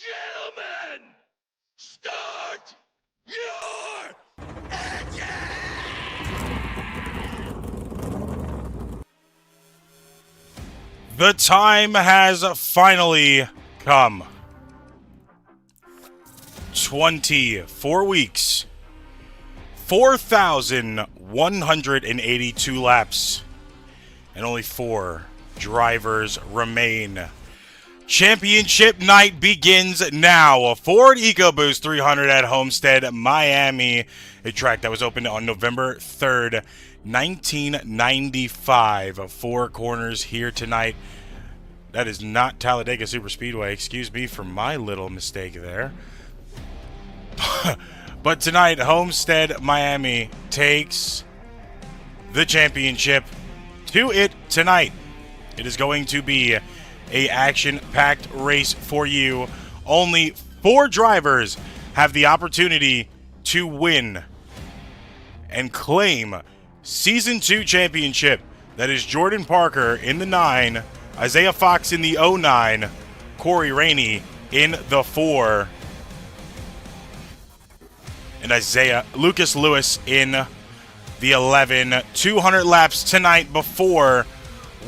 Gentlemen, start your engine! The time has finally come. 24 weeks, 4,182 laps, and only 4 drivers remain. Championship night begins now. A Ford EcoBoost 300 at Homestead, Miami, a track that was opened on November 3rd, 1995. 4 corners here tonight. That is not Talladega Superspeedway. Excuse me for my little mistake there. But tonight, Homestead, Miami takes the championship to it tonight. It is going to be a action-packed race for you. Only 4 drivers have the opportunity to win and claim Season 2 championship. That is Jordan Parker in the 9, Isaiah Fox in the 09, Corey Rainey in the 4, and Lucas Lewis in the 11. 200 laps tonight before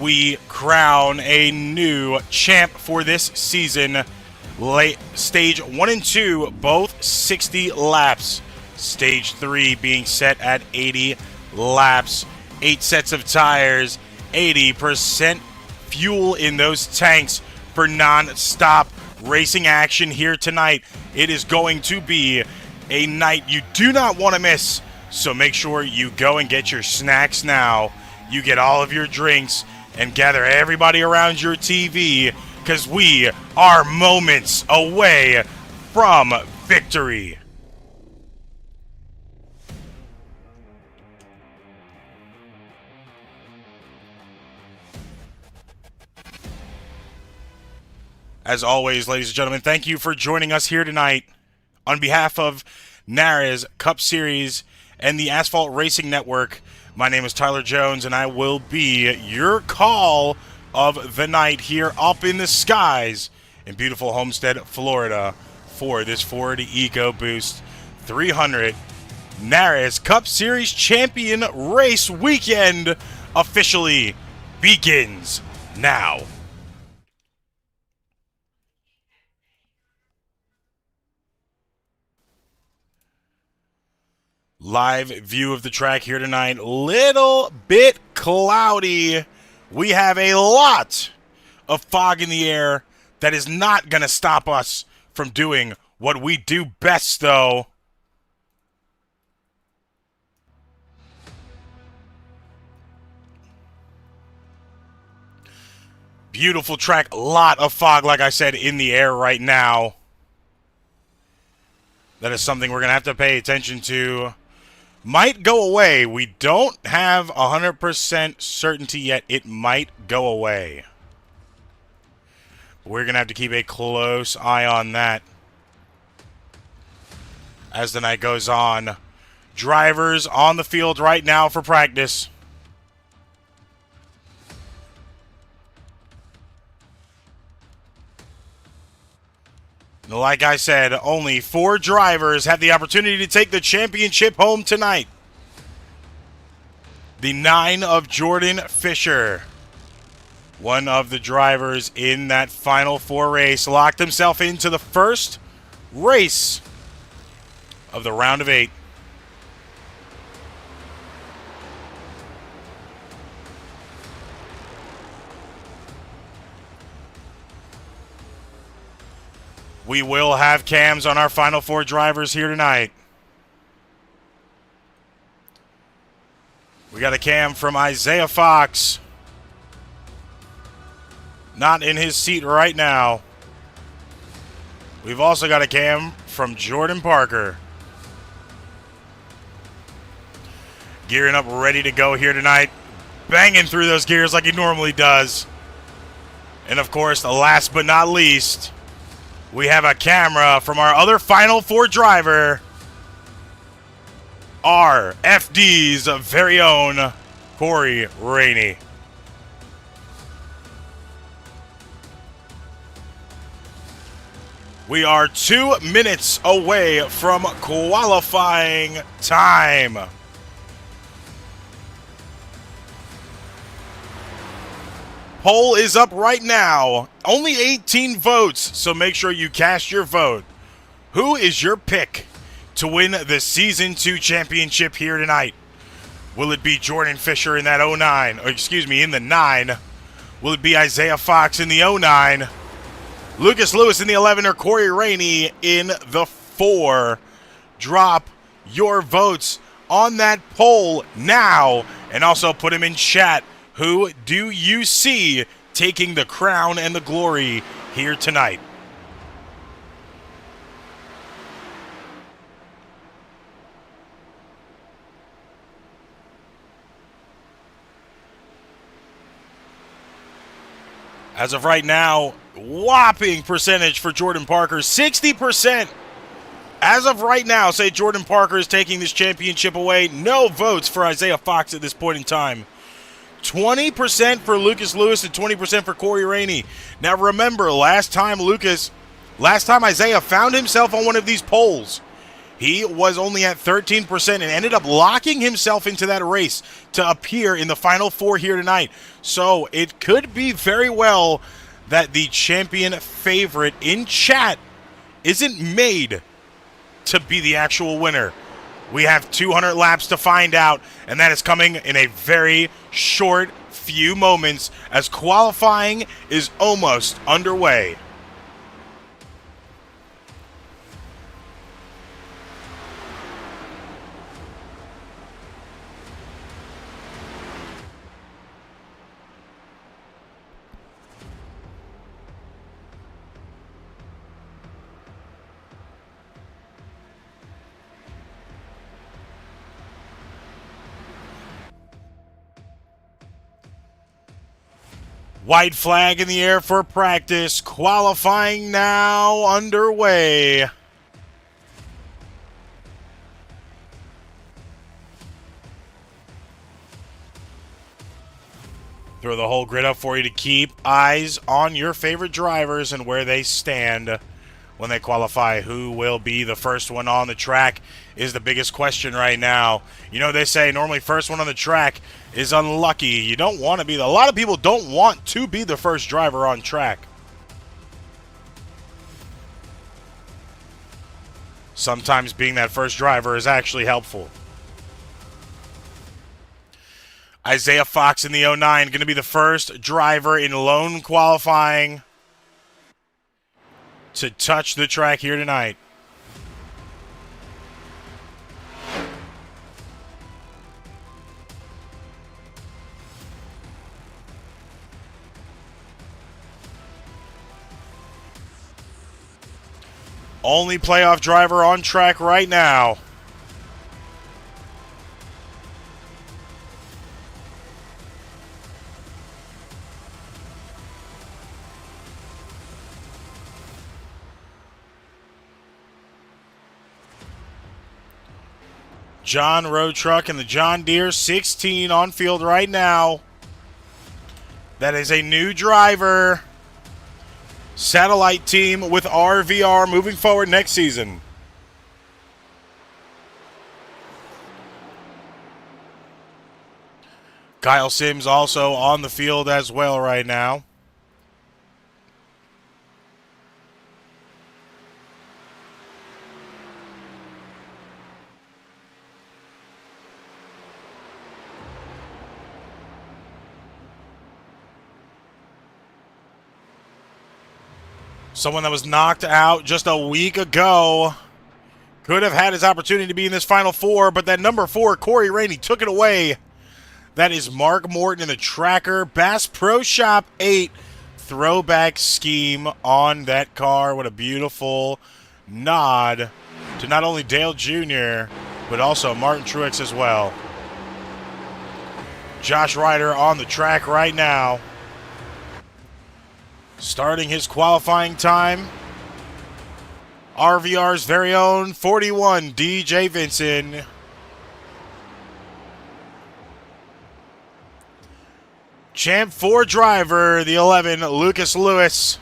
we crown a new champ for this season. Stage 1 and 2, both 60 laps. Stage 3 being set at 80 laps. 8 sets of tires, 80% fuel in those tanks for non-stop racing action here tonight. It is going to be a night you do not want to miss. So make sure you go and get your snacks now. You get all of your drinks and gather everybody around your TV, because we are moments away from victory. As always, ladies and gentlemen, thank you for joining us here tonight. On behalf of NARAS, Cup Series, and the Asphalt Racing Network, my name is Tyler Jones, and I will be your call of the night here up in the skies in beautiful Homestead, Florida, for this Ford EcoBoost 300 NARAS Cup Series Champion Race Weekend officially begins now. Live view of the track here tonight. Little bit cloudy. We have a lot of fog in the air. That is not going to stop us from doing what we do best, though. Beautiful track. A lot of fog, like I said, in the air right now. That is something we're going to have to pay attention to. Might go away. We don't have 100% certainty yet. It might go away. We're going to have to keep a close eye on that as the night goes on. Drivers on the field right now for practice. Like I said, only 4 drivers have the opportunity to take the championship home tonight. The 9 of Jordan Fisher, one of the drivers in that Final 4 race, locked himself into the first race of the round of 8. We will have cams on our Final 4 drivers here tonight. We got a cam from Isaiah Fox. Not in his seat right now. We've also got a cam from Jordan Parker. Gearing up, ready to go here tonight. Banging through those gears like he normally does. And of course, last but not least, we have a camera from our other Final 4 driver, our FD's very own Corey Rainey. We are 2 minutes away from qualifying time. Poll is up right now. Only 18 votes, so make sure you cast your vote. Who is your pick to win the Season 2 championship here tonight? Will it be Jordan Fisher in that 09, or excuse me, in the 9? Will it be Isaiah Fox in the 09? Lucas Lewis in the 11, or Corey Rainey in the 4? Drop your votes on that poll now, and also put them in chat. Who do you see taking the crown and the glory here tonight? As of right now, whopping percentage for Jordan Parker, 60%. As of right now, say Jordan Parker is taking this championship away. No votes for Isaiah Fox at this point in time. 20% for Lucas Lewis and 20% for Corey Rainey. Now remember, last time Isaiah found himself on one of these polls, he was only at 13% and ended up locking himself into that race to appear in the Final Four here tonight. So it could be very well that the champion favorite in chat isn't made to be the actual winner. We have 200 laps to find out, and that is coming in a very short few moments as qualifying is almost underway. White flag in the air for practice. Qualifying now underway. Throw the whole grid up for you to keep eyes on your favorite drivers and where they stand when they qualify. Who will be the first one on the track is the biggest question right now. You know, they say normally first one on the track is unlucky. You don't want to be a lot of people don't want to be the first driver on track. Sometimes being that first driver is actually helpful. Isaiah Fox in the 09 going to be the first driver in lone qualifying to touch the track here tonight. Only playoff driver on track right now. John Road Truck and the John Deere 16 on field right now. That is a new driver. Satellite team with RVR moving forward next season. Kyle Sims also on the field as well right now. Someone that was knocked out just a week ago could have had his opportunity to be in this Final Four, but that number 4, Corey Rainey, took it away. That is Mark Morton in the Tracker Bass Pro Shop 8 throwback scheme on that car. What a beautiful nod to not only Dale Jr., but also Martin Truex as well. Josh Ryder on the track right now, starting his qualifying time. RVR's very own 41, DJ Vinson. Champ 4 driver, the 11, Lucas Lewis.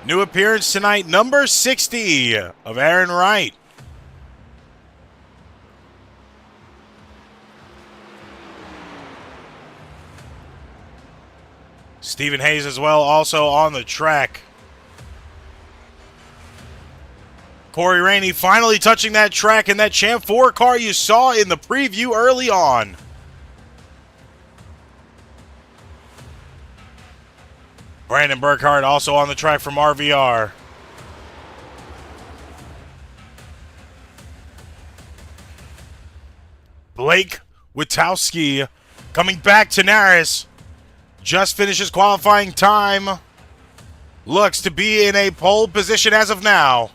New appearance tonight, number 60 of Aaron Wright. Stephen Hayes as well, also on the track. Corey Rainey finally touching that track in that Champ 4 car you saw in the preview early on. Brandon Burkhardt also on the track from RVR. Blake Witowski coming back to NARAS. Just finishes qualifying time. Looks to be in a pole position as of now.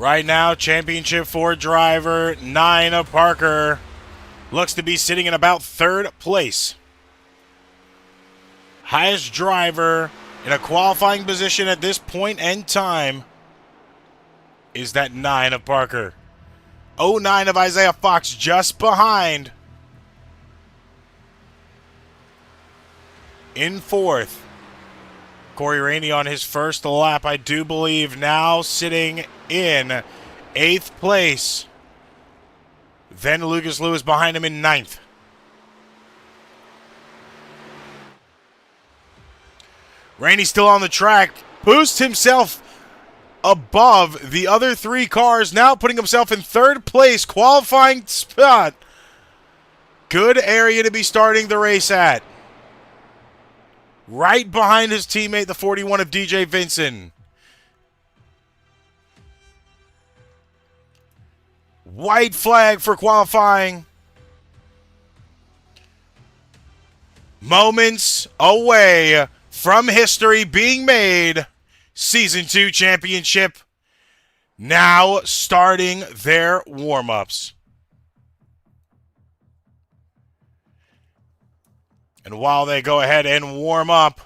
Right now, Championship 4 driver Nina Parker looks to be sitting in about third place. Highest driver in a qualifying position at this point in time is that 9 of Parker. 09 of Isaiah Fox just behind. In fourth, Corey Rainey on his first lap, I do believe, now sitting in 8th place. Then Lucas Lewis behind him in 9th. Rainey still on the track, boosts himself above the other 3 cars, now putting himself in 3rd place, qualifying spot. Good area to be starting the race at. Right behind his teammate, the 41 of DJ Vinson. White flag for qualifying. Moments away from history being made. Season 2 championship now starting their warm-ups. And while they go ahead and warm up,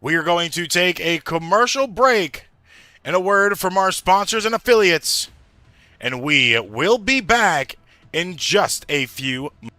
we are going to take a commercial break and a word from our sponsors and affiliates. And we will be back in just a few moments.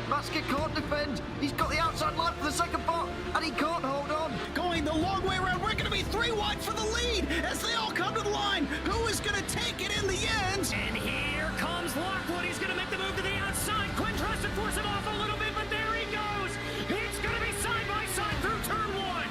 Basket can't defend. He's got the outside line for the second part, and he can't hold on. Going the long way around. We're going to be 3 wide for the lead as they all come to the line. Who is going to take it in the end? And here comes Lockwood. He's going to make the move to the outside. Quinn tries to force him off a little bit, but there he goes. It's going to be side by side through turn 1.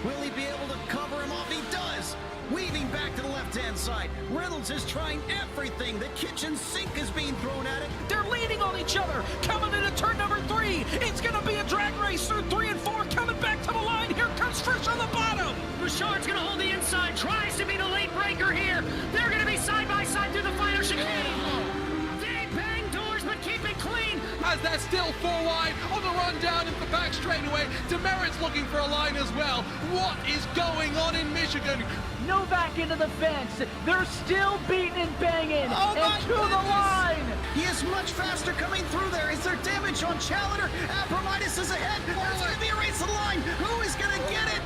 Will he be able to cover him off? He does. Weaving back to the left-hand side. Reynolds is trying everything. The kitchen sink is being thrown at it. They're leaning on each other. Coming into turn number 3. It's going to be a drag race through 3 and 4. Coming back to the line. Here comes Trish on the bottom. Richard's going to hold the inside. Tries to be the late breaker here. They're going to be side by side through the final chicane. They bang doors, but keep it clean. As they're still 4 wide on the run down into the back straightaway. Demerit's looking for a line as well. What is going on in Michigan? Novak into the fence. They're still beating and banging. Oh my and to the line. He is much faster coming through there. Is there damage on Challenger? Abramitis is ahead. There's going to be a race to the line. Who is going to get it?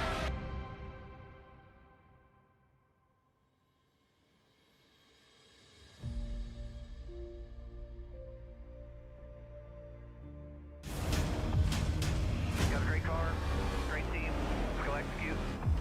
Got a great car, great team. Let's go execute.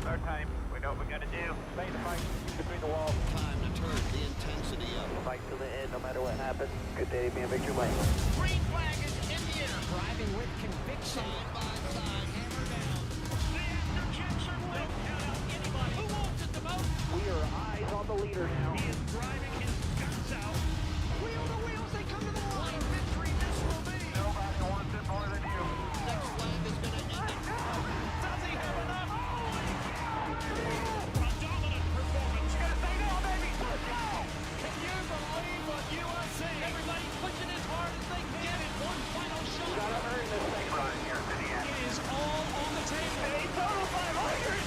Our time. We know what we got to do. Stay the fight between the walls. Time to turn the intensity up. Fight to the end, no matter what happens. Good day to be in victory lane. Green flag is in the air. Driving with conviction. Side by side, hammer down. The after-checks are lit. Count out anybody. Who wants it the most? We are eyes on the leader now. He is driving his guts out. Wheel to wheels, they come to the line. What a victory this will be. Nobody wants it more than you. Next flag is going to end it. Does he have enough? A dominant performance. You're gonna say no, baby. Let's go. Can you believe what you are seeing? Everybody pushing as hard as they can in one final shot. Gotta earn this thing run here to the end. It is all on the table. A total 500.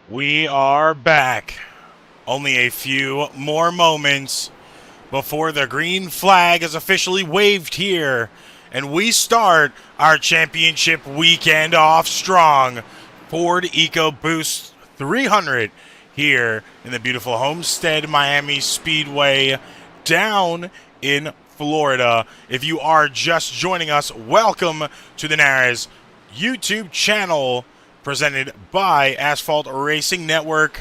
We are back. Only a few more moments before the green flag is officially waved here, and we start our championship weekend off strong. Ford EcoBoost 300 here in the beautiful Homestead Miami Speedway down in Florida. If you are just joining us, welcome to the NARAS YouTube channel presented by Asphalt Racing Network.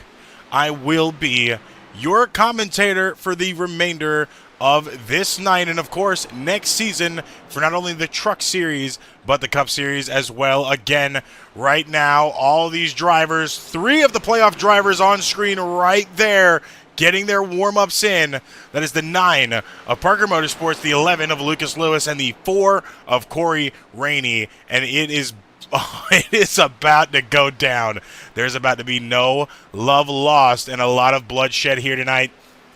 I will be your commentator for the remainder of this night and, of course, next season for not only the Truck Series but the Cup Series as well. Again, right now, all these drivers, 3 of the playoff drivers on screen right there, getting their warm-ups in. That is the 9 of Parker Motorsports, the 11 of Lucas Lewis, and the 4 of Corey Rainey. And it is about to go down. There's about to be no love lost and a lot of bloodshed here tonight.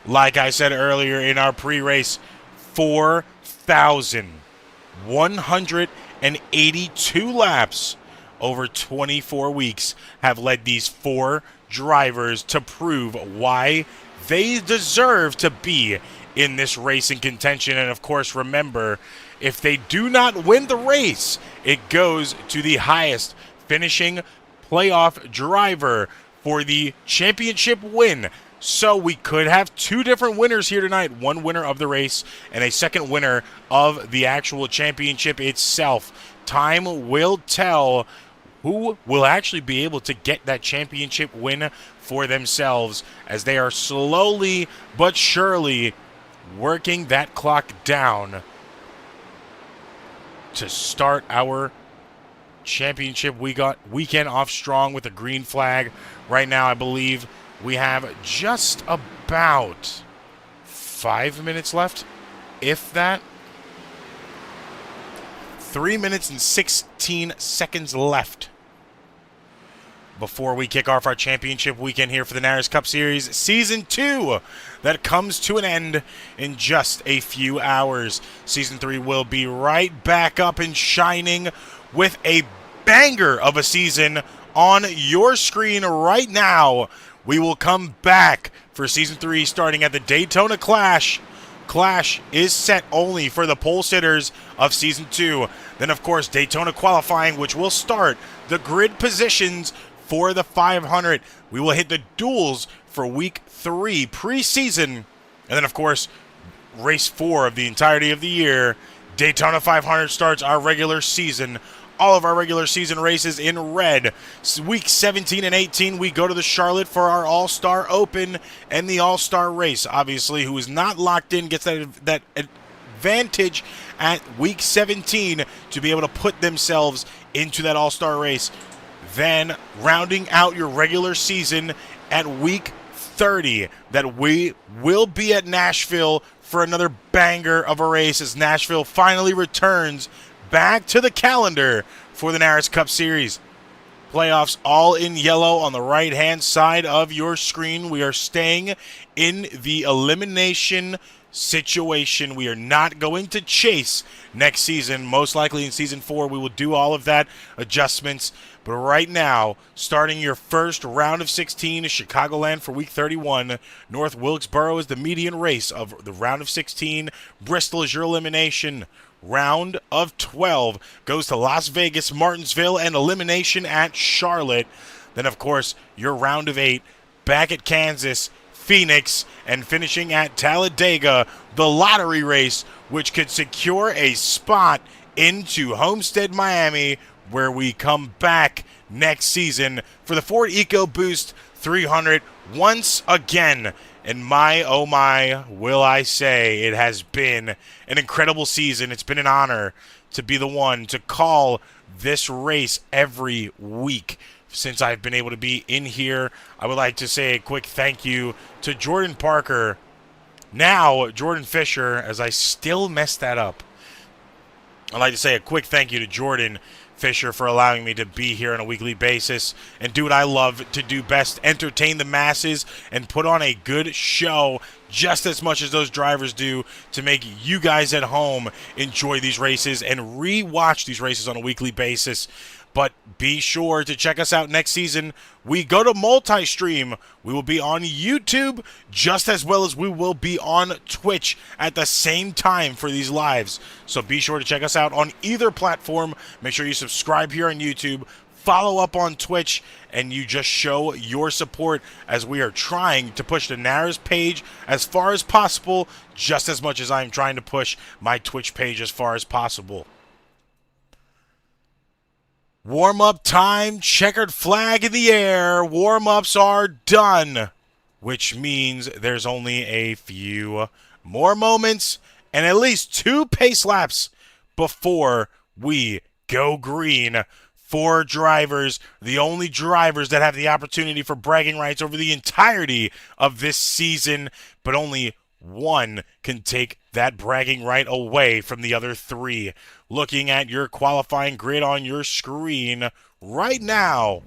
Like I said earlier in our pre-race, 4,182 laps over 24 weeks have led these 4 drivers to prove why they deserve to be in this racing contention. And of course, remember, if they do not win the race, it goes to the highest finishing playoff driver for the championship win. So we could have 2 different winners here tonight. One winner of the race and a second winner of the actual championship itself. Time will tell who will actually be able to get that championship win for themselves, as they are slowly but surely working that clock down to start our championship weekend off strong with a green flag. Right now, I believe we have just about 5 minutes left, if that. 3 minutes and 16 seconds left before we kick off our championship weekend here for the NARAS Cup Series Season 2 that comes to an end in just a few hours. Season 3 will be right back up and shining with a banger of a season on your screen right now. We will come back for Season 3 starting at the Daytona Clash. Clash is set only for the pole sitters of Season 2. Then, of course, Daytona qualifying, which will start the grid positions for the 500. We will hit the duels for Week 3 preseason. And then, of course, Race 4 of the entirety of the year. Daytona 500 starts our regular season. All of our regular season races in red. Week 17 and 18, we go to the Charlotte for our All-Star Open and the All-Star Race. Obviously, who is not locked in gets that advantage at Week 17 to be able to put themselves into that All-Star Race. Then, rounding out your regular season at Week 30, that we will be at Nashville for another banger of a race as Nashville finally returns back to the calendar for the NARAS Cup Series. Playoffs all in yellow on the right-hand side of your screen. We are staying in the elimination situation. We are not going to chase next season. Most likely in Season 4, we will do all of that adjustments. But right now, starting your first round of 16 is Chicagoland for Week 31. North Wilkesboro is the median race of the round of 16. Bristol is your elimination. Round of 12 goes to Las Vegas, Martinsville, and elimination at Charlotte. Then, of course, your round of 8 back at Kansas, Phoenix, and finishing at Talladega, the lottery race, which could secure a spot into Homestead, Miami, where we come back next season for the Ford EcoBoost 300 once again. And my, oh my, will I say, it has been an incredible season. It's been an honor to be the one to call this race every week since I've been able to be in here. I would like to say a quick thank you to Jordan Parker, now Jordan Fisher, as I still mess that up. I'd like to say a quick thank you to Jordan Fisher for allowing me to be here on a weekly basis and do what I love to do best, entertain the masses and put on a good show just as much as those drivers do to make you guys at home enjoy these races and re-watch these races on a weekly basis. But be sure to check us out next season. We go to multi-stream. We will be on YouTube just as well as we will be on Twitch at the same time for these lives. So be sure to check us out on either platform. Make sure you subscribe here on YouTube, follow up on Twitch, and you just show your support as we are trying to push the NARAS page as far as possible, just as much as I'm trying to push my Twitch page as far as possible. Warm-up time, checkered flag in the air. Warm-ups are done, which means there's only a few more moments and at least 2 pace laps before we go green. 4 drivers, the only drivers that have the opportunity for bragging rights over the entirety of this season, but only one can take that bragging right away from the other 3. Looking at your qualifying grid on your screen right now,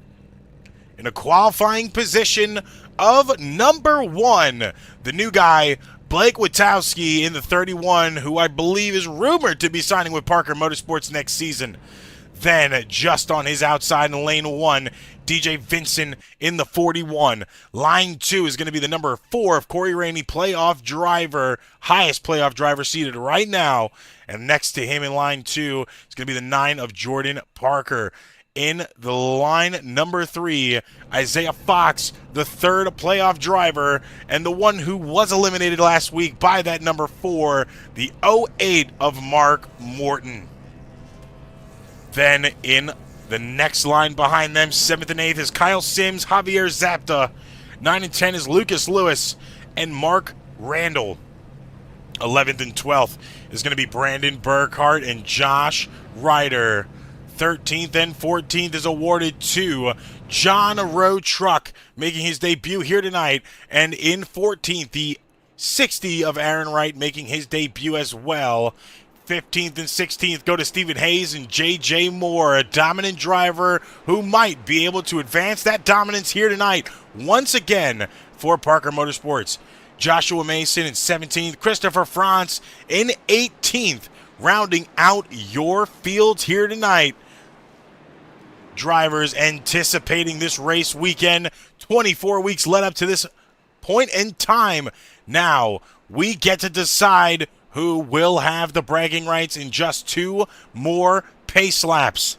in a qualifying position of number 1, the new guy, Blake Witowski in the 31, who I believe is rumored to be signing with Parker Motorsports next season. Then, just on his outside in lane 1, DJ Vincent in the 41. Line 2 is going to be the number 4 of Corey Rainey, playoff driver, highest playoff driver seated right now. And next to him in line 2 is going to be the 9 of Jordan Parker. In the line number 3, Isaiah Fox, the 3rd playoff driver, and the one who was eliminated last week by that number 4, the 08 of Mark Morton. Then in the next line behind them, 7th and 8th is Kyle Sims, Javier Zapta. 9 and 10 is Lucas Lewis and Mark Randall. 11th and 12th is going to be Brandon Burkhart and Josh Ryder. 13th and 14th is awarded to John Rowe Truck, making his debut here tonight. And in 14th, the 60 of Aaron Wright, making his debut as well. 15th and 16th go to Stephen Hayes and J.J. Moore, a dominant driver who might be able to advance that dominance here tonight once again for Parker Motorsports. Joshua Mason in 17th, Christopher France in 18th, rounding out your fields here tonight. Drivers anticipating this race weekend, 24 weeks led up to this point in time. Now we get to decide who will have the bragging rights in just 2 more pace laps.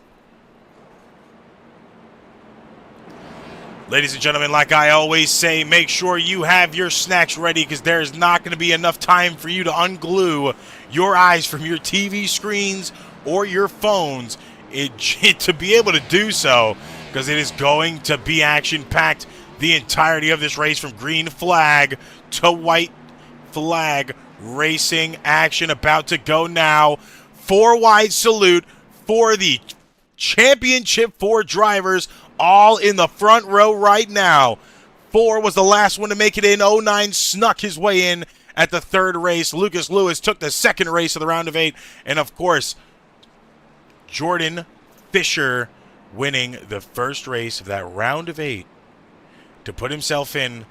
Ladies and gentlemen, like I always say, make sure you have your snacks ready because there is not going to be enough time for you to unglue your eyes from your TV screens or your phones to be able to do so, because it is going to be action-packed the entirety of this race, from green flag to white flag. Racing action about to go now. 4 wide salute for the championship 4 drivers, all in the front row right now. 4 was the last one to make it in. 09 snuck his way in at the 3rd race. Lucas Lewis took the 2nd race of the round of 8. And, of course, Jordan Fisher winning the 1st race of that round of 8 to put himself in.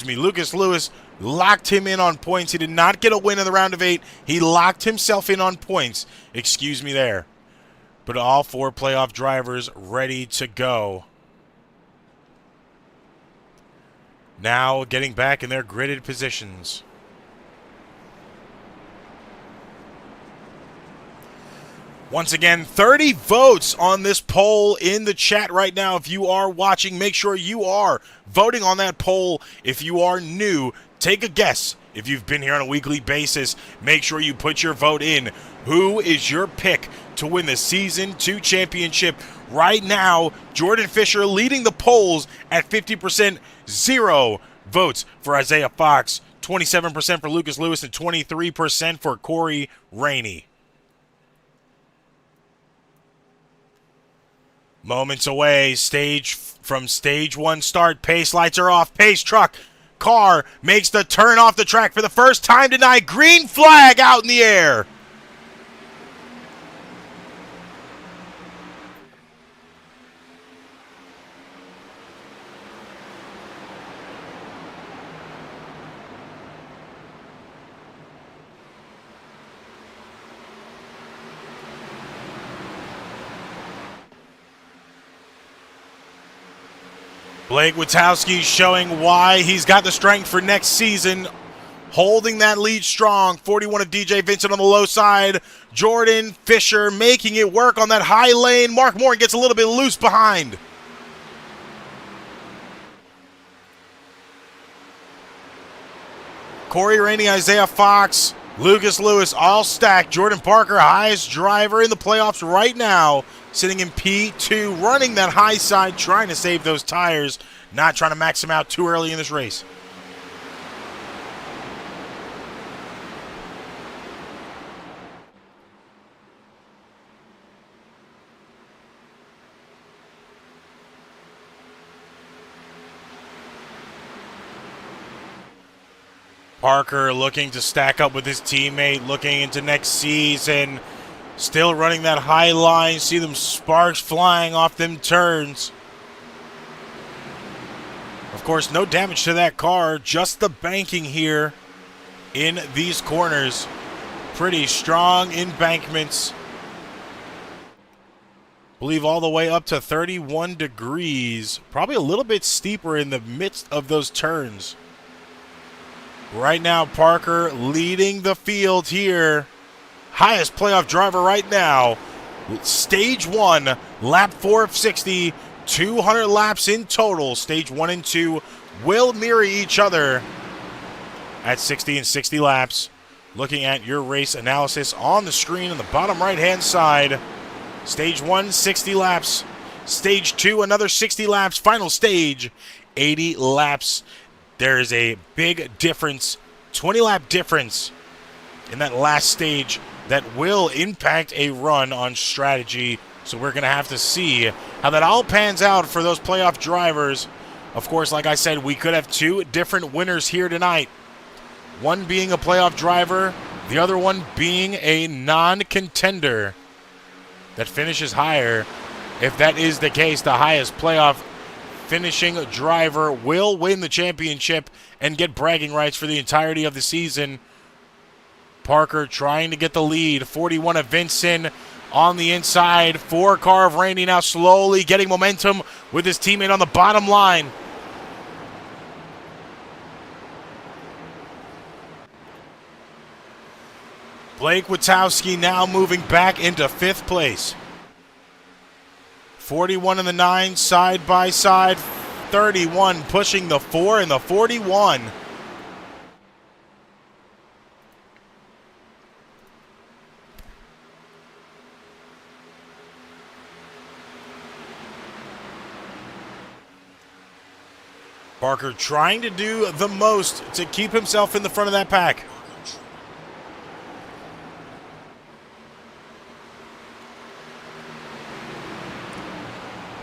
Lucas Lewis locked him in on points. He did not get a win in the round of 8. He locked himself in on points. There. But all 4 playoff drivers ready to go. Now getting back in their gridded positions. Once again, 30 votes on this poll in the chat right now. If you are watching, make sure you are voting on that poll. If you are new, take a guess. If you've been here on a weekly basis, make sure you put your vote in. Who is your pick to win the Season 2 championship? Right now, Jordan Fisher leading the polls at 50%, 0 votes for Isaiah Fox, 27% for Lucas Lewis, and 23% for Corey Rainey. Moments away, from stage 1 start. Pace lights are off. Pace truck car makes the turn off the track for the first time tonight. Green flag out in the air. Blake Witowski showing why he's got the strength for next season. Holding that lead strong. 41 of DJ Vincent on the low side. Jordan Fisher making it work on that high lane. Mark Moore gets a little bit loose behind. Corey Rainey, Isaiah Fox, Lucas Lewis all stacked. Jordan Parker, highest driver in the playoffs right now, sitting in P2, running that high side, trying to save those tires, not trying to max them out too early in this race. Parker looking to stack up with his teammate, looking into next season. Still running that high line. See them sparks flying off them turns. Of course, no damage to that car. Just the banking here in these corners. Pretty strong embankments. Believe all the way up to 31 degrees. Probably a little bit steeper in the midst of those turns. Right now, Parker leading the field here. Highest playoff driver right now. Stage 1, lap 4 of 60. 200 laps in total. Stage 1 and 2 will mirror each other at 60 and 60 laps. Looking at your race analysis on the screen on the bottom right-hand side. Stage 1, 60 laps. Stage 2, another 60 laps. Final stage, 80 laps. There is a big difference, 20-lap difference in that last stage that will impact a run on strategy. So we're going to have to see how that all pans out for those playoff drivers. Of course, like I said, we could have two different winners here tonight. One being a playoff driver, the other one being a non-contender that finishes higher. If that is the case, the highest playoff finishing driver will win the championship and get bragging rights for the entirety of the season. Parker trying to get the lead. 41 of Vincent on the inside. 4 car of Randy now slowly getting momentum with his teammate on the bottom line. Blake Witowski now moving back into 5th place. 41 and the 9 side by side. 31 pushing the 4 and the 41. Parker trying to do the most to keep himself in the front of that pack.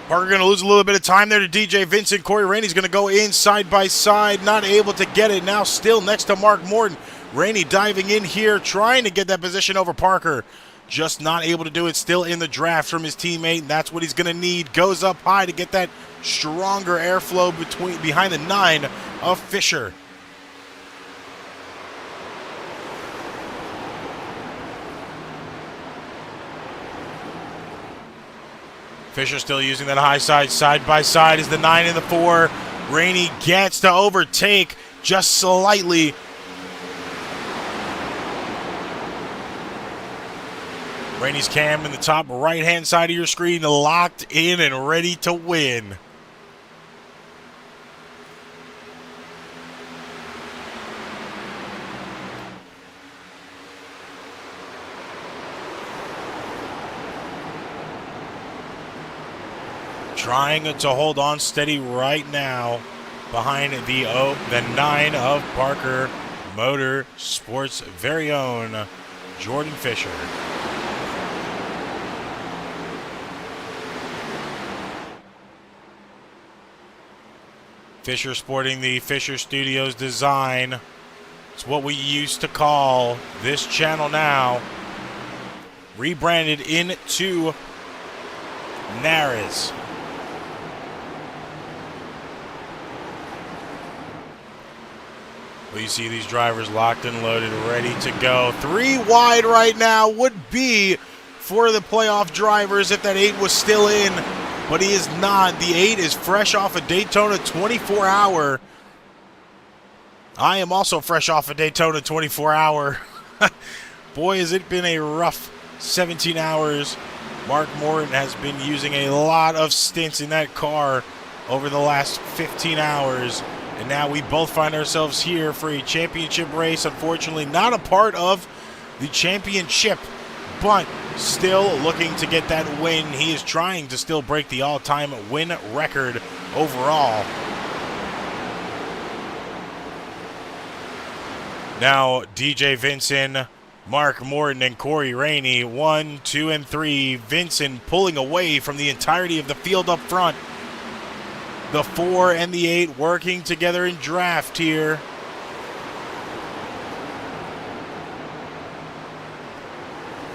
Parker going to lose a little bit of time there to DJ Vincent. Corey Rainey's going to go in side by side, not able to get it. Now still next to Mark Morton. Rainey diving in here, trying to get that position over Parker. Just not able to do it. Still in the draft from his teammate, and that's what he's going to need. Goes up high to get that stronger airflow behind the 9 of Fisher. Fisher still using that high side by side is the 9 and the 4. Rainey gets to overtake just slightly. Rainey's cam in the top right-hand side of your screen, locked in and ready to win. Trying to hold on steady right now behind the 9 of Parker Motorsports' very own Jordan Fisher. Fisher sporting the Fisher Studios design. It's what we used to call this channel now. Rebranded into NARAS. Well, you see these drivers locked and loaded, ready to go. 3 wide right now would be for the playoff drivers if that 8 was still in. but he is not. The 8 is fresh off a Daytona 24-hour. I am also fresh off a Daytona 24-hour. Boy, has it been a rough 17 hours. Mark Morton has been using a lot of stints in that car over the last 15 hours. And now we both find ourselves here for a championship race. Unfortunately, not a part of the championship, but still looking to get that win. He is trying to still break the all-time win record overall. Now, DJ Vincent, Mark Morton, and Corey Rainey, 1, 2, and 3. Vincent pulling away from the entirety of the field up front. The 4 and the 8 working together in draft here.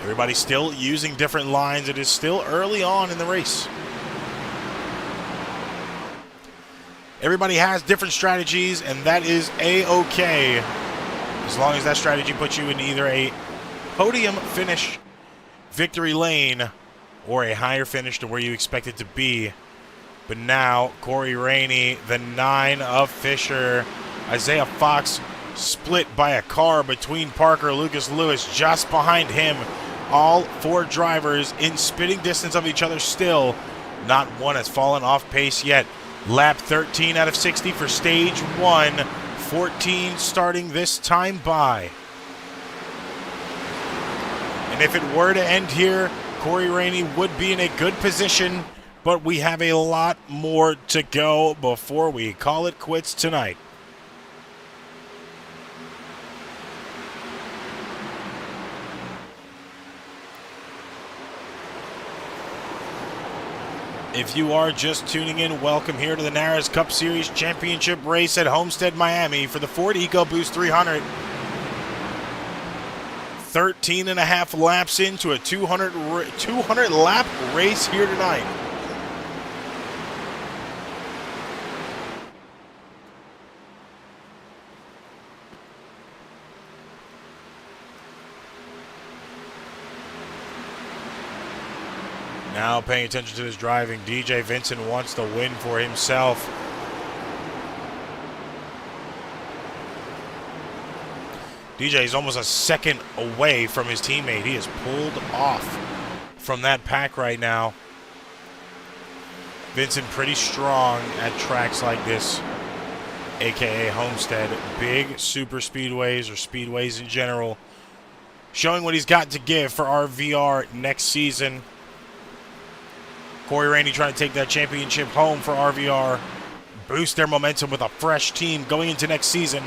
Everybody still using different lines. It is still early on in the race. Everybody has different strategies, and that is A-okay. As long as that strategy puts you in either a podium finish, victory lane, or a higher finish to where you expect it to be. But now, Corey Rainey, the 9 of Fisher. Isaiah Fox split by a car between Parker, Lucas Lewis just behind him. All 4 drivers in spitting distance of each other still. Not one has fallen off pace yet. Lap 13 out of 60 for stage 1. 14 starting this time by. And if it were to end here, Corey Rainey would be in a good position, but we have a lot more to go before we call it quits tonight. If you are just tuning in, welcome here to the NARAS Cup Series Championship race at Homestead, Miami for the Ford EcoBoost 300. 13 and a half laps into a 200 lap race here tonight. Now paying attention to his driving, DJ Vincent wants to win for himself. DJ is almost a second away from his teammate. He is pulled off from that pack right now. Vincent pretty strong at tracks like this, aka Homestead. Big super speedways or speedways in general. Showing what he's got to give for RVR next season. Corey Rainey trying to take that championship home for RVR. Boost their momentum with a fresh team going into next season.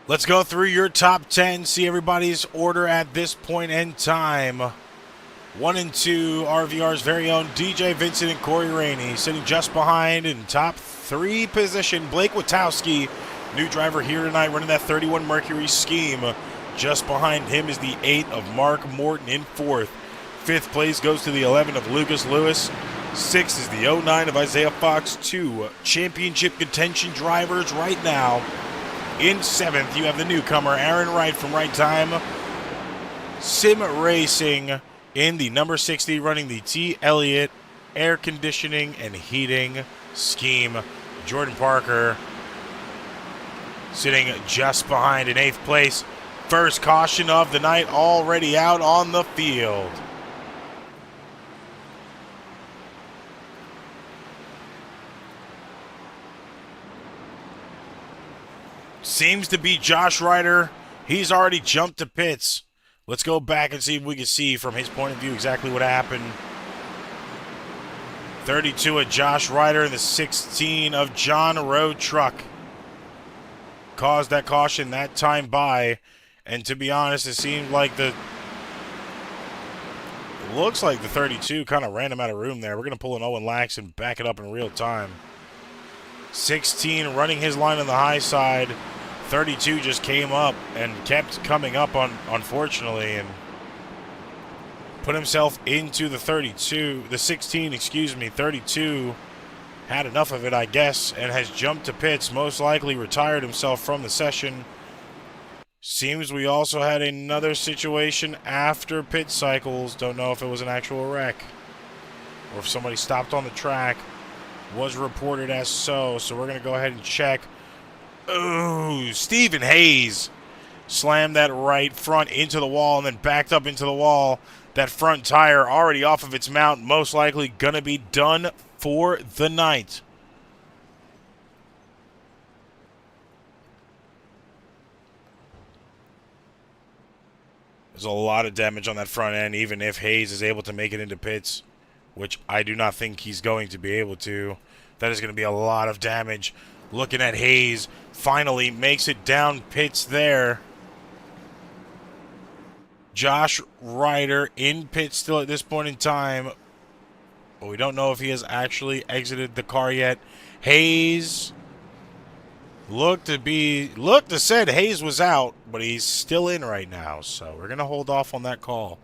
Let's go through your top 10, see everybody's order at this point in time. 1 and 2, RVR's very own DJ Vincent and Corey Rainey. Sitting just behind in top 3 position, Blake Witowski. New driver here tonight running that 31 Mercury scheme. Just behind him is the 8 of Mark Morton in 4th. 5th place goes to the 11 of Lucas Lewis. 6th is the 09 of Isaiah Fox. 2 championship contention drivers right now. In 7th, you have the newcomer, Aaron Wright from Right Time Sim Racing in the number 60, running the T. Elliott air conditioning and heating scheme. Jordan Parker sitting just behind in 8th place. First caution of the night already out on the field. Seems to be Josh Ryder. He's already jumped to pits. Let's go back and see if we can see from his point of view exactly what happened. 32 of Josh Ryder and the 16 of John Rowe Truck caused that caution that time by. And to be honest, it seemed like looks like the 32 kind of ran him out of room there. We're going to pull an Owen Lax and back it up in real time. 16 running his line on the high side. 32 just came up and kept coming up, unfortunately, and put himself into the 16, 32. Had enough of it, I guess, and has jumped to pits, most likely retired himself from the session. Seems we also had another situation after pit cycles. Don't know if it was an actual wreck or if somebody stopped on the track. Was reported as so we're going to go ahead and check. Ooh, Stephen Hayes slammed that right front into the wall and then backed up into the wall. That front tire already off of its mount, most likely going to be done for the night. There's a lot of damage on that front end, even if Hayes is able to make it into pits, which I do not think he's going to be able to. That is going to be a lot of damage. Looking at Hayes, finally makes it down pits there. Josh Ryder in pit still at this point in time, but we don't know if he has actually exited the car yet. Hayes looked to said Hayes was out, but he's still in right now, so we're gonna hold off on that call.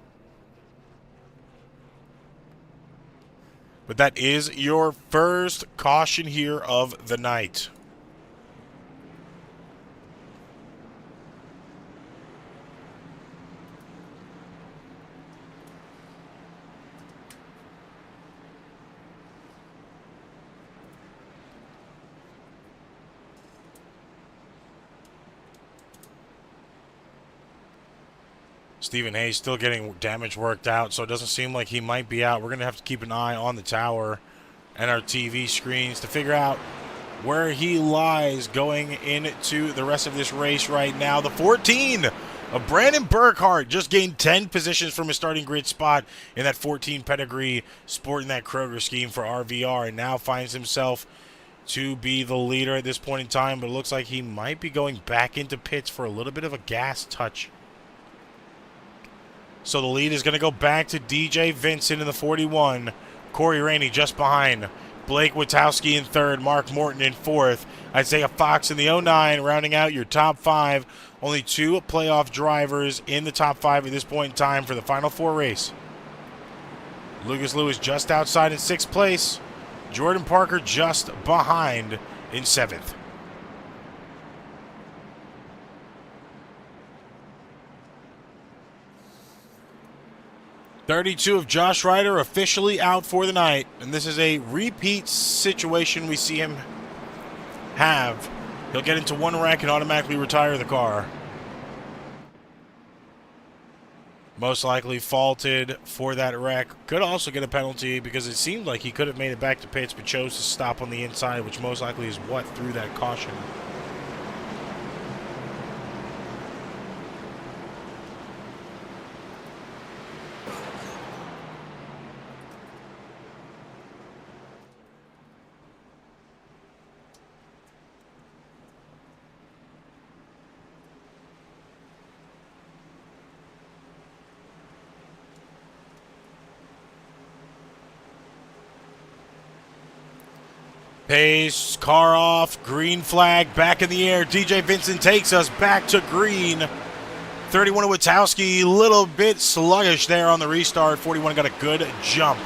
But that is your first caution here of the night. Stephen Hayes still getting damage worked out, so it doesn't seem like he might be out. We're going to have to keep an eye on the tower and our TV screens to figure out where he lies going into the rest of this race right now. The 14 of Brandon Burkhart just gained 10 positions from his starting grid spot in that 14 pedigree, sporting that Kroger scheme for RVR, and now finds himself to be the leader at this point in time, but it looks like he might be going back into pits for a little bit of a gas touch. So the lead is going to go back to DJ Vincent in the 41. Corey Rainey just behind. Blake Witowski in third. Mark Morton in fourth. Isaiah Fox in the 09, rounding out your top five. Only two playoff drivers in the top five at this point in time for the Final Four race. Lucas Lewis just outside in sixth place. Jordan Parker just behind in seventh. .32 of Josh Ryder officially out for the night, and this is a repeat situation we see him have. He'll get into one wreck and automatically retire the car. Most likely faulted for that wreck. Could also get a penalty because it seemed like he could have made it back to pits but chose to stop on the inside, which most likely is what threw that caution. Pace, car off, green flag, back in the air. DJ Vincent takes us back to green. 31 of Witowski, a little bit sluggish there on the restart. 41 got a good jump.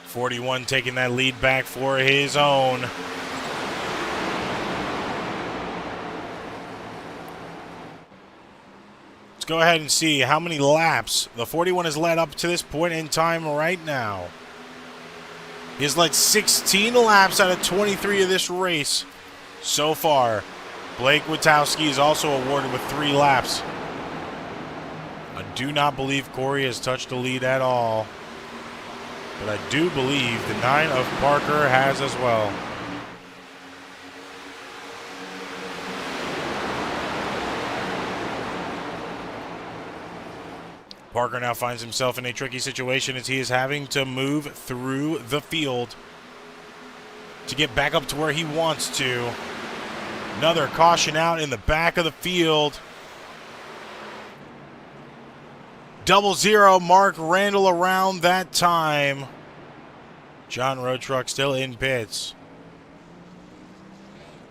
.41 taking that lead back for his own. Go ahead and see how many laps the 41 has led up to this point in time right now. He's led 16 laps out of 23 of this race so far. Blake Witowski is also awarded with 3 laps. I do not believe Corey has touched the lead at all, but I do believe the 9 of Parker has as well. Parker now finds himself in a tricky situation as he is having to move through the field to get back up to where he wants to. Another caution out in the back of the field. 00 Mark Randall around that time. John Road Truck still in pits.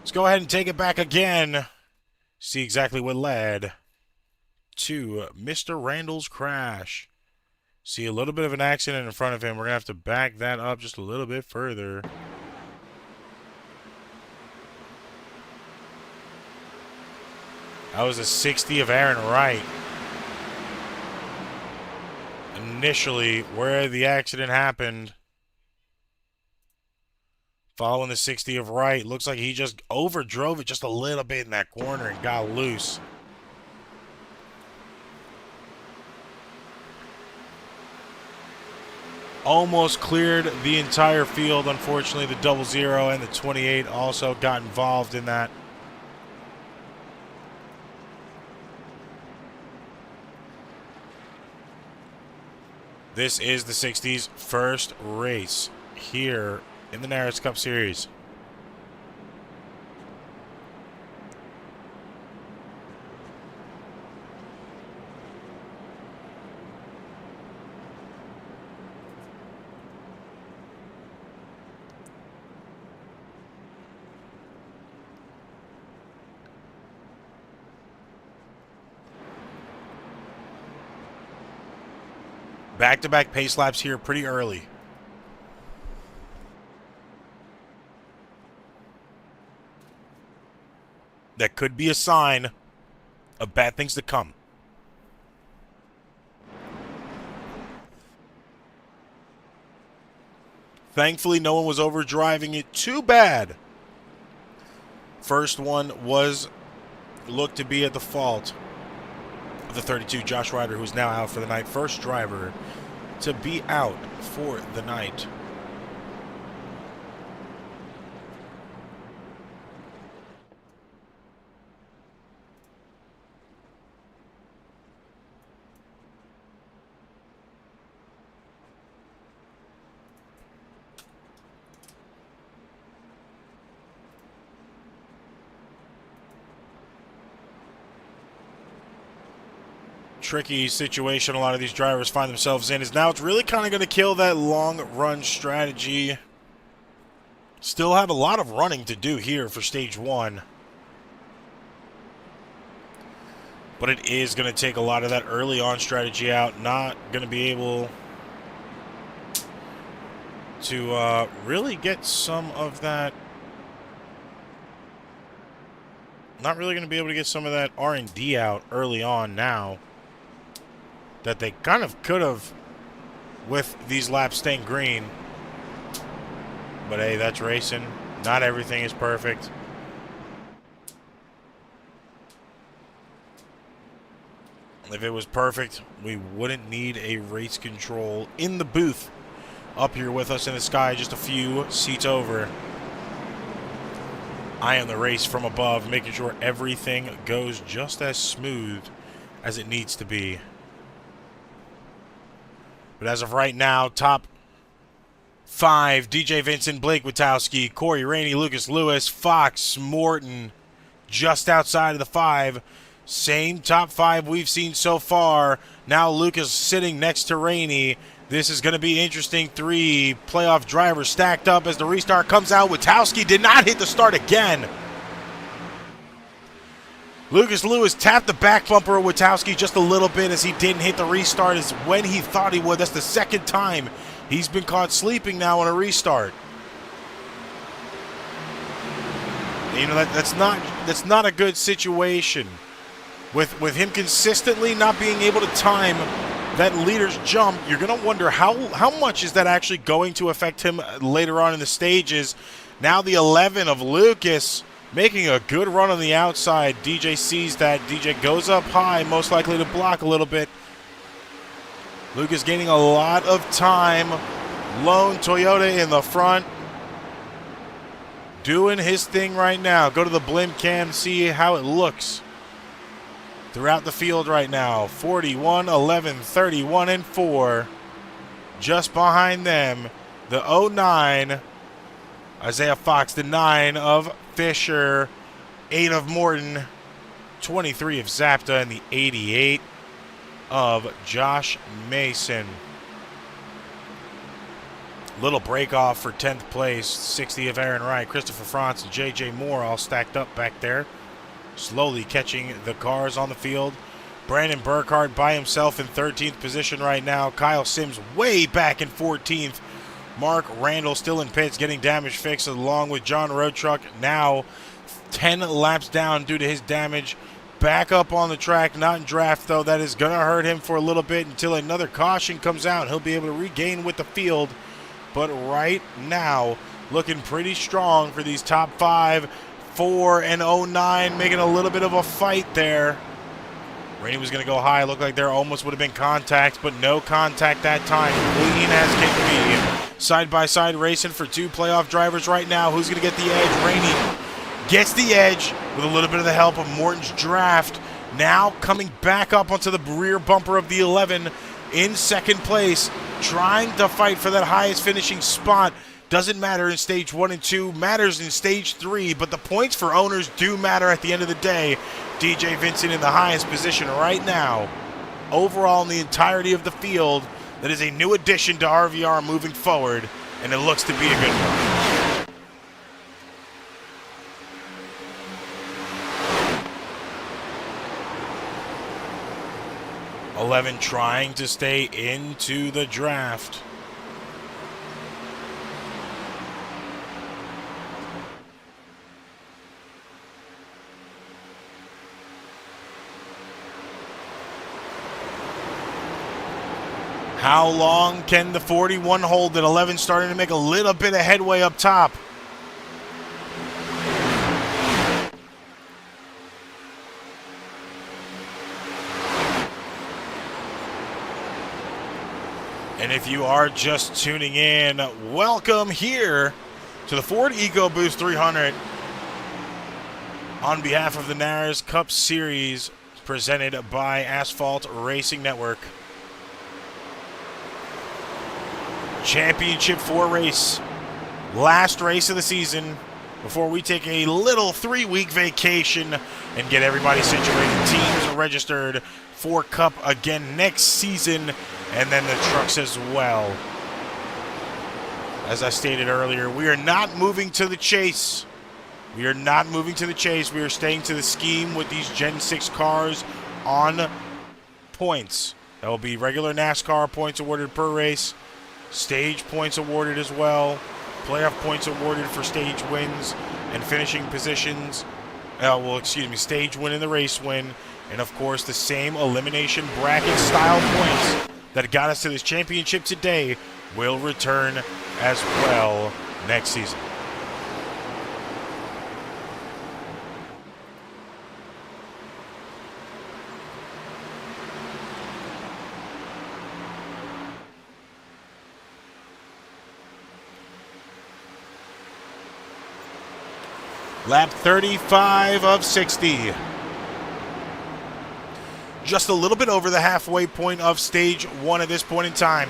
Let's go ahead and take it back again. See exactly what led to Mr. Randall's crash. See a little bit of an accident in front of him. We're going to have to back that up just a little bit further. That was a 60 of Aaron Wright. Initially, where the accident happened, following the 60 of Wright, looks like he just overdrove it just a little bit in that corner and got loose. Almost cleared the entire field. Unfortunately, the 00 and the 28 also got involved in that. This is the 60's first race here in the NARAS Cup Series. Back-to-back pace laps here pretty early. That could be a sign of bad things to come. Thankfully, no one was overdriving it too bad. First one was looked to be at the fault of the 32, Josh Ryder, who's now out for the night. First driver to be out for the night. Tricky situation a lot of these drivers find themselves in is now it's really kind of going to kill that long run strategy. Still have a lot of running to do here for stage one, but it is going to take a lot of that early on strategy out. Not going to be able to really get some of that. Not really going to be able to get some of that R&D out early on now that they kind of could have with these laps staying green. But hey, that's racing. Not everything is perfect. If it was perfect, we wouldn't need a race control in the booth up here with us in the sky, just a few seats over. I am the race from above, making sure everything goes just as smooth as it needs to be. But as of right now, top 5, DJ Vincent, Blake Witowski, Corey Rainey, Lucas Lewis, Fox, Morton, just outside of the 5. Same top 5 we've seen so far. Now Lucas sitting next to Rainey. This is going to be interesting. 3 playoff drivers stacked up as the restart comes out. Witowski did not hit the start again. Lucas Lewis tapped the back bumper of Witowski just a little bit as he didn't hit the restart as when he thought he would. That's the second time he's been caught sleeping now on a restart. You know, that's not a good situation. With him consistently not being able to time that leader's jump, you're going to wonder how much is that actually going to affect him later on in the stages. Now the 11 of Lucas making a good run on the outside. DJ sees that. DJ goes up high, most likely to block a little bit. Lucas gaining a lot of time. Lone Toyota in the front, doing his thing right now. Go to the blimp cam, see how it looks throughout the field right now. 41, 11, 31, and 4. Just behind them, the 09, Isaiah Fox, the 9 of Fisher, 8 of Morton, 23 of Zapta, and the 88 of Josh Mason. Little break off for 10th place. 60th Aaron Wright, Christopher Franz, and J.J. Moore all stacked up back there. Slowly catching the cars on the field. Brandon Burkhardt by himself in 13th position right now. Kyle Sims way back in 14th. Mark Randall still in pits getting damage fixed along with John Roadtruck. Now 10 laps down due to his damage. Back up on the track, not in draft though. That is going to hurt him for a little bit until another caution comes out. He'll be able to regain with the field. But right now, looking pretty strong for these top 5. 4 and 09, making a little bit of a fight there. Rainey was going to go high. Looked like there almost would have been contact, but no contact that time. Clean as can be. Side-by-side racing for 2 playoff drivers right now. Who's going to get the edge? Rainey gets the edge with a little bit of the help of Morton's draft. Now coming back up onto the rear bumper of the 11 in second place, trying to fight for that highest finishing spot. Doesn't matter in stage 1 and 2, matters in stage 3, but the points for owners do matter at the end of the day. DJ Vincent in the highest position right now. Overall in the entirety of the field, that is a new addition to RVR moving forward, and it looks to be a good one. '11 trying to stay into the draft. How long can the 41 hold? At 11 starting to make a little bit of headway up top. And if you are just tuning in, welcome here to the Ford EcoBoost 300 on behalf of the NARAS Cup Series presented by Asphalt Racing Network. Championship 4 race, last race of the season before we take a little 3-week vacation and get everybody situated. Teams are registered for Cup again next season, and then the trucks as well. As I stated earlier, we are not moving to the chase. We are not moving to the chase. We are staying to the scheme with these Gen 6 cars on points. That will be regular NASCAR points awarded per race. Stage points awarded as well. Playoff points awarded for stage wins and finishing positions. Stage win and the race win. And of course, the same elimination bracket style points that got us to this championship today will return as well next season. Lap 35 of 60. Just a little bit over the halfway point of stage 1 at this point in time.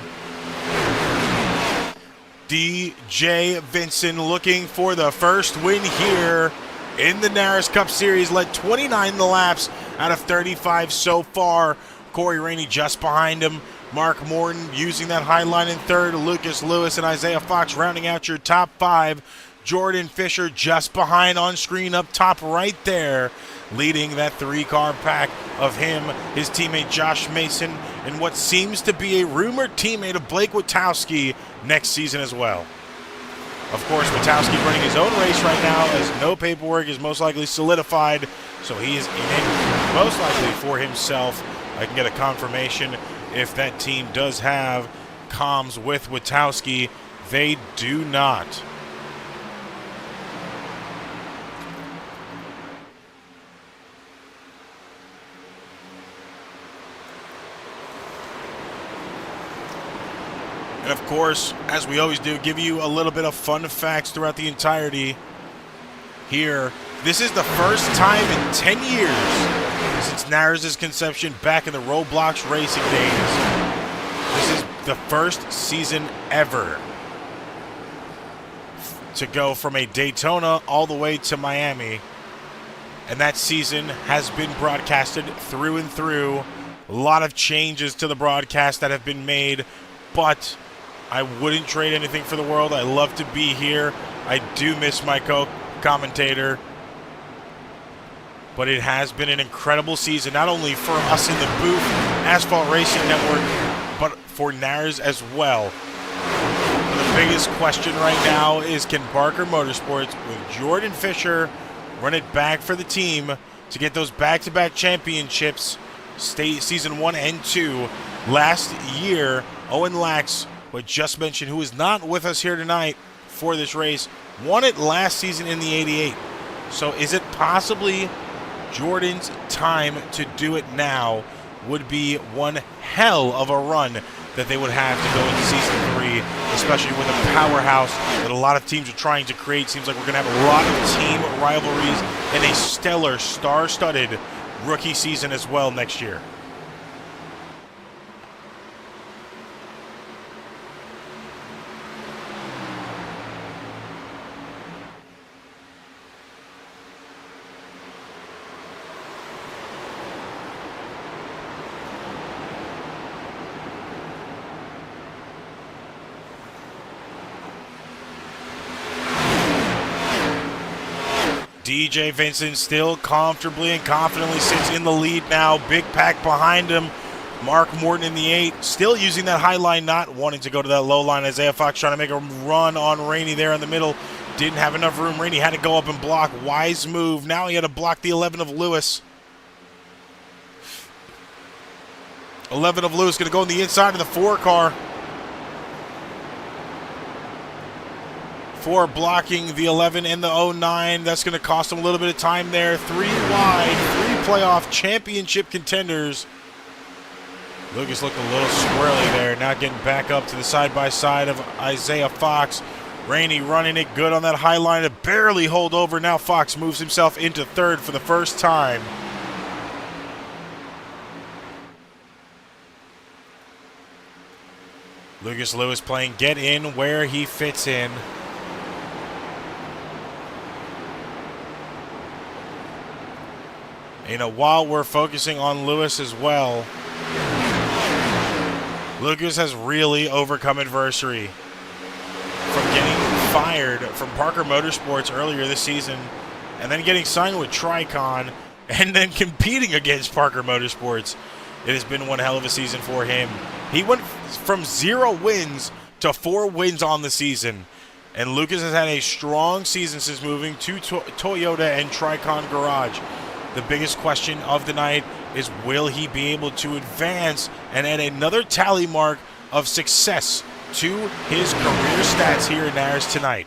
DJ Vincent looking for the first win here in the NARAS Cup Series. Led 29 laps out of 35 so far. Corey Rainey just behind him. Mark Morton using that high line in third. Lucas Lewis and Isaiah Fox rounding out your top 5. Jordan Fisher just behind on screen up top right there, leading that 3-car pack of him, his teammate Josh Mason, and what seems to be a rumored teammate of Blake Witowski next season as well. Of course, Witowski running his own race right now as no paperwork is most likely solidified, so he is in it most likely for himself. I can get a confirmation if that team does have comms with Witowski. They do not. And of course, as we always do, give you a little bit of fun facts throughout the entirety here. This is the first time in 10 years since NARAS' conception back in the Roblox racing days. This is the first season ever to go from a Daytona all the way to Miami. And that season has been broadcasted through and through. A lot of changes to the broadcast that have been made, but I wouldn't trade anything for the world. I love to be here. I do miss my co-commentator. But it has been an incredible season, not only for us in the booth, Asphalt Racing Network, but for NARAS as well. The biggest question right now is, can Parker Motorsports with Jordan Fisher run it back for the team to get those back-to-back championships, season 1 and 2. Last year, Owen Lax, who I just mentioned, who is not with us here tonight for this race, won it last season in the 88. So is it possibly Jordan's time to do it now? Would be one hell of a run that they would have to go into season 3, especially with a powerhouse that a lot of teams are trying to create. Seems like we're going to have a lot of team rivalries and a stellar, star-studded rookie season as well next year. DJ Vincent still comfortably and confidently sits in the lead now. Big pack behind him. Mark Morton in the 8, still using that high line, not wanting to go to that low line. Isaiah Fox trying to make a run on Rainey there in the middle. Didn't have enough room. Rainey had to go up and block. Wise move. Now he had to block the 11 of Lewis. 11 of Lewis going to go on the inside of the 4 car. 4 blocking the 11 and the 09. That's going to cost them a little bit of time there. 3 wide, 3 playoff championship contenders. Lucas looked a little squirrely there, not getting back up to the side-by-side of Isaiah Fox. Rainey running it good on that high line to barely hold over. Now Fox moves himself into 3rd for the first time. Lucas Lewis playing get in where he fits in. You know, while we're focusing on Lewis as well, Lucas has really overcome adversity. From getting fired from Parker Motorsports earlier this season, and then getting signed with Tricon, and then competing against Parker Motorsports. It has been one hell of a season for him. He went from 0 wins to 4 wins on the season. And Lucas has had a strong season since moving to Toyota and Tricon Garage. The biggest question of the night is, will he be able to advance and add another tally mark of success to his career stats here in NARAS tonight?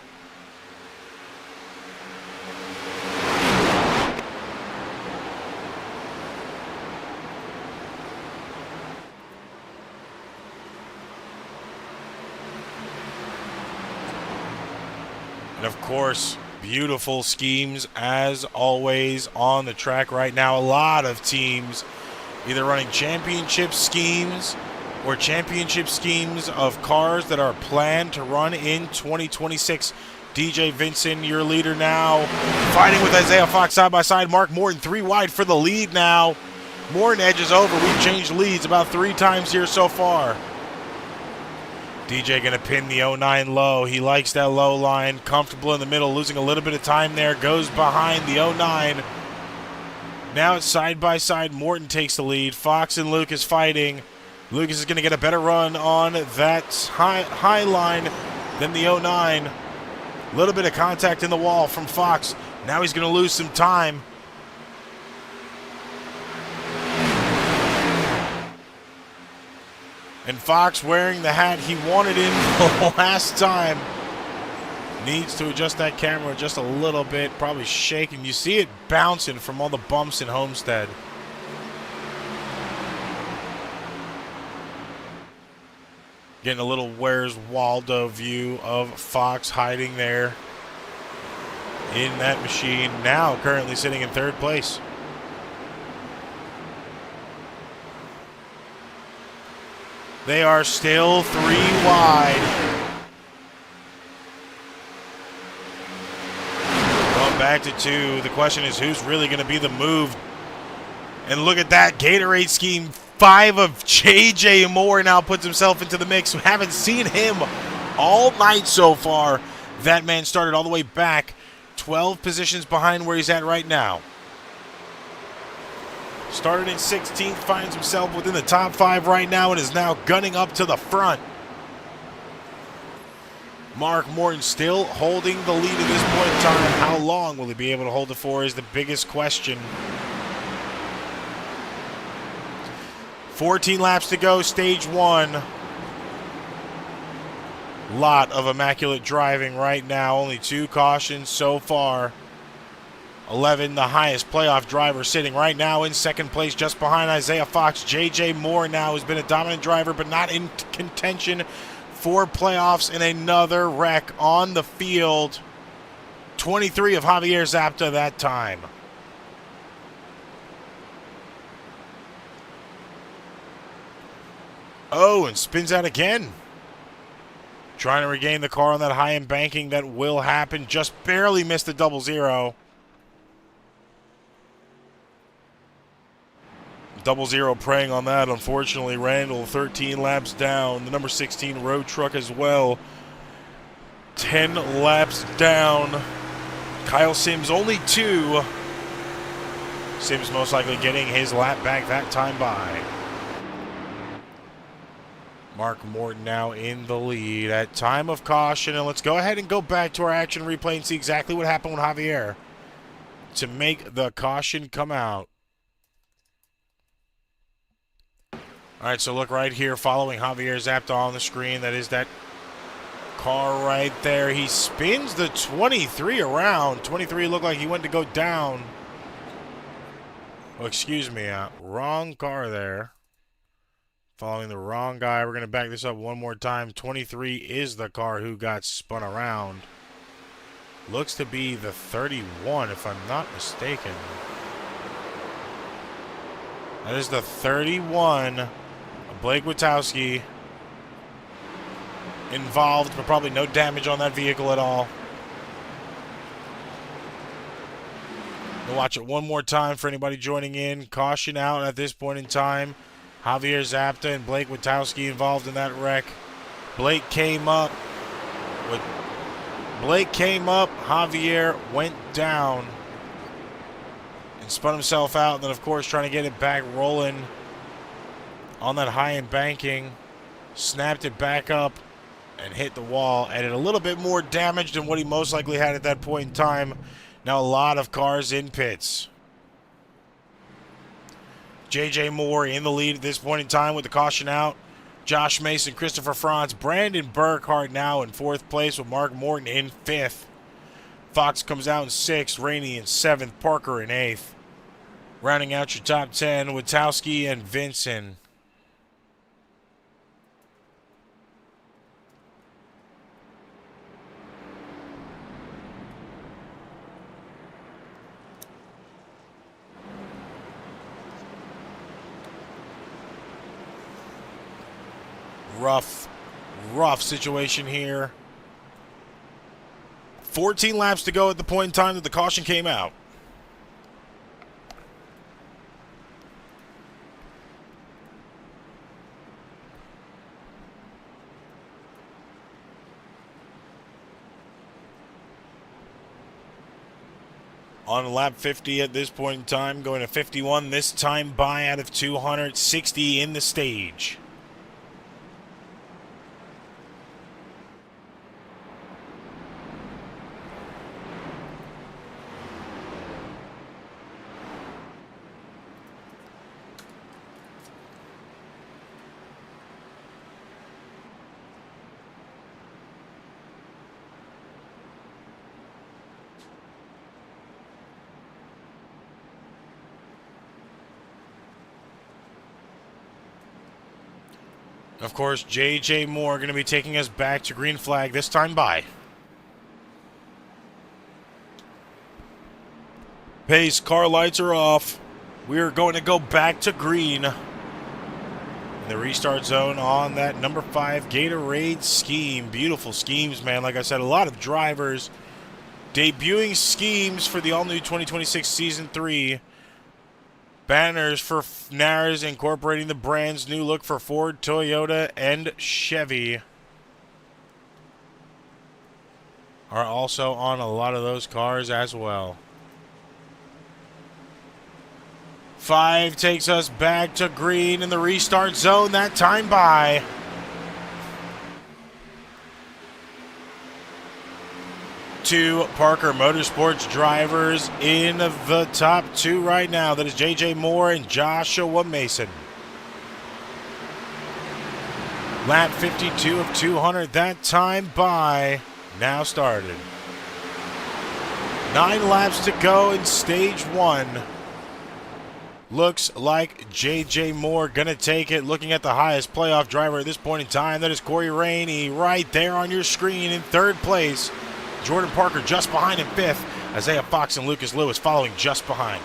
And of course, beautiful schemes as always on the track right now. A lot of teams either running championship schemes or championship schemes of cars that are planned to run in 2026. DJ Vincent, your leader now, fighting with Isaiah Fox side by side. Mark Morton 3 wide for the lead now. Morton edges over. We've changed leads about 3 times here so far. DJ going to pin the 09 low. He likes that low line. Comfortable in the middle, losing a little bit of time there. Goes behind the 09. Now it's side by side. Morton takes the lead. Fox and Lucas fighting. Lucas is going to get a better run on that high line than the 09. A little bit of contact in the wall from Fox. Now he's going to lose some time. And Fox, wearing the hat he wanted in the last time, needs to adjust that camera just a little bit. Probably shaking. You see it bouncing from all the bumps in Homestead. Getting a little Where's Waldo view of Fox hiding there in that machine. Now currently sitting in 3rd place. They are still 3 wide. Going back to 2. The question is, who's really going to be the move? And look at that Gatorade scheme 5 of J.J. Moore now puts himself into the mix. We haven't seen him all night so far. That man started all the way back, 12 positions behind where he's at right now. Started in 16th, finds himself within the top 5 right now and is now gunning up to the front. Mark Morton still holding the lead at this point in time. How long will he be able to hold it for is the biggest question. 14 laps to go, stage 1. Lot of immaculate driving right now. Only 2 cautions so far. 11, the highest playoff driver, sitting right now in second place just behind Isaiah Fox. J.J. Moore now has been a dominant driver, but not in contention for playoffs, in another wreck on the field. 23 of Javier Zapta that time. Oh, and spins out again. Trying to regain the car on that high embanking. That will happen. Just barely missed the 0-0. 0-0 preying on that, unfortunately. Randall, 13 laps down. The number 16 road truck as well. 10 laps down. Kyle Sims, only 2. Sims most likely getting his lap back that time by. Mark Morton now in the lead at time of caution. And let's go ahead and go back to our action replay and see exactly what happened with Javier to make the caution come out. All right, so look right here, following Javier Zapta on the screen. That is that car right there. He spins the 23 around. 23 looked like he went to go down. Oh, excuse me, wrong car there. Following the wrong guy. We're going to back this up one more time. 23 is the car who got spun around. Looks to be the 31, if I'm not mistaken. That is the 31. Blake Witowski involved, but probably no damage on that vehicle at all. We'll watch it one more time for anybody joining in. Caution out at this point in time. Javier Zapta and Blake Witowski involved in that wreck. Blake came up. Javier went down and spun himself out. And then, of course, trying to get it back rolling on that high embanking. Snapped it back up and hit the wall. Added a little bit more damage than what he most likely had at that point in time. Now a lot of cars in pits. J.J. Moore in the lead at this point in time with the caution out. Josh Mason, Christopher Franz, Brandon Burkhardt now in 4th place with Mark Morton in 5th. Fox comes out in 6th, Rainey in 7th, Parker in 8th. Rounding out your top 10, Witowski and Vincent. Rough situation here. 14 laps to go at the point in time that the caution came out. On lap 50 at this point in time, going to 51 this time by out of 260 in the stage. Of course, J.J. Moore going to be taking us back to green flag, this time by. Pace, car lights are off. We are going to go back to green. In the restart zone on that number 5 Gatorade scheme. Beautiful schemes, man. Like I said, a lot of drivers debuting schemes for the all-new 2026 Season 3. Banners for NARAS incorporating the brand's new look for Ford, Toyota, and Chevy are also on a lot of those cars as well. 5 takes us back to green in the restart zone, that time by. Two Parker Motorsports drivers in the top 2 right now. That is J.J. Moore and Joshua Mason. Lap 52 of 200, that time by now started. 9 laps to go in stage 1. Looks like J.J. Moore gonna take it. Looking at the highest playoff driver at this point in time, that is Corey Rainey right there on your screen in 3rd place. Jordan Parker just behind in 5th. Isaiah Fox and Lucas Lewis following just behind.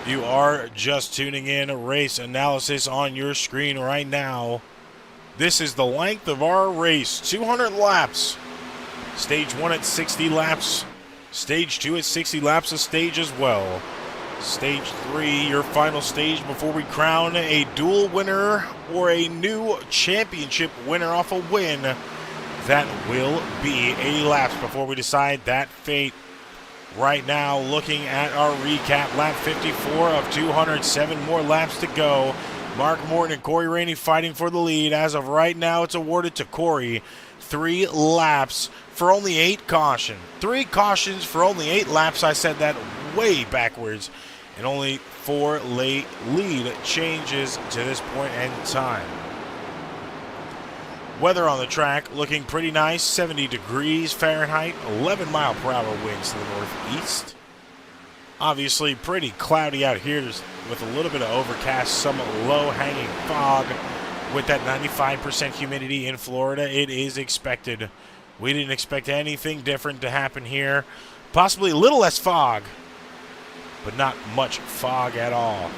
You are just tuning in, race analysis on your screen right now. This is the length of our race, 200 laps. Stage 1 at 60 laps. Stage 2 at 60 laps a stage as well. Stage 3, your final stage before we crown a dual winner or a new championship winner off a win. That will be 80 laps before we decide that fate. Right now, looking at our recap, lap 54 of 207 more laps to go. Mark Morton and Corey Rainey fighting for the lead. As of right now, it's awarded to Corey. 3 laps for only 8 caution. 3 cautions for only 8 laps. I said that way backwards. And only 4 late lead changes to this point in time. Weather on the track looking pretty nice. 70 degrees Fahrenheit. 11 mile per hour winds to the northeast. Obviously pretty cloudy out here with a little bit of overcast, some low-hanging fog. With that 95% humidity in Florida, it is expected. We didn't expect anything different to happen here. Possibly a little less fog, but not much fog at all.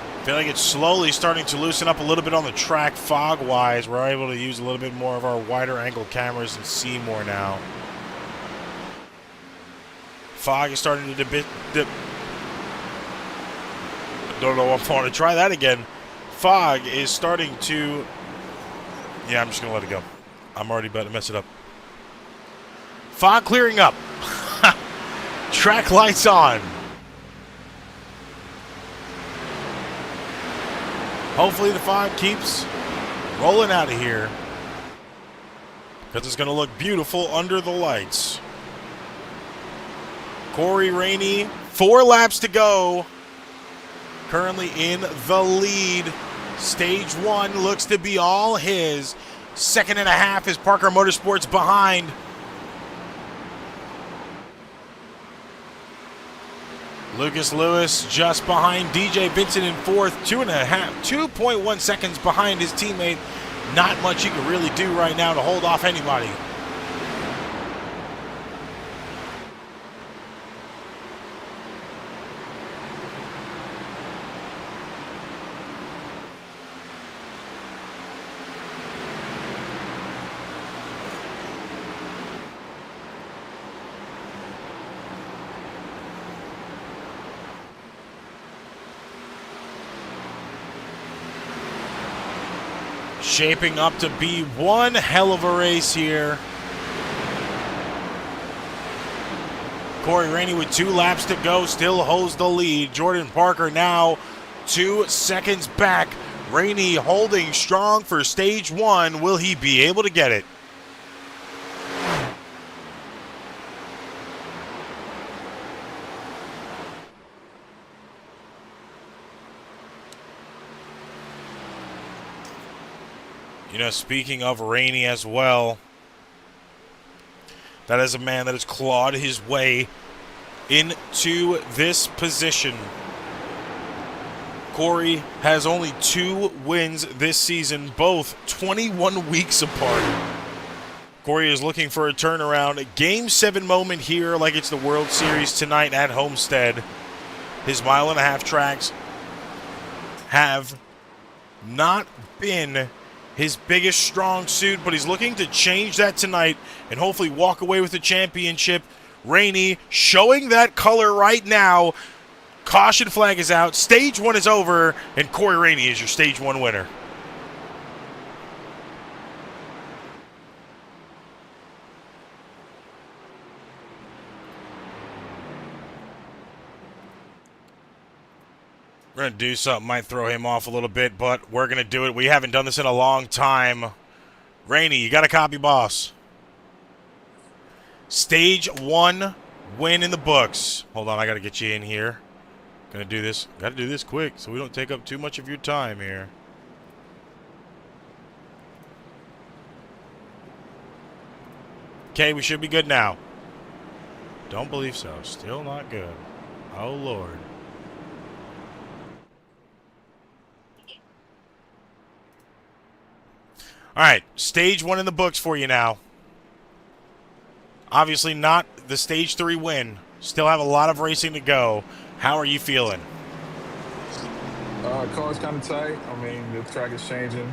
I feel like it's slowly starting to loosen up a little bit on the track fog-wise. We're able to use a little bit more of our wider angle cameras and see more now. Fog is starting to dip. I don't know if I want to try that again. Fog is starting to... Yeah, I'm just going to let it go. I'm already about to mess it up. Fog clearing up. Track lights on. Hopefully the fog keeps rolling out of here, because it's going to look beautiful under the lights. Corey Rainey, 4 laps to go. Currently in the lead. Stage 1 looks to be all his. 2nd and a half is Parker Motorsports behind. Lucas Lewis just behind DJ Vincent in 4th, 2.1 seconds behind his teammate. Not much you can really do right now to hold off anybody. Shaping up to be one hell of a race here. Corey Rainey with 2 laps to go still holds the lead. Jordan Parker now 2 seconds back. Rainey holding strong for stage 1. Will he be able to get it? You know, speaking of Rainey as well, that is a man that has clawed his way into this position. Corey has only 2 wins this season, both 21 weeks apart. Corey is looking for a turnaround. A Game 7 moment here like it's the World Series tonight at Homestead. His mile-and-a-half tracks have not been his biggest strong suit, but he's looking to change that tonight and hopefully walk away with the championship. Rainey showing that color right now. Caution flag is out. Stage 1 is over, and Corey Rainey is your Stage 1 winner. We're going to do something, might throw him off a little bit, but we're going to do it. We haven't done this in a long time. Rainey, you got a copy, boss. Stage 1 win in the books. Hold on, I got to get you in here. Going to do this. Got to do this quick so we don't take up too much of your time here. Okay, we should be good now. Don't believe so. Still not good. Oh, Lord. All right, Stage 1 in the books for you now. Obviously not the Stage 3 win. Still have a lot of racing to go. How are you feeling? Car's kind of tight. I mean, the track is changing.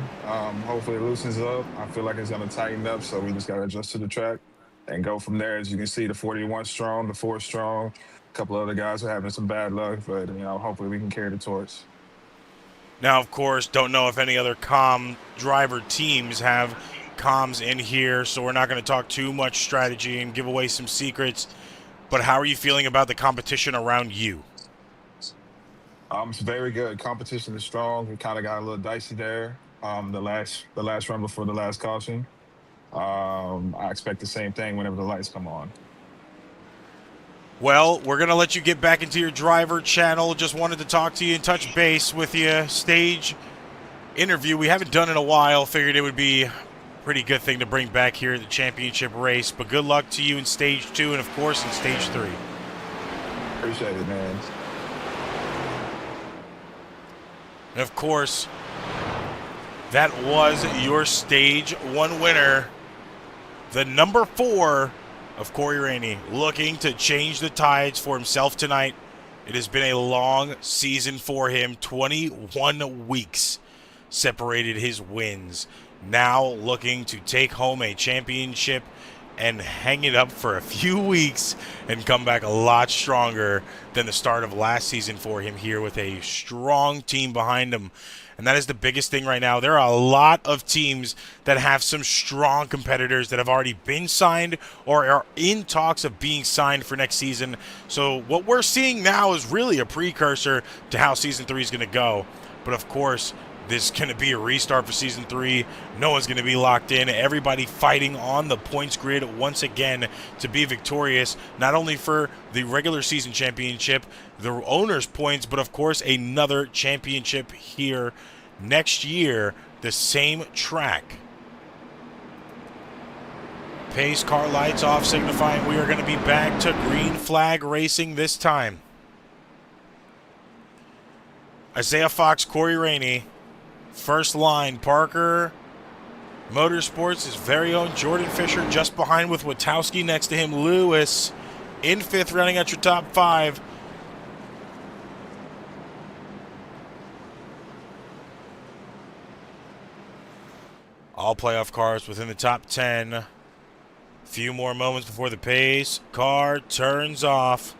Hopefully it loosens up. I feel like it's going to tighten up, so we just got to adjust to the track and go from there. As you can see, the 41 strong, the 4 strong. A couple other guys are having some bad luck, but, you know, hopefully we can carry the torch. Now, of course, don't know if any other comm driver teams have comms in here, so we're not going to talk too much strategy and give away some secrets. But how are you feeling about the competition around you? It's very good. Competition is strong. We kind of got a little dicey there. The last run before the last caution. I expect the same thing whenever the lights come on. Well, we're going to let you get back into your driver channel. Just wanted to talk to you and touch base with you. Stage interview we haven't done in a while. Figured it would be a pretty good thing to bring back here at the championship race. But good luck to you in Stage 2 and, of course, in Stage 3. Appreciate it, man. And, of course, that was your Stage 1 winner. The number 4 of Corey Rainey, looking to change the tides for himself tonight. It has been a long season for him. 21 weeks separated his wins. Now looking to take home a championship and hang it up for a few weeks and come back a lot stronger than the start of last season for him here with a strong team behind him. And that is the biggest thing right now. There are a lot of teams that have some strong competitors that have already been signed or are in talks of being signed for next season. So what we're seeing now is really a precursor to how Season 3 is going to go. But of course, this is going to be a restart for Season 3. No one's going to be locked in. Everybody fighting on the points grid once again to be victorious, not only for the regular season championship, the owner's points, but of course another championship here next year, the same track. Pace car lights off, signifying we are going to be back to green flag racing this time. Isaiah Fox, Corey Rainey. First line, Parker Motorsports, his very own Jordan Fisher just behind with Witowski next to him. Lewis in 5th, running at your top 5. All playoff cars within the top 10. Few more moments before the pace car turns off.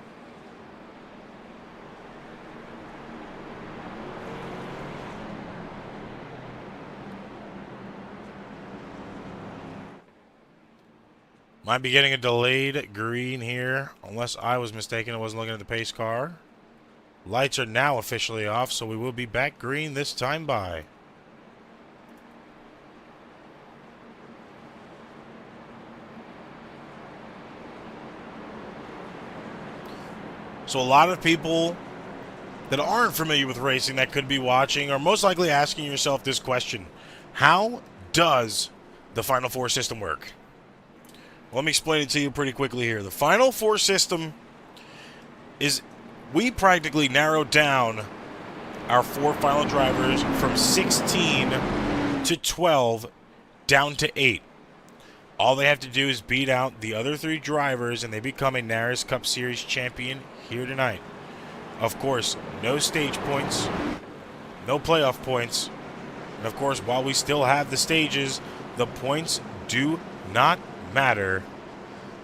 Might be getting a delayed green here, unless I was mistaken. I wasn't looking at the pace car. Lights are now officially off, so we will be back green this time by. So a lot of people that aren't familiar with racing that could be watching are most likely asking yourself this question. How does the Final Four system work? Let me explain it to you pretty quickly here. The Final Four system is, we practically narrowed down our 4 final drivers from 16 to 12 down to 8. All they have to do is beat out the other 3 drivers, and they become a NARAS Cup Series champion here tonight. Of course, no stage points, no playoff points, and of course, while we still have the stages, the points do not matter.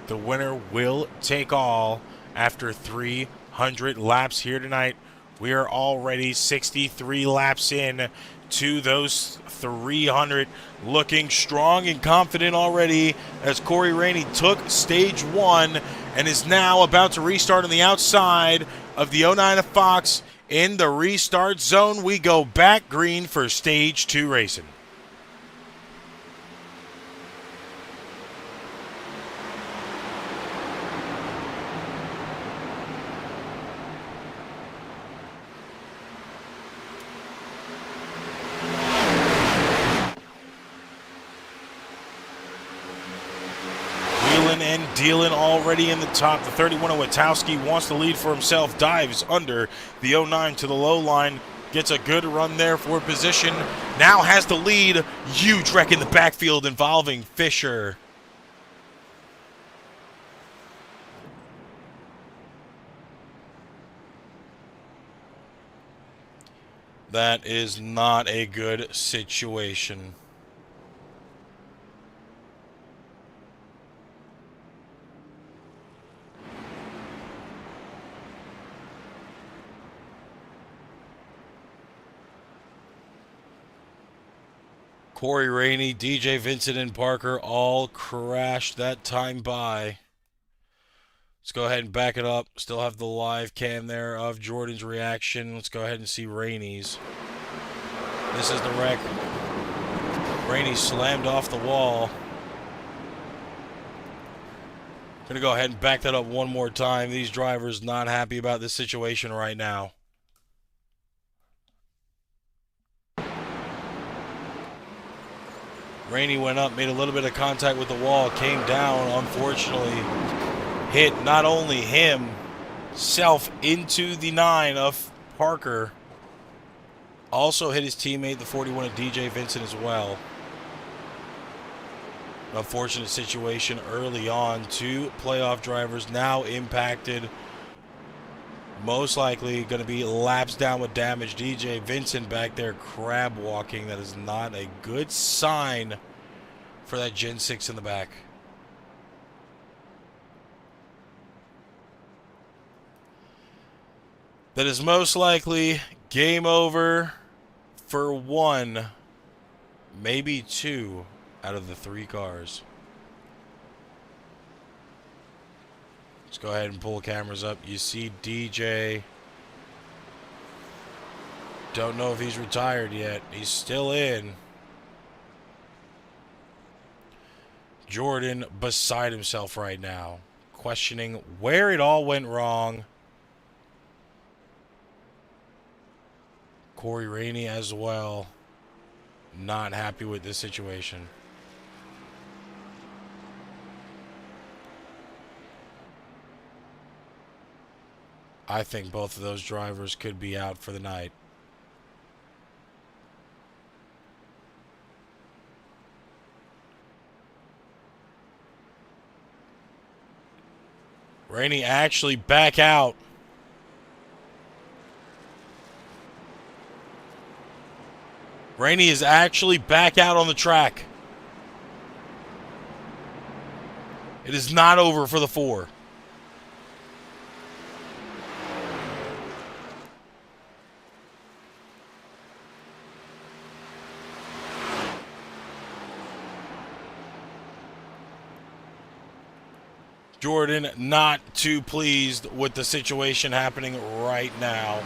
The winner will take all after 300 laps here tonight. We are already 63 laps in to those 300, looking strong and confident already as Corey Rainey took stage 1 and is now about to restart on the outside of the 09 Fox. In the restart zone, we go back green for stage 2 racing. And dealing already in the top. The 31 of Witowski wants the lead for himself, dives under the 09 to the low line, gets a good run there for position, now has the lead. Huge wreck in the backfield involving Fisher. That is not a good situation. Corey Rainey, DJ Vincent, and Parker all crashed that time by. Let's go ahead and back it up. Still have the live cam there of Jordan's reaction. Let's go ahead and see Rainey's. This is the wreck. Rainey slammed off the wall. Gonna go ahead and back that up one more time. These drivers not happy about this situation right now. Rainey went up, made a little bit of contact with the wall, came down, unfortunately. Hit not only himself into the 9 of Parker, also hit his teammate, the 41 of DJ Vincent, as well. An unfortunate situation early on. 2 playoff drivers now impacted. Most likely going to be laps down with damage. DJ Vincent back there crab walking. That is not a good sign for that Gen 6 in the back. That is most likely game over for 1, maybe 2 out of the 3 cars. Let's go ahead and pull cameras up. You see DJ. Don't know if he's retired yet. He's still in. Jordan beside himself right now, questioning where it all went wrong. Corey Rainey as well, not happy with this situation. I think both of those drivers could be out for the night. Rainey actually back out. Rainey is actually back out on the track. It is not over for the 4. Jordan not too pleased with the situation happening right now.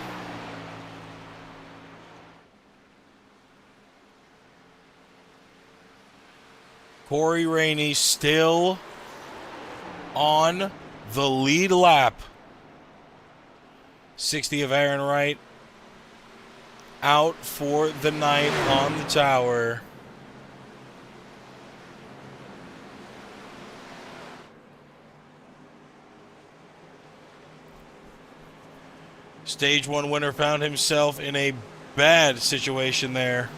Corey Rainey still on the lead lap. 60 of Aaron Wright out for the night on the tower. Stage 1 winner found himself in a bad situation there.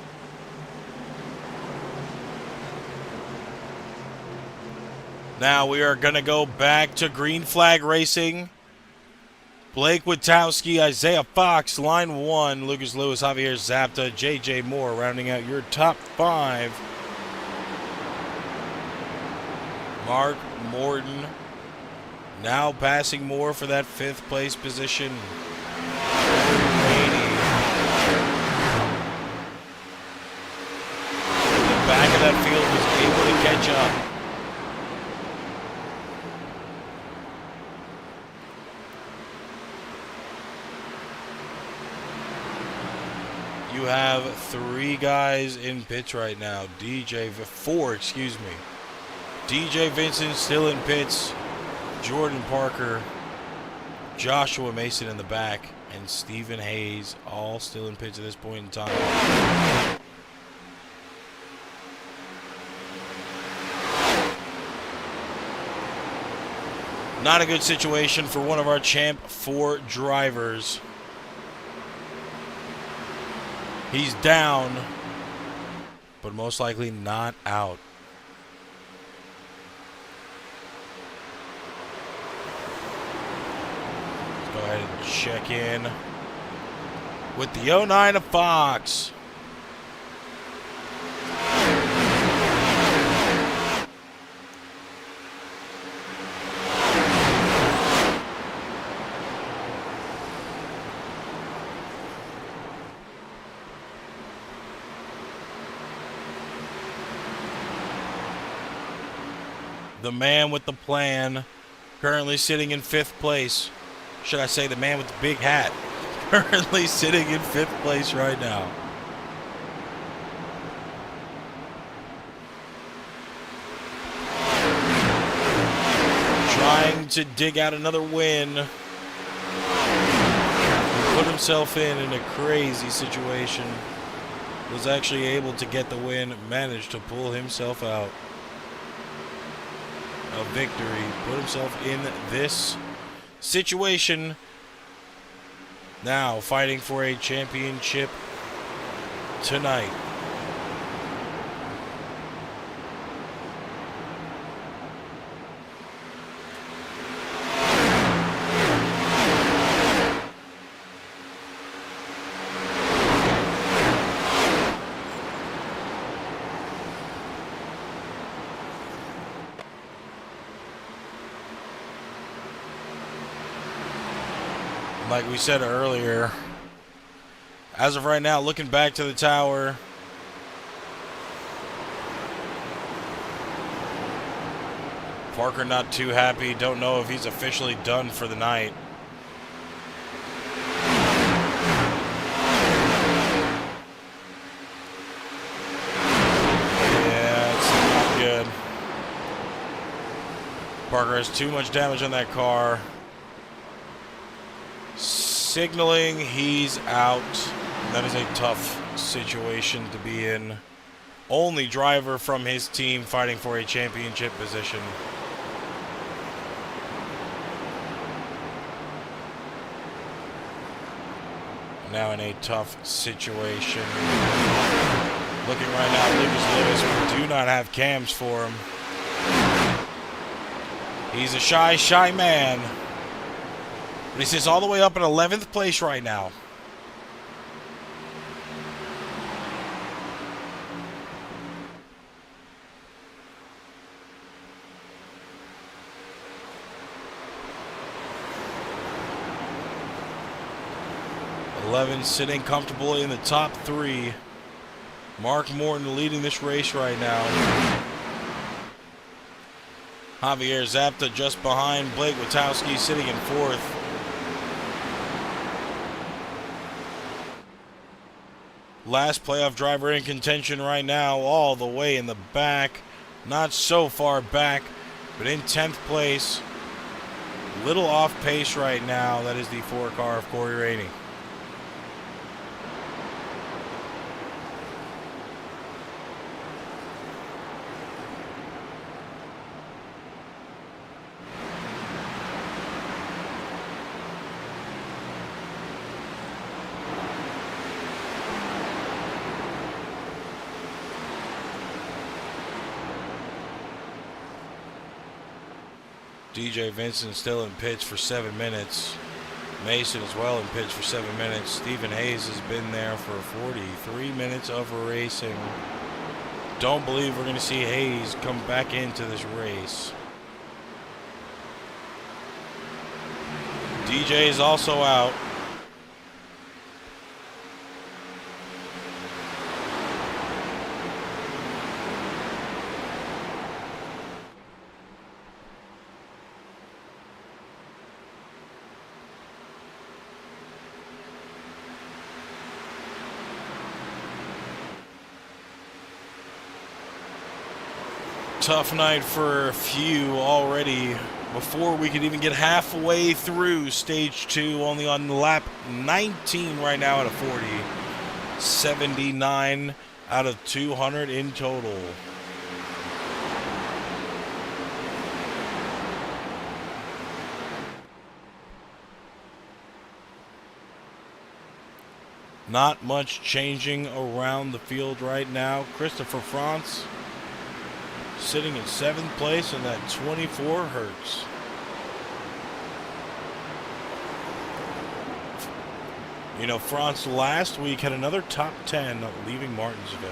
Now we are going to go back to green flag racing. Blake Witowski, Isaiah Fox, line 1. Lucas Lewis, Javier Zapta, JJ Moore, rounding out your top 5. Mark Morton now passing Moore for that 5th place position. The back of that field was able to catch up. You have 3 guys in pits right now. 4, excuse me. DJ Vincent still in pits. Jordan Parker, Joshua Mason in the back, and Stephen Hayes all still in pits at this point in time. Not a good situation for one of our Champ 4 drivers. He's down, but most likely not out. Let's go ahead and check in with the 09 of Fox. The man with the plan, currently sitting in 5th place. Should I say the man with the big hat? Currently sitting in 5th place right now. Trying to dig out another win. Put himself in a crazy situation. Was actually able to get the win, managed to pull himself out. A victory, put himself in this situation. Now fighting for a championship tonight. Like we said earlier, as of right now, looking back to the tower, Parker not too happy. Don't know if he's officially done for the night. Yeah, it's not good. Parker has too much damage on that car. Signaling he's out. That is a tough situation to be in. Only driver from his team fighting for a championship position. Now in a tough situation. Looking right now, Lucas Lewis, we do not have cams for him. He's a shy man. But he sits all the way up in 11th place right now. Sitting comfortably in the top 3. Mark Morton leading this race right now. Javier Zapta just behind. Blake Witowski sitting in 4th. Last playoff driver in contention right now, all the way in the back. Not so far back, but in 10th place. Little off pace right now. That is the 4 car of Corey Rainey. DJ Vincent still in pits for 7 minutes. Mason as well in pits for 7 minutes. Stephen Hayes has been there for 43 minutes of racing. Don't believe we're going to see Hayes come back into this race. DJ is also out. Tough night for a few already before we could even get halfway through stage 2, only on lap 19 right now out of 40. 79 out of 200 in total. Not much changing around the field right now. Christopher France sitting in 7th place in that 24 Hertz. You know, France last week had another top 10 leaving Martinsville.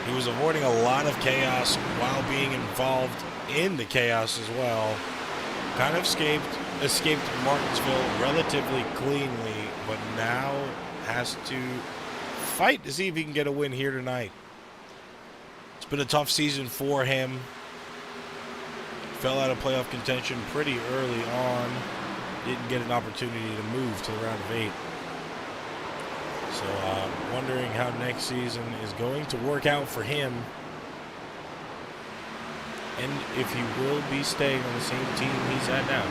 He was avoiding a lot of chaos while being involved in the chaos as well. Kind of escaped Martinsville relatively cleanly, but now has to fight to see if he can get a win here tonight. It's been a tough season for him. Fell out of playoff contention pretty early on. Didn't get an opportunity to move to the round of 8. So wondering how next season is going to work out for him. And if he will be staying on the same team he's at now.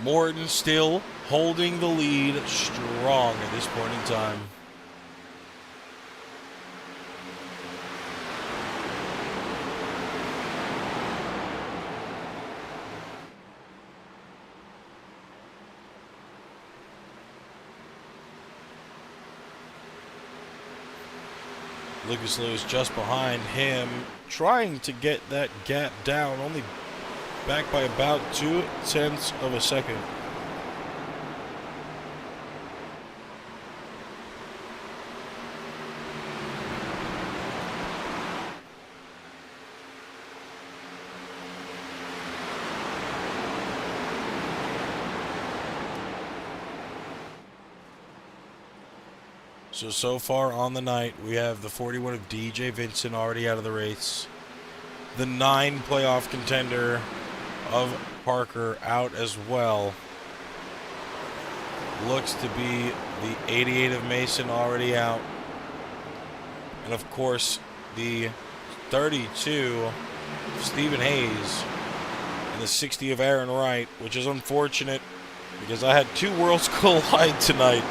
Morton still holding the lead strong at this point in time. Lucas Lewis just behind him, trying to get that gap down, only back by about 0.2 of a second. So far on the night, we have the 41 of DJ Vincent already out of the race. The 9 playoff contender of Parker out as well. Looks to be the 88 of Mason already out. And of course, the 32 of Stephen Hayes and the 60 of Aaron Wright, which is unfortunate because I had 2 worlds collide tonight.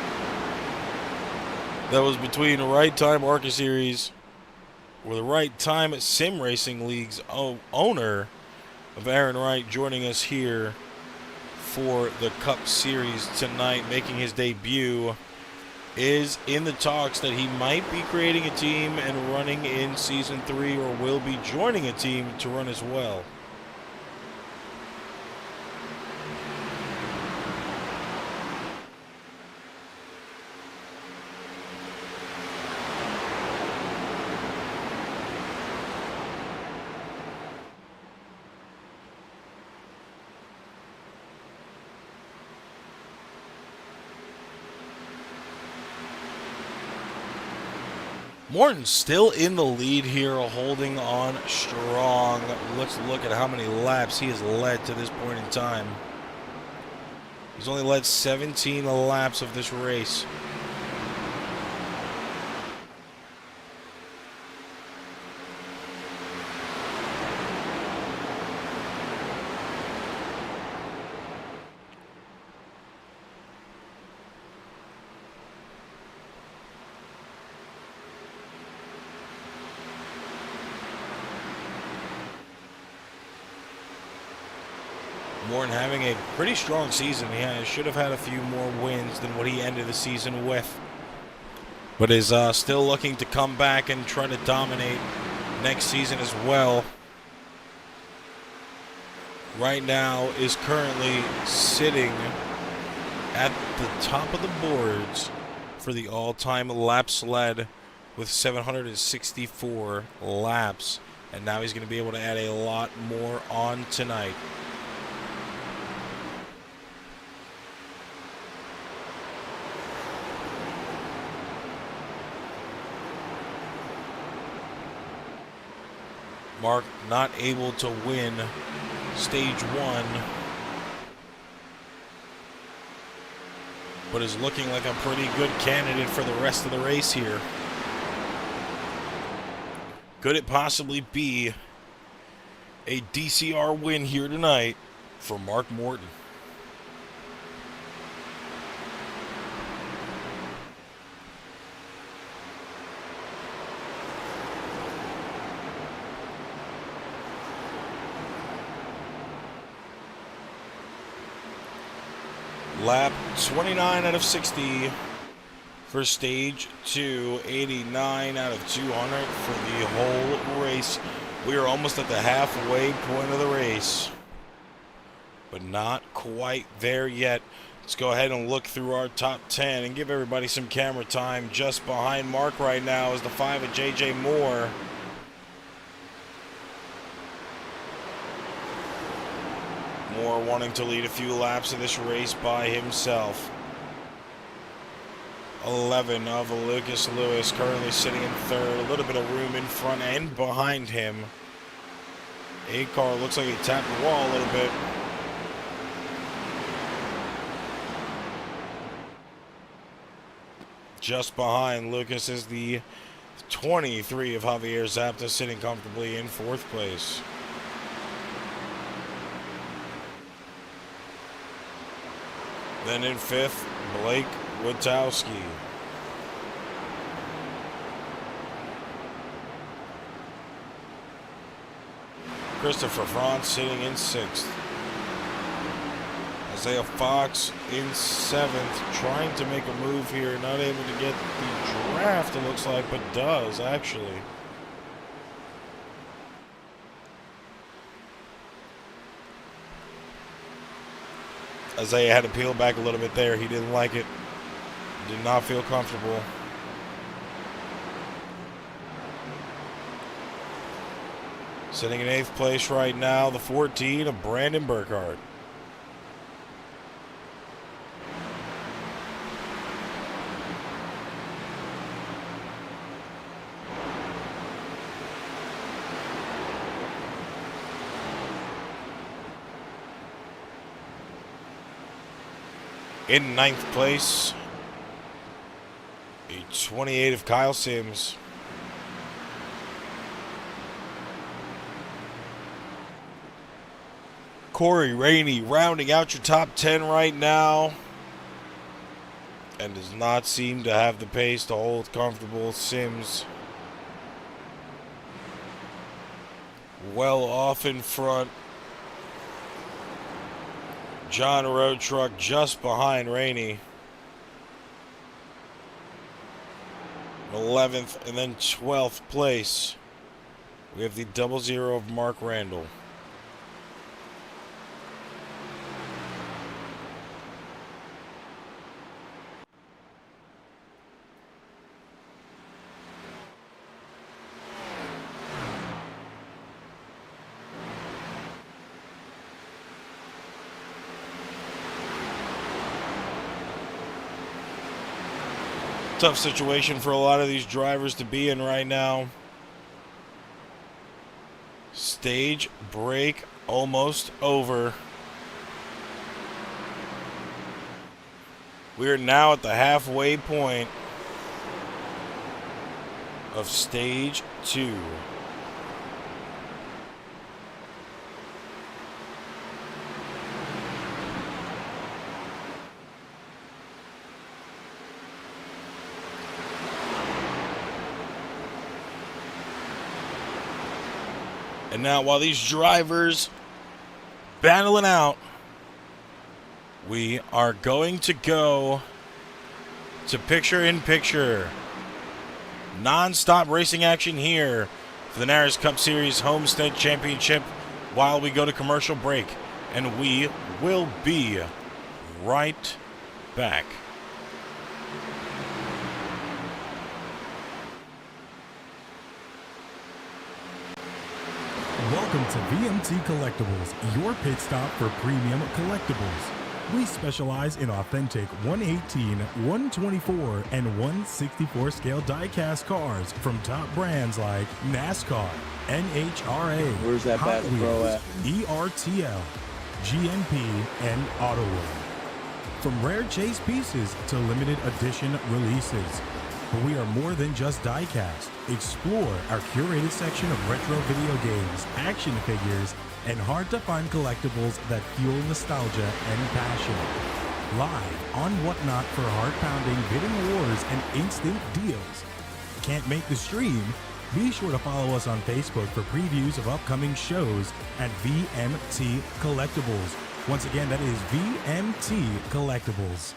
That was between Right Time ARCA Series, or the Right Time Sim Racing League's owner of Aaron Wright joining us here for the Cup Series tonight, making his debut, is in the talks that he might be creating a team and running in Season 3, or will be joining a team to run as well. Morton's still in the lead here, holding on strong. Let's look at how many laps he has led to this point in time. He's only led 17 laps of this race. Morton having a pretty strong season. He should have had a few more wins than what he ended the season with. But is still looking to come back and try to dominate next season as well. Right now is currently sitting at the top of the boards for the all-time laps led with 764 laps. And now he's going to be able to add a lot more on tonight. Mark not able to win stage 1, but is looking like a pretty good candidate for the rest of the race here. Could it possibly be a DCR win here tonight for Mark Morton? Lap 29 out of 60 for stage 2, 89 out of 200 for the whole race. We are almost at the halfway point of the race, but not quite there yet. Let's go ahead and look through our top 10 and give everybody some camera time. Just behind Mark right now is the 5 of JJ Moore. Moore wanting to lead a few laps of this race by himself. 11 of Lucas Lewis currently sitting in third. A little bit of room in front and behind him. A-Car looks like he tapped the wall a little bit. Just behind Lucas is the 23 of Javier Zapta sitting comfortably in fourth place. Then in fifth, Blake Witowski. Christopher Franz sitting in sixth. Isaiah Fox in seventh, trying to make a move here, not able to get the draft, it looks like, but does actually. Isaiah had to peel back a little bit there. He didn't like it. Did not feel comfortable. Sitting in eighth place right now, the 14 of Brandon Burkhardt. In ninth place, a 28 of Kyle Sims. Corey Rainey rounding out your top 10 right now, and does not seem to have the pace to hold comfortable. Sims well off in front. John Road Truck just behind Rainey. 11th and then 12th place. We have the 00 of Mark Randall. Tough situation for a lot of these drivers to be in right now. Stage break almost over. We are now at the halfway point of stage 2. And now while these drivers battling out We are going to go to picture-in-picture. Non-stop racing action here for the NARAS Cup Series Homestead Championship while we go to commercial break. And we will be right back. Welcome to VMT Collectibles, your pit stop for premium collectibles. We specialize in authentic 118, 124, and 164 scale die-cast cars from top brands like NASCAR, NHRA, Where's that Hot Bass Pro Wheels, at? ERTL, GNP, and Autoworld. From rare chase pieces to limited edition releases. But we are more than just die-cast. Explore our curated section of retro video games, action figures, and hard-to-find collectibles that fuel nostalgia and passion. Live on Whatnot for heart-pounding bidding wars and instant deals. Can't make the stream? Be sure to follow us on Facebook for previews of upcoming shows at VMT Collectibles. Once again, that is VMT Collectibles.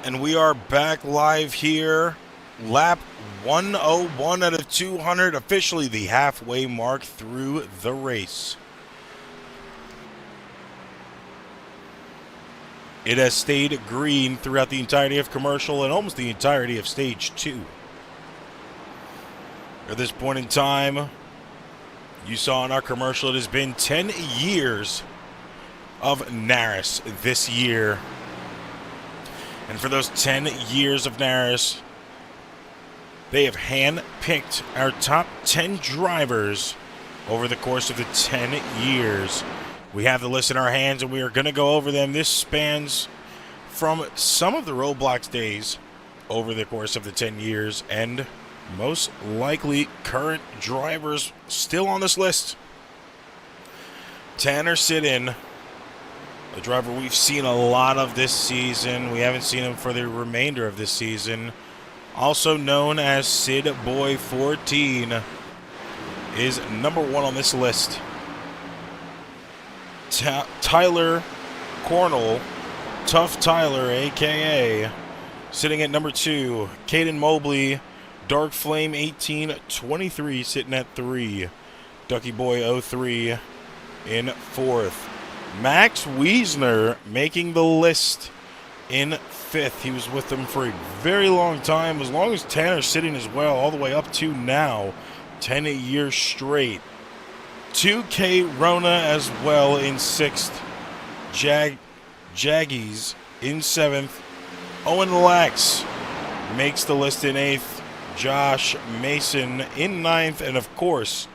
And we are back live here. Lap 101 out of 200, officially the halfway mark through the race. It has stayed green throughout the entirety of commercial and almost the entirety of stage 2. At this point in time, you saw in our commercial, it has been 10 years of NARAS this year. And for those 10 years of NARAS, they have hand-picked our top 10 drivers over the course of the 10 years. We have the list in our hands, and we are going to go over them. This spans from some of the Roblox days over the course of the 10 years, and most likely current drivers still on this list. Tanner Sit-In, a driver we've seen a lot of this season. We haven't seen him for the remainder of this season. Also known as Sid Boy 14, is number 1 on this list. Tyler Cornell, Tough Tyler, a.k.a. sitting at number 2. Caden Mobley, Dark Flame 1823, sitting at 3. Ducky Boy 03 in 4th. Max Wiesner making the list in 5th. He was with them for a very long time, as long as Tanner Sit-In as well, all the way up to now, 10 years straight. 2K Rona as well in 6th. Jaggies in 7th. Owen Lex makes the list in 8th. Josh Mason in 9th. And, of course,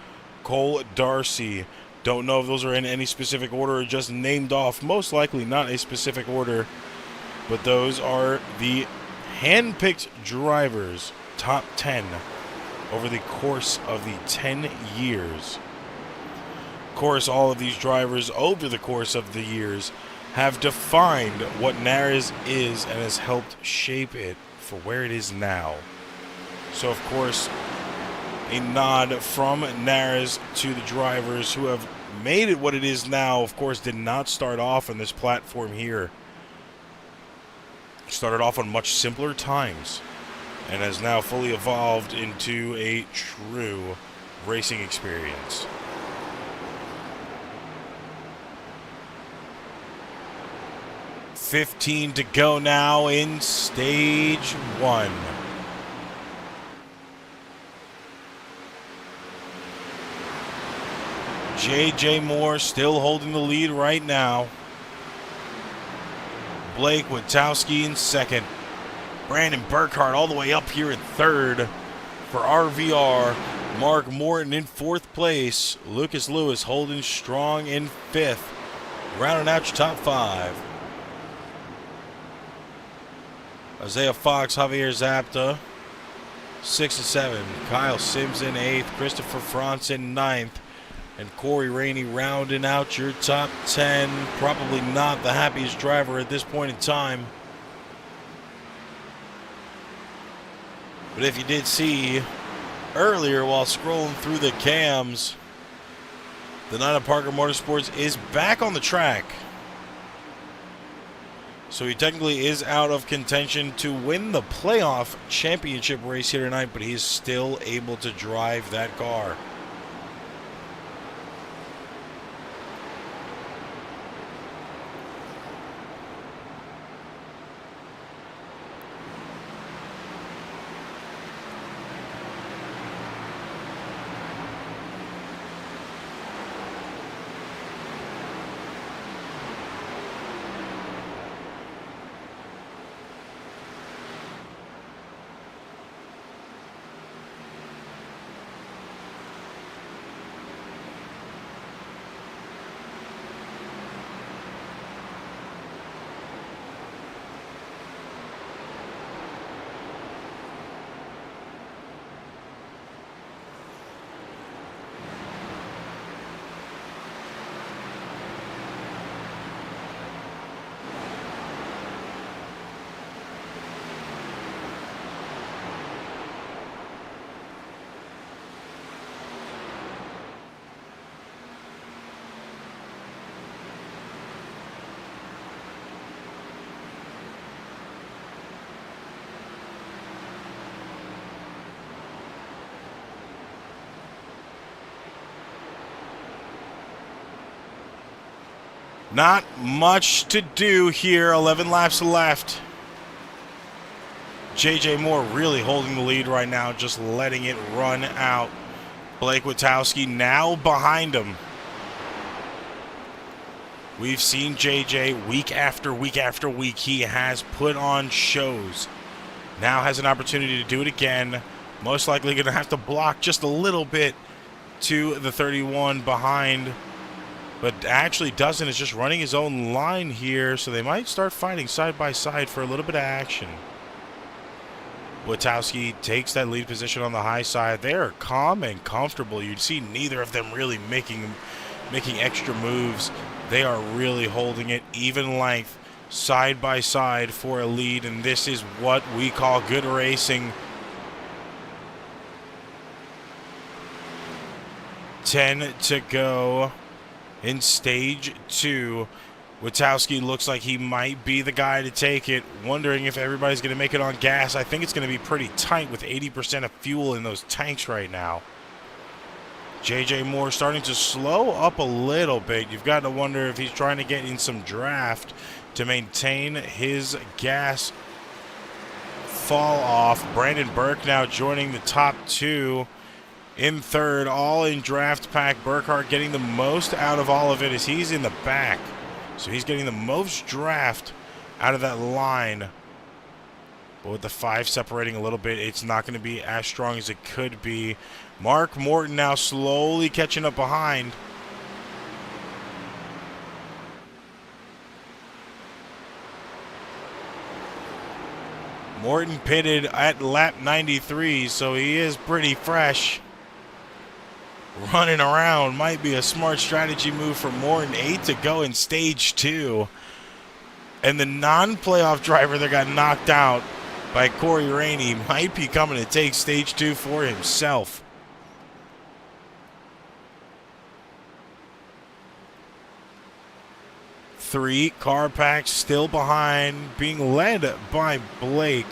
Cole Darcy. Don't know if those are in any specific order or just named off. Most likely not a specific order. But those are the hand-picked drivers, top 10, over the course of the 10 years. Of course, all of these drivers over the course of the years have defined what NARAS is and has helped shape it for where it is now. So, of course, a nod from NARAS to the drivers who have made it what it is now. Of course, did not start off on this platform here. Started off on much simpler times and has now fully evolved into a true racing experience. $15 to go now in stage 1. J.J. Moore still holding the lead right now. Blake Witowski in 2nd. Brandon Burkhart all the way up here in 3rd for RVR. Mark Morton in 4th place. Lucas Lewis holding strong in 5th. Rounding out your top 5. Isaiah Fox, Javier Zapta, 6 and 7. Kyle Sims in 8th. Christopher Franz in 9th. And Corey Rainey rounding out your top 10. Probably not the happiest driver at this point in time. But if you did see earlier while scrolling through the cams, the Nina Parker Motorsports is back on the track. So he technically is out of contention to win the playoff championship race here tonight, but he is still able to drive that car. Not much to do here. 11 laps left. J.J. Moore really holding the lead right now, just letting it run out. Blake Witowski now behind him. We've seen J.J. week after week after week. He has put on shows. Now has an opportunity to do it again. Most likely going to have to block just a little bit to the 31 behind. But actually doesn't. Is just running his own line here. So they might start fighting side by side for a little bit of action. Witowski takes that lead position on the high side. They are calm and comfortable. You'd see neither of them really making extra moves. They are really holding it even length, side by side for a lead. And this is what we call good racing. 10 to go in stage 2. Witowski looks like he might be the guy to take it. Wondering if everybody's going to make it on gas. I think it's going to be pretty tight with 80% of fuel in those tanks right now. J.J. Moore starting to slow up a little bit. You've got to wonder if he's trying to get in some draft to maintain his gas fall off. Brandon Burke now joining the top 2 in 3rd, all in draft pack. Burkhart getting the most out of all of it as he's in the back. So he's getting the most draft out of that line. But with the 5 separating a little bit, it's not going to be as strong as it could be. Mark Morton now slowly catching up behind. Morton pitted at lap 93, so he is pretty fresh. Running around might be a smart strategy move for Morton. 8 to go in stage 2. And the non-playoff driver that got knocked out by Corey Rainey might be coming to take stage 2 for himself. Three car packs still behind, being led by Blake.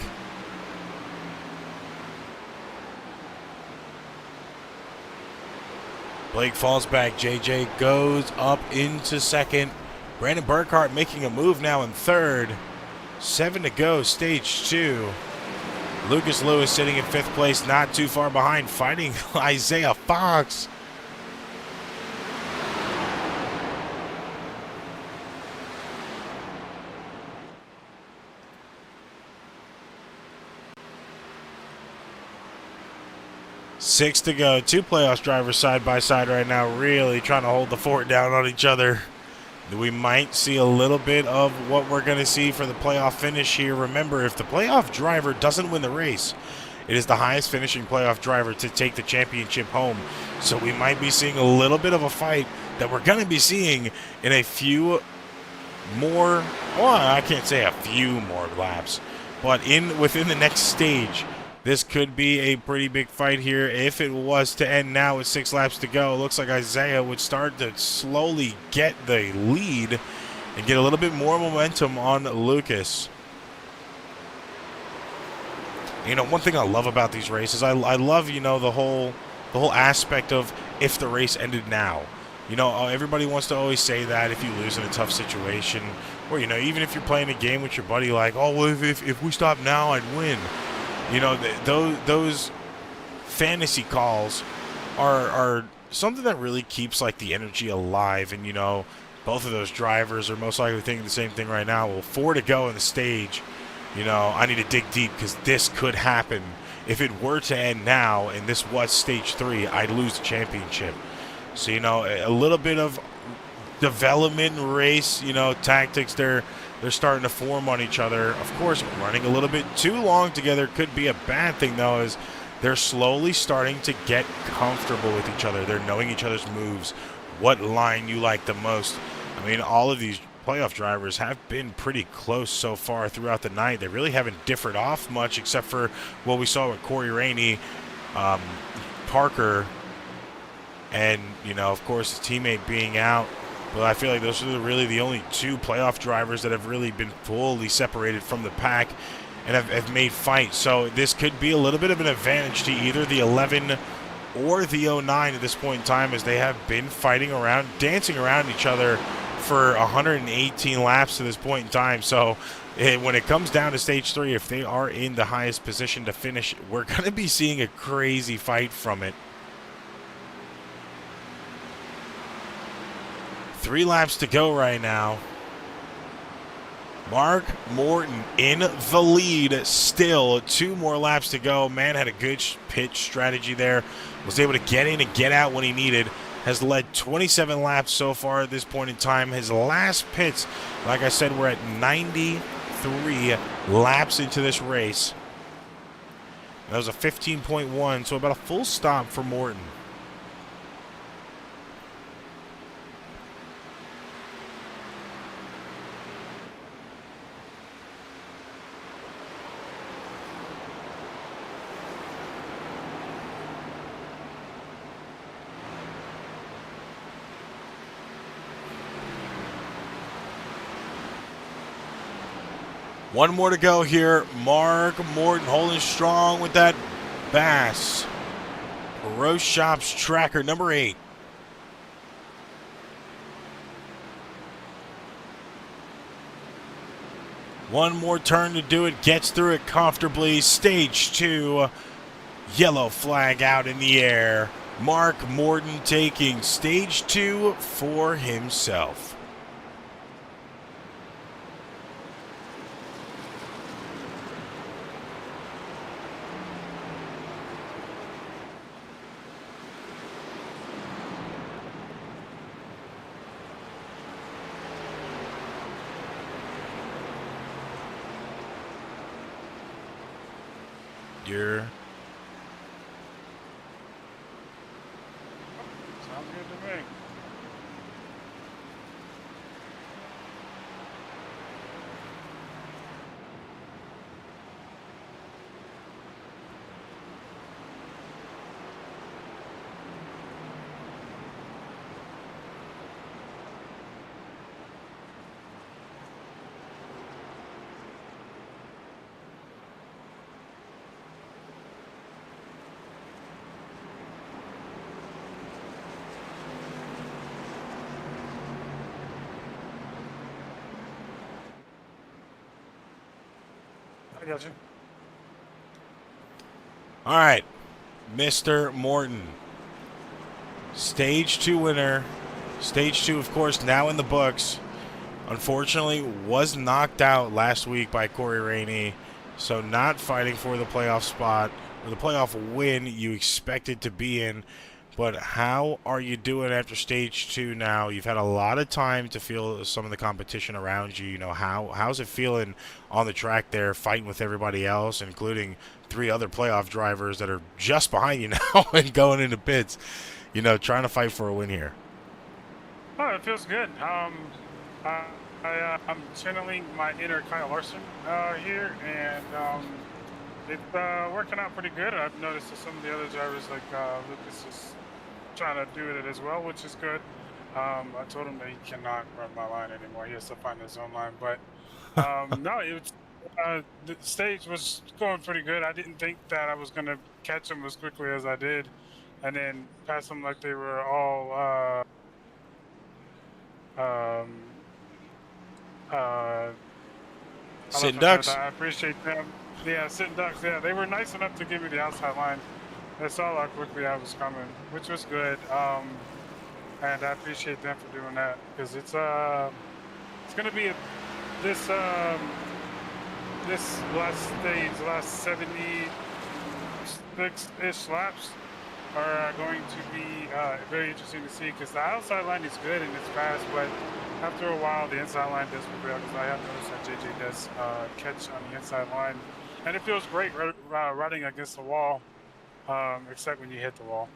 Blake falls back. JJ goes up into second. Brandon Burkhart making a move now in third. 7 to go, stage 2. Lucas Lewis sitting in 5th place, not too far behind, fighting Isaiah Fox. Six to go. 2 playoffs drivers side by side right now, really trying to hold the fort down on each other. We might see a little bit of what we're going to see for the playoff finish here. Remember, if the playoff driver doesn't win the race, it is the highest finishing playoff driver to take the championship home. So we might be seeing a little bit of a fight that we're going to be seeing in a few more, well, I can't say a few more laps, but within the next stage. This could be a pretty big fight here. If it was to end now with 6 laps to go, it looks like Isaiah would start to slowly get the lead and get a little bit more momentum on Lucas. You know, one thing I love about these races, I love, you know, the whole aspect of if the race ended now. You know, everybody wants to always say that if you lose in a tough situation, or, you know, even if you're playing a game with your buddy, like, oh, well, if we stop now, I'd win. You know, those fantasy calls are something that really keeps, like, the energy alive. And, you know, both of those drivers are most likely thinking the same thing right now. Well, 4 to go in the stage. You know, I need to dig deep because this could happen. If it were to end now and this was stage 3, I'd lose the championship. So, you know, a little bit of development race, you know, tactics they're starting to form on each other. Of course, running a little bit too long together could be a bad thing, though, as they're slowly starting to get comfortable with each other. They're knowing each other's moves, what line you like the most. I mean, all of these playoff drivers have been pretty close so far throughout the night. They really haven't differed off much except for what we saw with Corey Rainey, Parker, and, you know, of course, his teammate being out. But I feel like those are really the only 2 playoff drivers that have really been fully separated from the pack and have made fight. So this could be a little bit of an advantage to either the 11 or the 09 at this point in time, as they have been fighting around, dancing around each other for 118 laps to this point in time. So when it comes down to stage 3, if they are in the highest position to finish, we're going to be seeing a crazy fight from it. 3 laps to go right now. Mark Morton in the lead still. 2 more laps to go. Man had a good pitch strategy there. Was able to get in and get out when he needed. Has led 27 laps so far at this point in time. His last pits, like I said, we're at 93 laps into this race. That was a 15.1, so about a full stop for Morton. One more to go here. Mark Morton holding strong with that Bass. Roast Shops tracker number 8. One more turn to do it. Gets through it comfortably. Stage 2. Yellow flag out in the air. Mark Morton taking stage 2 for himself. figure. Sounds good to me. I got you. All right, Mr. Morton. Stage 2 winner. Stage 2, of course, now in the books. Unfortunately, was knocked out last week by Corey Rainey, so not fighting for the playoff spot or the playoff win you expected to be in. But how are you doing after stage 2 now? You've had a lot of time to feel some of the competition around you. You know, how's it feeling on the track there, fighting with everybody else, including 3 other playoff drivers that are just behind you now and going into pits, you know, trying to fight for a win here? Oh, it feels good. I'm channeling my inner Kyle Larson here, and it's working out pretty good. I've noticed that some of the other drivers, like Lucas, is trying to do it as well, which is good. I told him that he cannot run my line anymore. He has to find his own line. But no, the stage was going pretty good. I didn't think that I was going to catch him as quickly as I did, and then pass them like they were all sitting ducks. I appreciate them. Yeah, sitting ducks. Yeah, they were nice enough to give me the outside line. They saw how quickly I was coming, which was good. And I appreciate them for doing that, because it's going to be this last stage, last 76-ish laps are going to be very interesting to see, because the outside line is good and it's fast, but after a while the inside line does prevail, because I have noticed that JJ does catch on the inside line, and it feels great riding against the wall, except when you hit the wall.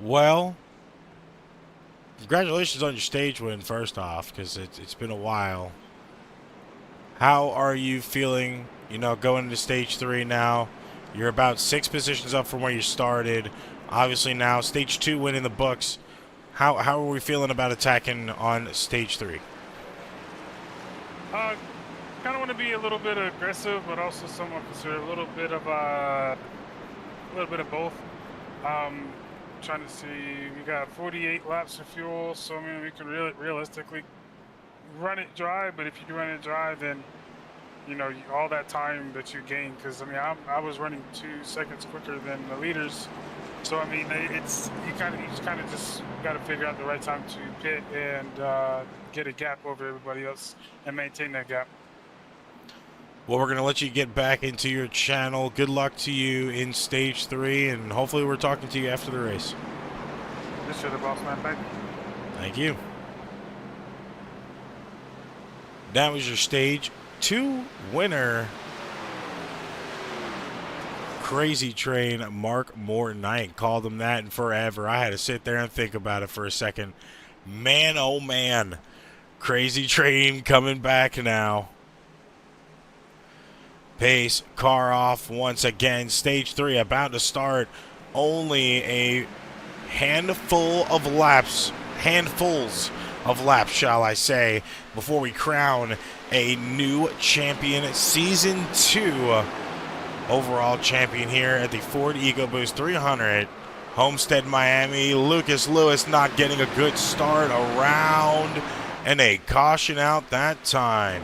Well, congratulations on your stage win, first off, because it's been a while. How are you feeling, you know, going into stage 3 now? You're about 6 positions up from where you started. Obviously now, stage 2 win in the books. How are we feeling about attacking on stage 3? Kind of want to be a little bit aggressive, but also somewhat consider a little bit of both. Trying to see, we got 48 laps of fuel, so I mean we can realistically run it dry. But if you run it dry, then you know all that time that you gain, because I mean I was running 2 seconds quicker than the leaders, so I mean it's you kind of just got to figure out the right time to pit and get a gap over everybody else and maintain that gap. Well, we're going to let you get back into your channel. Good luck to you in stage 3, and hopefully we're talking to you after the race. This should have boss man. Thank you. Thank you. That was your stage 2 winner. Crazy Train Mark Morton. I ain't called him that in forever. I had to sit there and think about it for a second. Man, oh man. Crazy Train coming back now. Pace car off once again. Stage 3 about to start. Only a handfuls of laps, shall I say, before we crown a new champion, season 2 overall champion here at the Ford EcoBoost 300, Homestead, Miami. Lucas Lewis not getting a good start around, and a caution out that time.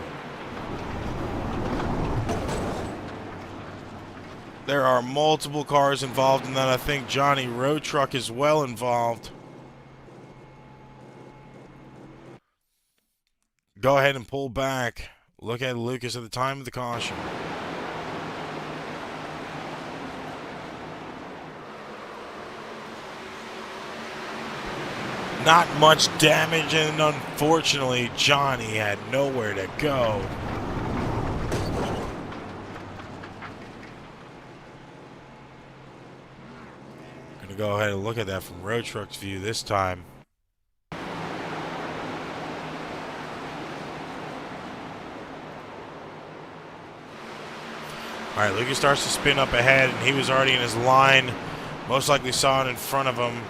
There are multiple cars involved in that. I think Johnny Road Truck is well involved. Go ahead and pull back. Look at Lucas at the time of the caution. Not much damage, and unfortunately, Johnny had nowhere to go. Gonna go ahead and look at that from Road Truck's view this time. All right, Lucas starts to spin up ahead, and he was already in his line. Most likely saw it in front of him,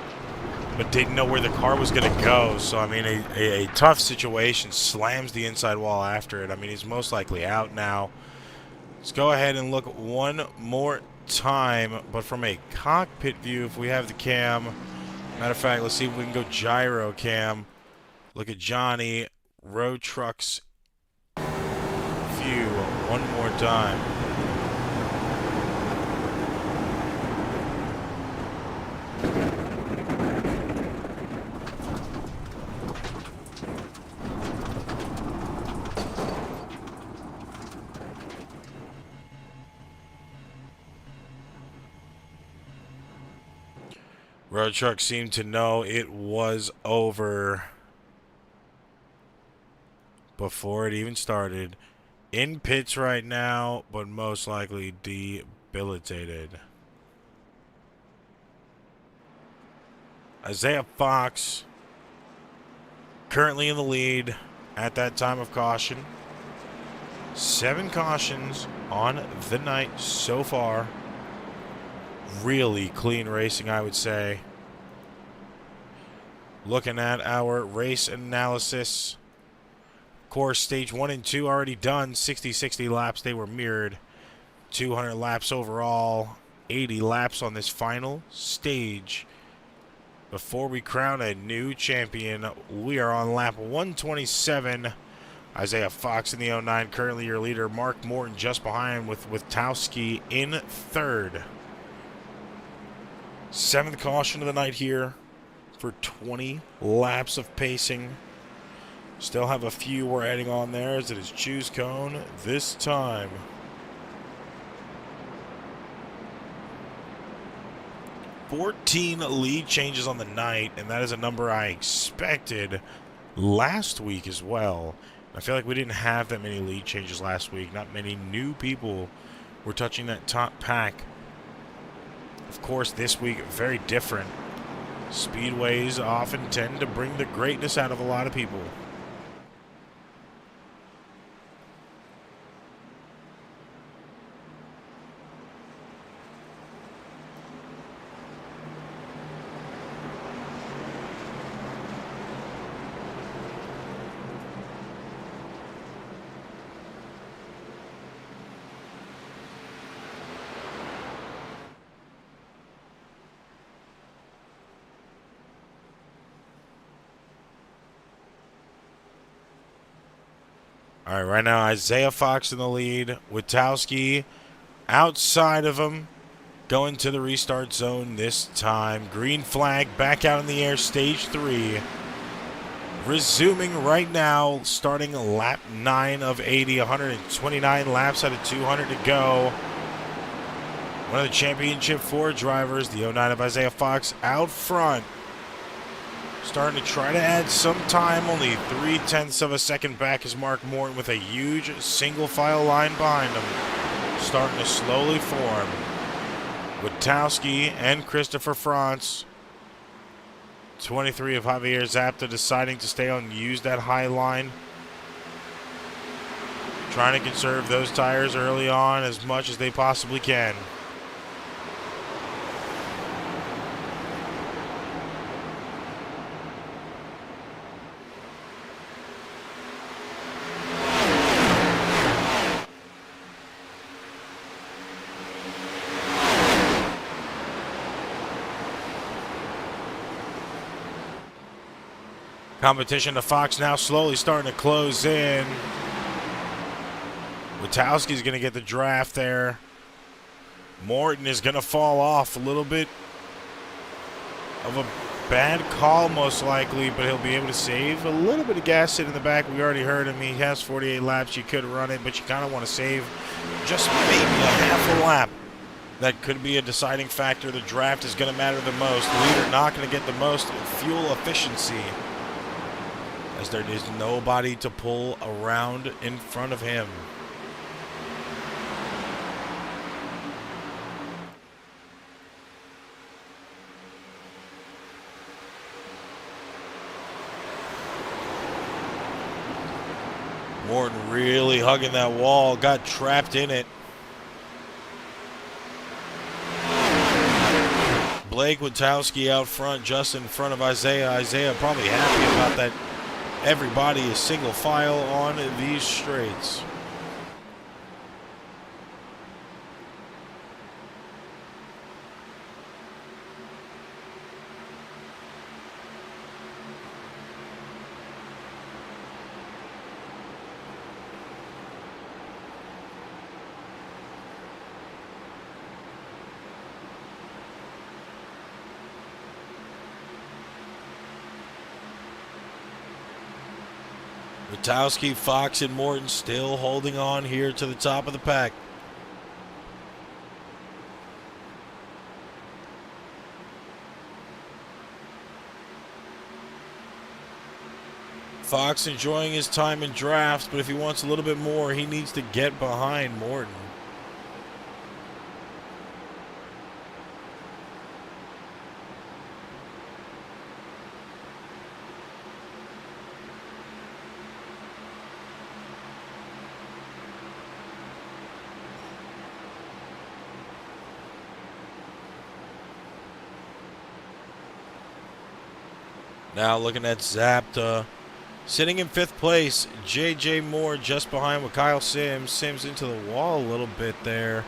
but didn't know where the car was going to go. So, I mean, a tough situation. Slams the inside wall after it. I mean, he's most likely out now. Let's go ahead and look one more time, but from a cockpit view, if we have the cam. Matter of fact, let's see if we can go gyro cam. Look at Johnny, Road Truck's view one more time. Road Truck seemed to know it was over before it even started. In pits right now, but most likely debilitated. Isaiah Fox currently in the lead at that time of caution. 7 cautions on the night so far. Really clean racing, I would say. Looking at our race analysis. Of course, stage 1 and 2 already done. 60 laps, they were mirrored. 200 laps overall. 80 laps on this final stage. Before we crown a new champion, we are on lap 127. Isaiah Fox in the 09, currently your leader. Mark Morton just behind with Towski in 3rd. 7th caution of the night here for 20 laps of pacing. Still have a few we're adding on there as it is choose cone this time. $14 lead changes on the night, and that is a number I expected last week as well. I feel like we didn't have that many lead changes last week. Not many new people were touching that top pack. Of course, this week, very different. Speedways often tend to bring the greatness out of a lot of people. All right, right now Isaiah Fox in the lead with Towski outside of him, going to the restart zone this time. Green flag back out in the air, stage 3. Resuming right now, starting lap 9 of 80, 129 laps out of 200 to go. One of the championship 4 drivers, the 09 of Isaiah Fox, out front. Starting to try to add some time, only 0.3 of a second back is Mark Morton with a huge single file line behind him. Starting to slowly form with Towski and Christopher Frantz. 23 of Javier Zapta deciding to stay on and use that high line. Trying to conserve those tires early on as much as they possibly can. Competition to Fox now slowly starting to close in. Witowski's going to get the draft there. Morton is going to fall off a little bit of a bad call most likely, but he'll be able to save a little bit of gas sitting in the back. We already heard him. He has 48 laps. You could run it, but you kind of want to save just maybe a half a lap. That could be a deciding factor. The draft is going to matter the most. The leader not going to get the most fuel efficiency, as there is nobody to pull around in front of him. Morton really hugging that wall, got trapped in it. Blake Witowski out front, just in front of Isaiah. Isaiah probably happy about that. Everybody is single file on these straights. Witowski, Fox, and Morton still holding on here to the top of the pack. Fox enjoying his time in drafts, but if he wants a little bit more, he needs to get behind Morton. Now looking at Zapta, sitting in 5th place, J.J. Moore just behind with Kyle Sims. Sims into the wall a little bit there.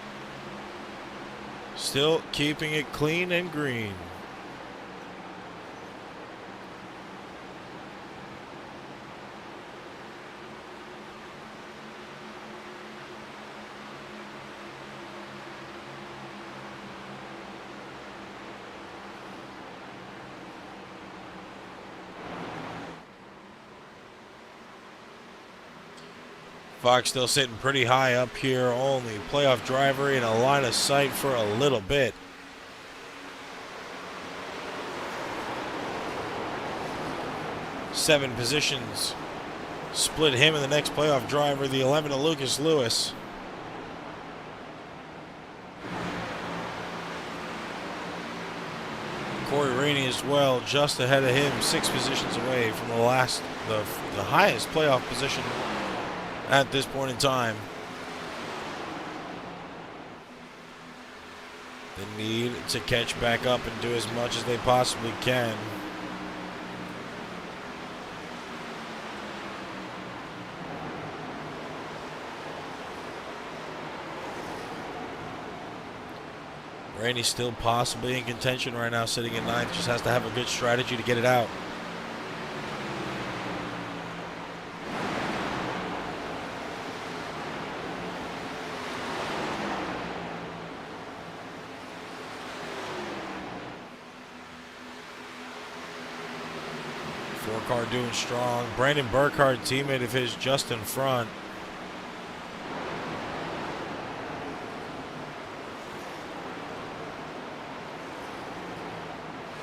Still keeping it clean and green. Fox still sitting pretty high up here, only playoff driver in a line of sight for a little bit. Seven positions split him and the next playoff driver, the 11 of Lucas Lewis. Corey Rainey as well, just ahead of him, 6 positions away from the highest playoff position at this point in time. They need to catch back up and do as much as they possibly can. Rainey's still possibly in contention right now, sitting in 9th. Just has to have a good strategy to get it out. Car doing strong. Brandon Burkhardt, teammate of his, just in front.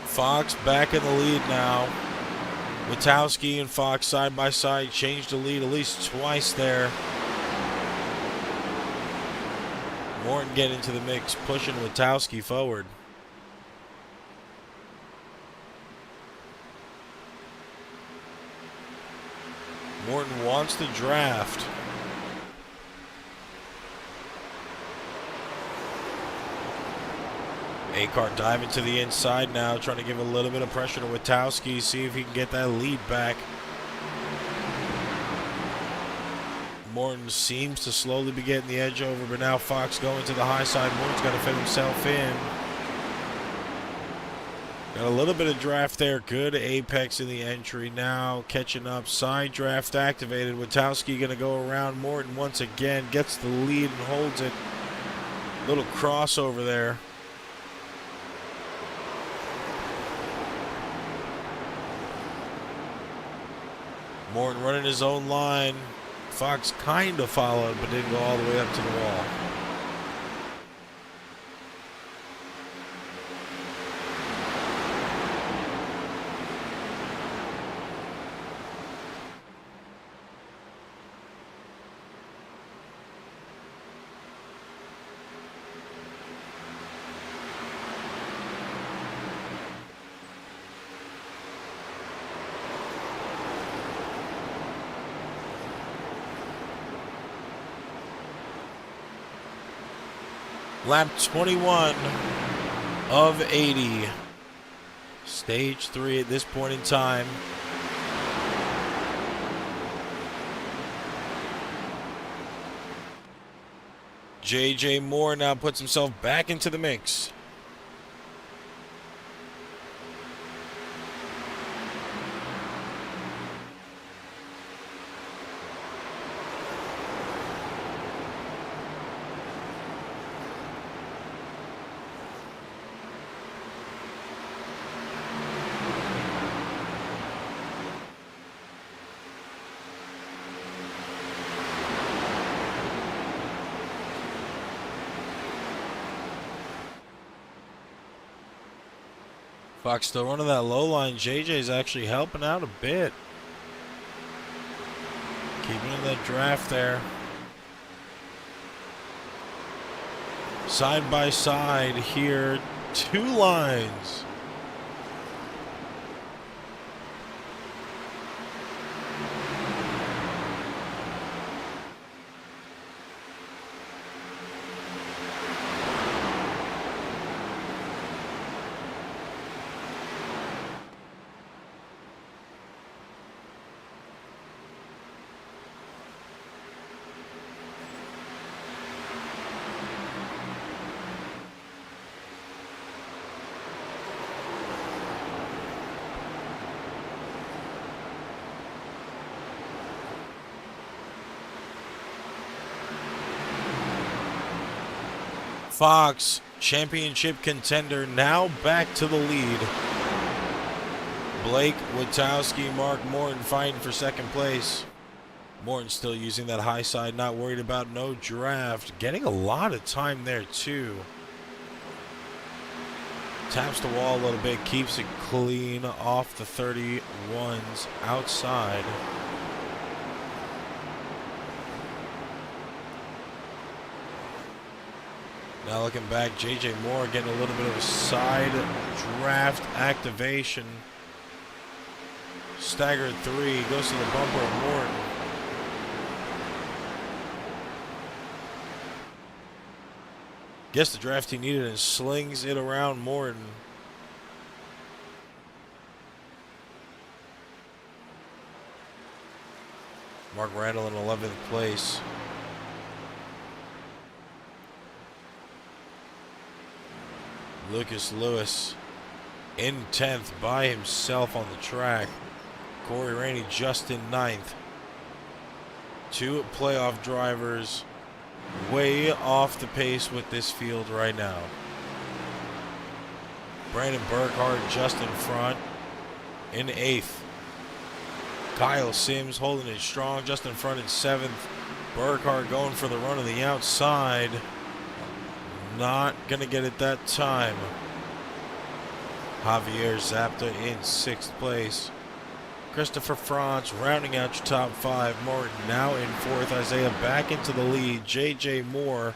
Fox back in the lead now. Witowski and Fox side by side, changed the lead at least twice there. Morton getting into the mix, pushing Witowski forward. Morton wants the draft. Akart diving to the inside now, trying to give a little bit of pressure to Witowski, see if he can get that lead back. Morton seems to slowly be getting the edge over, but now Fox going to the high side. Morton's got to fit himself in. Got a little bit of draft there. Good apex in the entry. Now catching up. Side draft activated. Witowski going to go around Morton once again. Gets the lead and holds it. Little crossover there. Morton running his own line. Fox kind of followed, but didn't go all the way up to the wall. Lap 21 of 80. Stage 3 at this point in time. JJ Moore now puts himself back into the mix. Fox still running that low line. JJ's actually helping out a bit. Keeping in that draft there. Side by side here. 2 lines. Fox, championship contender, now back to the lead. Blake Witowski, Mark Morton fighting for second place. Morton still using that high side, not worried about no draft. Getting a lot of time there too. Taps the wall a little bit, keeps it clean off the 31s outside. Now looking back, JJ Moore getting a little bit of a side draft activation. Staggered 3, goes to the bumper of Morton. Gets the draft he needed and slings it around Morton. Mark Randall in 11th place. Lucas Lewis in 10th by himself on the track. Corey Rainey just in 9th. 2 playoff drivers way off the pace with this field right now. Brandon Burkhardt just in front in 8th. Kyle Sims holding it strong just in front in 7th. Burkhardt going for the run on the outside. Not going to get it that time. Javier Zapta in 6th place. Christopher Franz rounding out your top 5. Morton now in 4th. Isaiah back into the lead. JJ Moore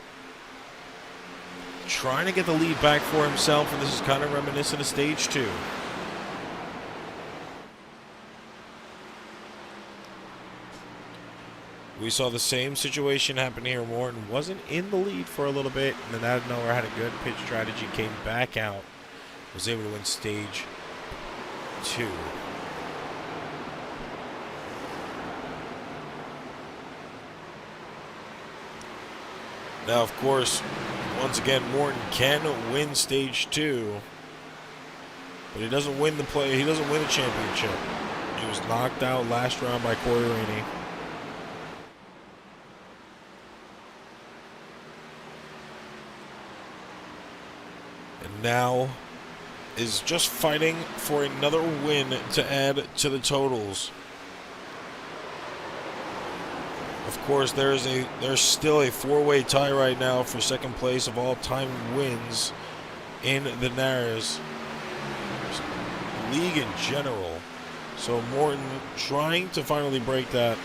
trying to get the lead back for himself, and this is kind of reminiscent of stage 2. We saw the same situation happen here. Morton wasn't in the lead for a little bit, and then out of nowhere had a good pitch strategy, came back out, was able to win stage 2. Now, of course, once again, Morton can win stage 2, but he doesn't win the play. He doesn't win the championship. He was knocked out last round by Corey Rainey. Now is just fighting for another win to add to the totals. Of course, there's still a 4-way tie right now for second place of all-time wins in the NARAS league in general. So Morton trying to finally break that.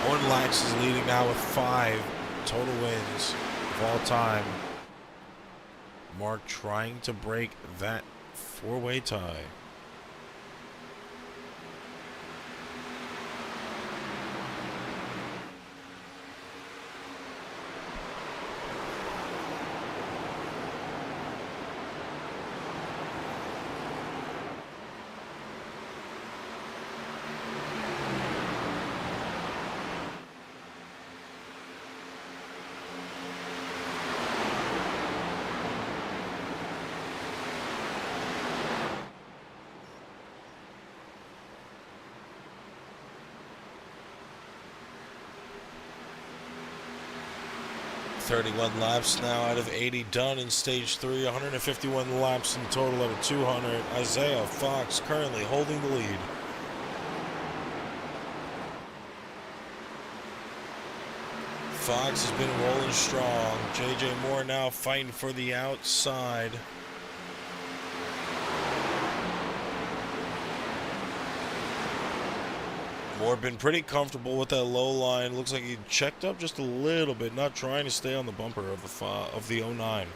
Owen Lax is leading now with 5 total wins of all time. Mark trying to break that 4-way tie. 31 laps now out of 80 done in stage 3. 151 laps in total out of 200. Isaiah Fox currently holding the lead. Fox has been rolling strong. JJ Moore now fighting for the outside. Moore been pretty comfortable with that low line. Looks like he checked up just a little bit, not trying to stay on the bumper of the 09.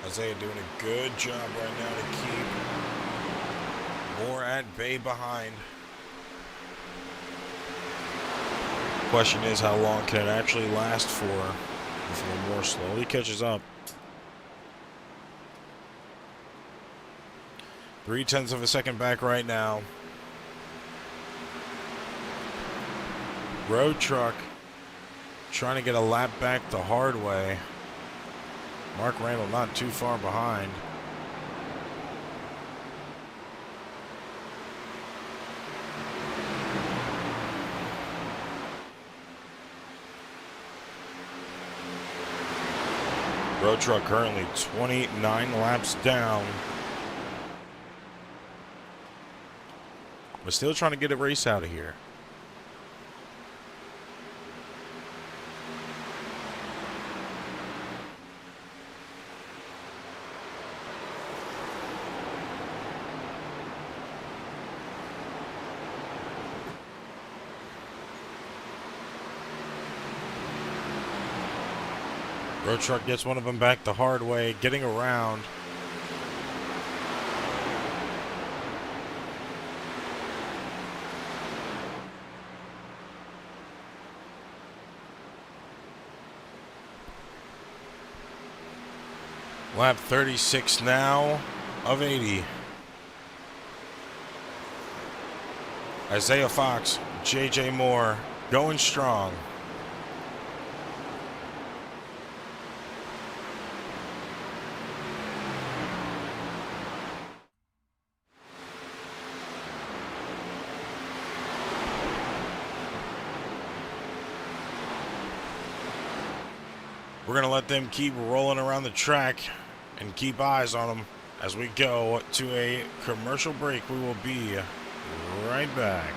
Isaiah doing a good job right now to keep Moore at bay behind. Question is, how long can it actually last for before Moore slowly catches up? 0.3 of a second back right now. Road Truck trying to get a lap back the hard way. Mark Randall not too far behind. Road Truck currently 29 laps down. But still trying to get a race out of here. Road Truck gets one of them back the hard way, getting around. Lap 36 now of 80. Isaiah Fox, JJ Moore going strong. We're going to let them keep rolling around the track and keep eyes on them as we go to a commercial break. We will be right back.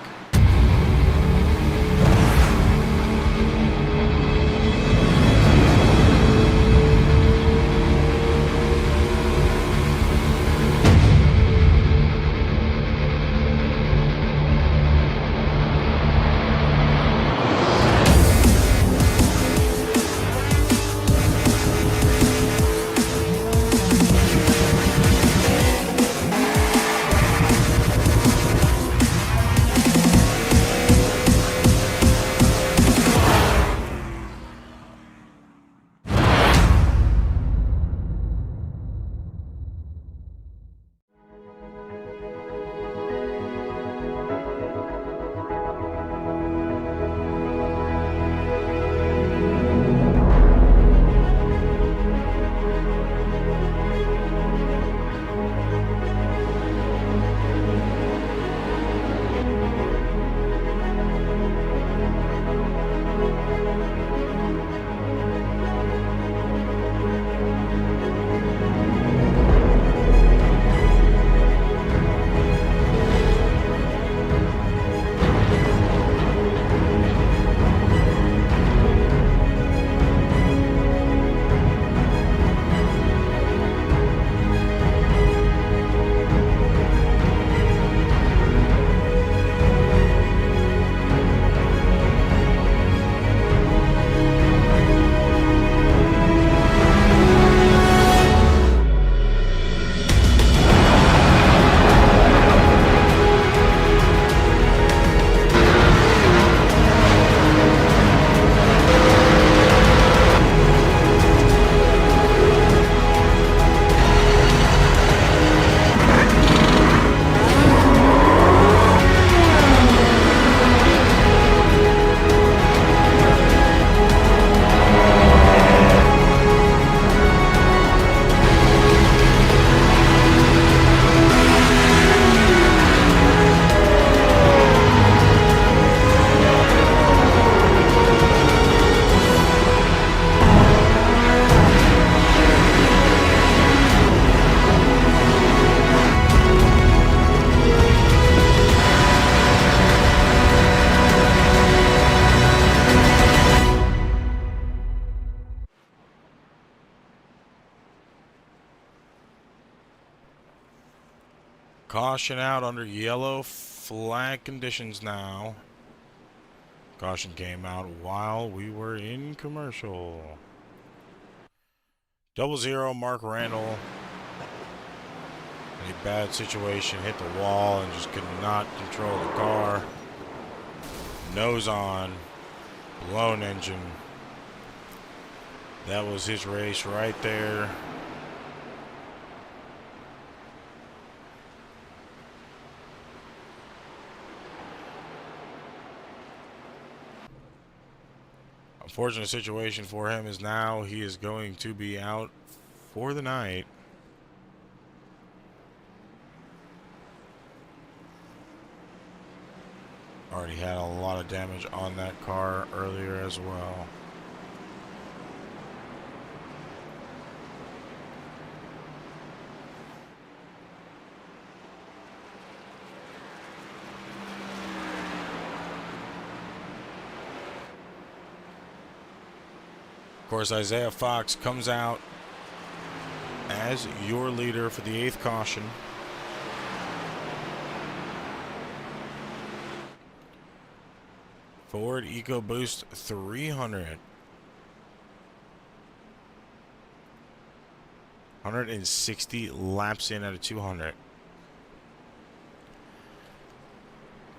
Caution out under yellow flag conditions now. Caution came out while we were in commercial. 00 Mark Randall. In a bad situation, hit the wall and just could not control the car. Nose on, blown engine. That was his race right there. Unfortunate situation for him is now he is going to be out for the night. Already had a lot of damage on that car earlier as well. Of course, Isaiah Fox comes out as your leader for the 8th caution. Ford EcoBoost 300. 160 laps in out of 200.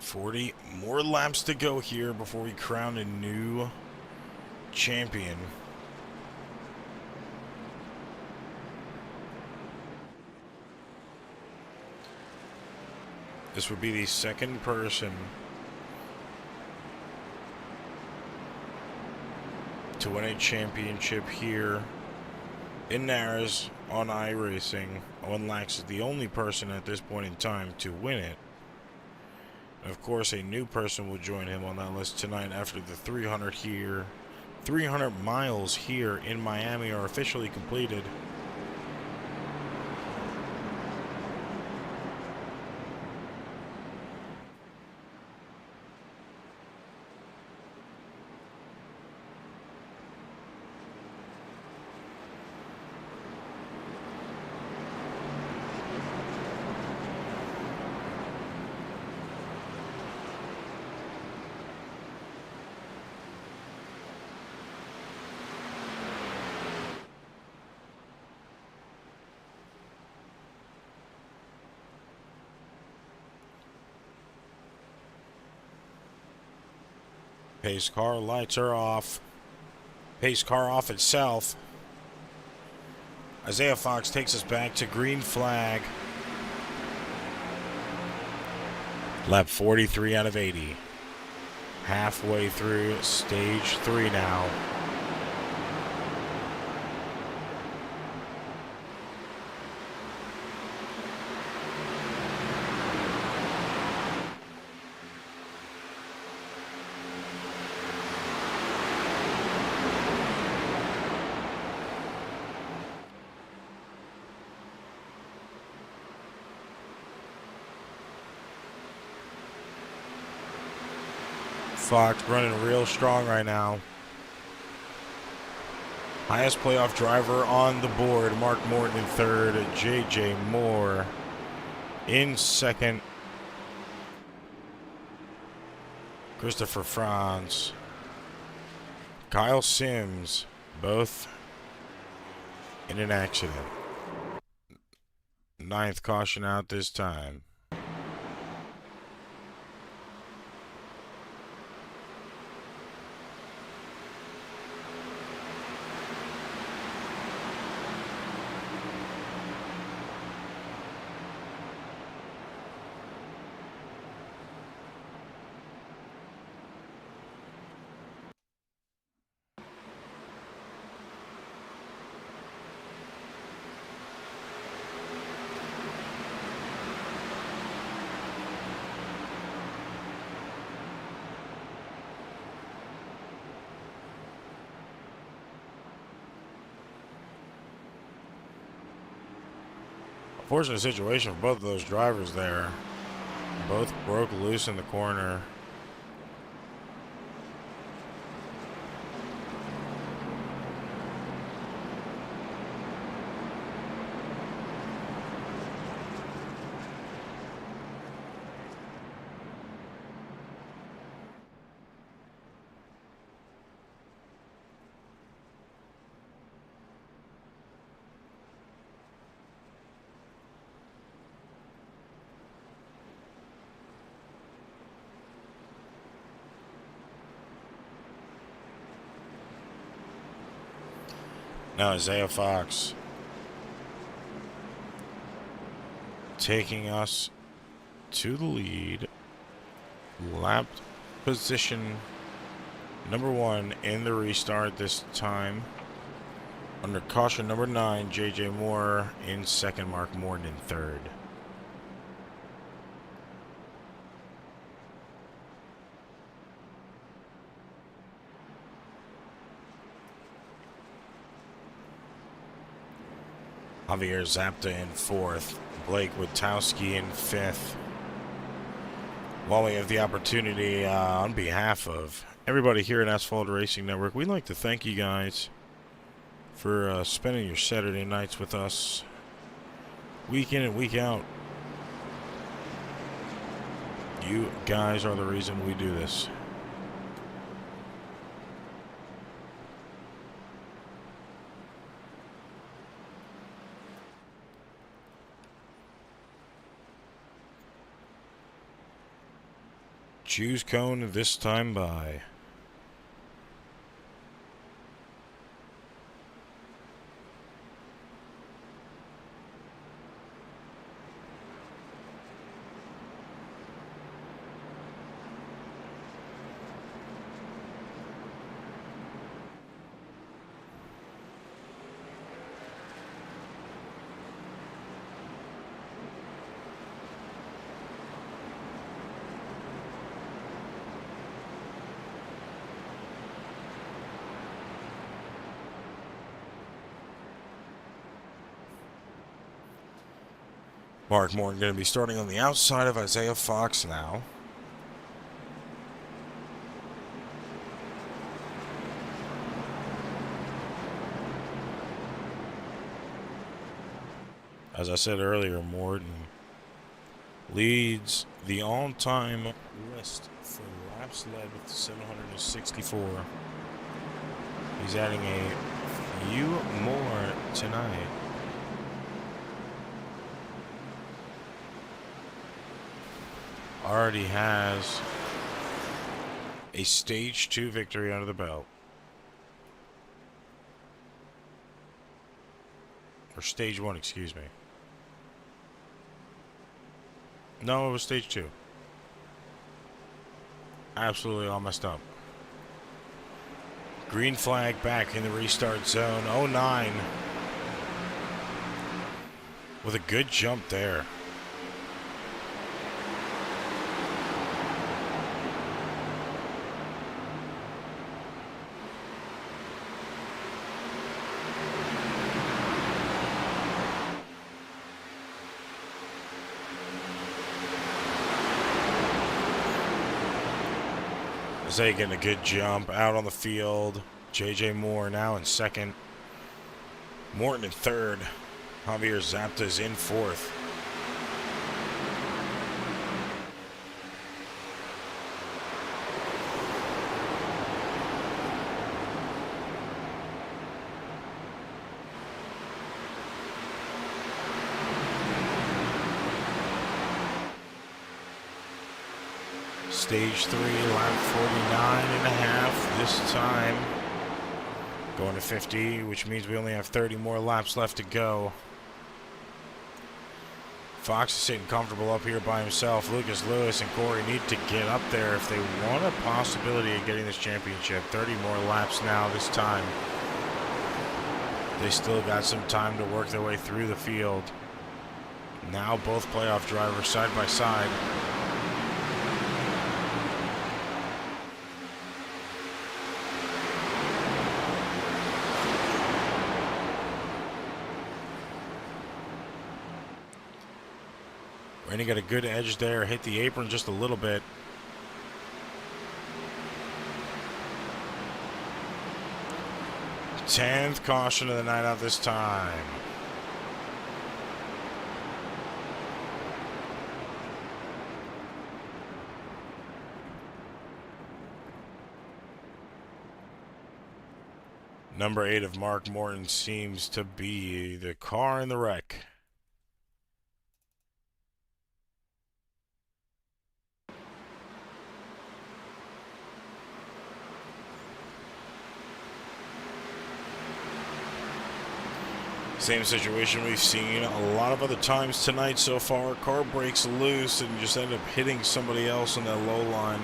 40 more laps to go here before we crown a new champion. This would be the second person to win a championship here in NARAS on iRacing. Owen Lax is the only person at this point in time to win it. And of course, a new person will join him on that list tonight after the 300 here. 300 miles here in Miami are officially completed. Pace car lights are off. Pace car off itself. Isaiah Fox takes us back to green flag. Lap 43 out of 80. Halfway through stage 3 now. Fox running real strong right now. Highest playoff driver on the board. Mark Morton in third. J.J. Moore in second. Christopher Franz. Kyle Sims. Both in an accident. 9th caution out this time. Unfortunate situation for both of those drivers there. Both broke loose in the corner. Now Isaiah Fox taking us to the lead. Lap position number 1 in the restart this time. Under caution number 9, J.J. Moore in second, Mark Morton in third. Javier Zapta in fourth, Blake Witkowski in fifth. While we have the opportunity, on behalf of everybody here at Asphalt Racing Network, we'd like to thank you guys for spending your Saturday nights with us, week in and week out. You guys are the reason we do this. Choose cone this time by. Mark Morton going to be starting on the outside of Isaiah Fox now. As I said earlier, Morton leads the all-time list for laps led with 764. He's adding a few more tonight. Already has a stage 2 victory under the belt. Or stage 1, excuse me. No, it was stage 2. Absolutely all messed up. Green flag back in the restart zone. 09. With a good jump there. Zay getting a good jump out on the field. J.J. Moore now in second. Morton in third. Javier Zapta's in fourth. Stage 3, lap 49.5 this time. Going to 50, which means we only have 30 more laps left to go. Fox is sitting comfortable up here by himself. Lucas Lewis and Corey need to get up there if they want a possibility of getting this championship. 30 more laps now this time. They still got some time to work their way through the field. Now both playoff drivers side by side. Rennie got a good edge there, hit the apron just a little bit. Tenth caution of the night out this time. Number 8 of Mark Morton seems to be the car in the wreck. Same situation we've seen a lot of other times tonight so far. Car breaks loose and you just end up hitting somebody else on that low line.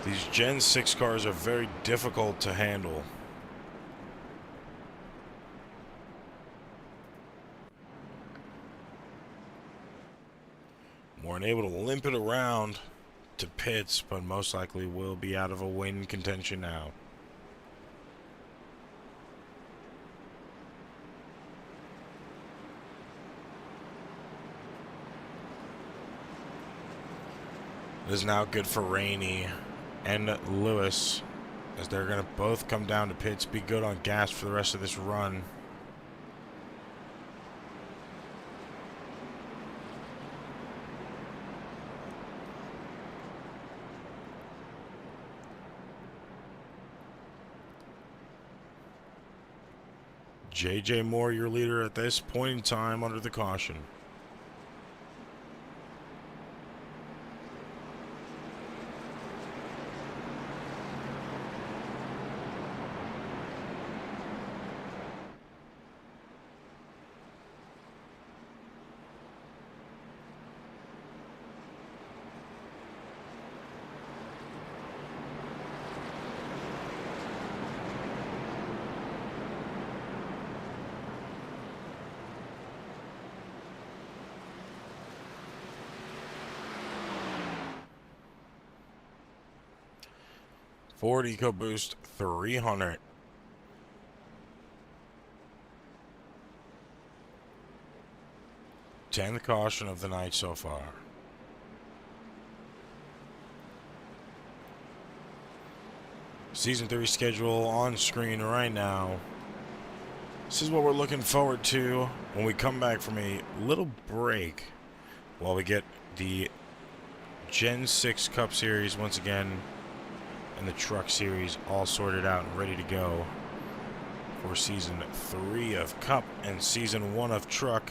These Gen 6 cars are very difficult to handle. Weren't able to limp it around to pits, but most likely will be out of a win contention now. It is now good for Rainey and Lewis, as they're going to both come down to pits, be good on gas for the rest of this run. JJ Moore, your leader at this point in time, under the caution. Ford EcoBoost 300. Tenth caution of the night so far. Season 3 schedule on screen right now. This is what we're looking forward to when we come back from a little break while we get the Gen 6 Cup Series once again and the Truck Series all sorted out and ready to go for Season 3 of Cup and Season 1 of Truck.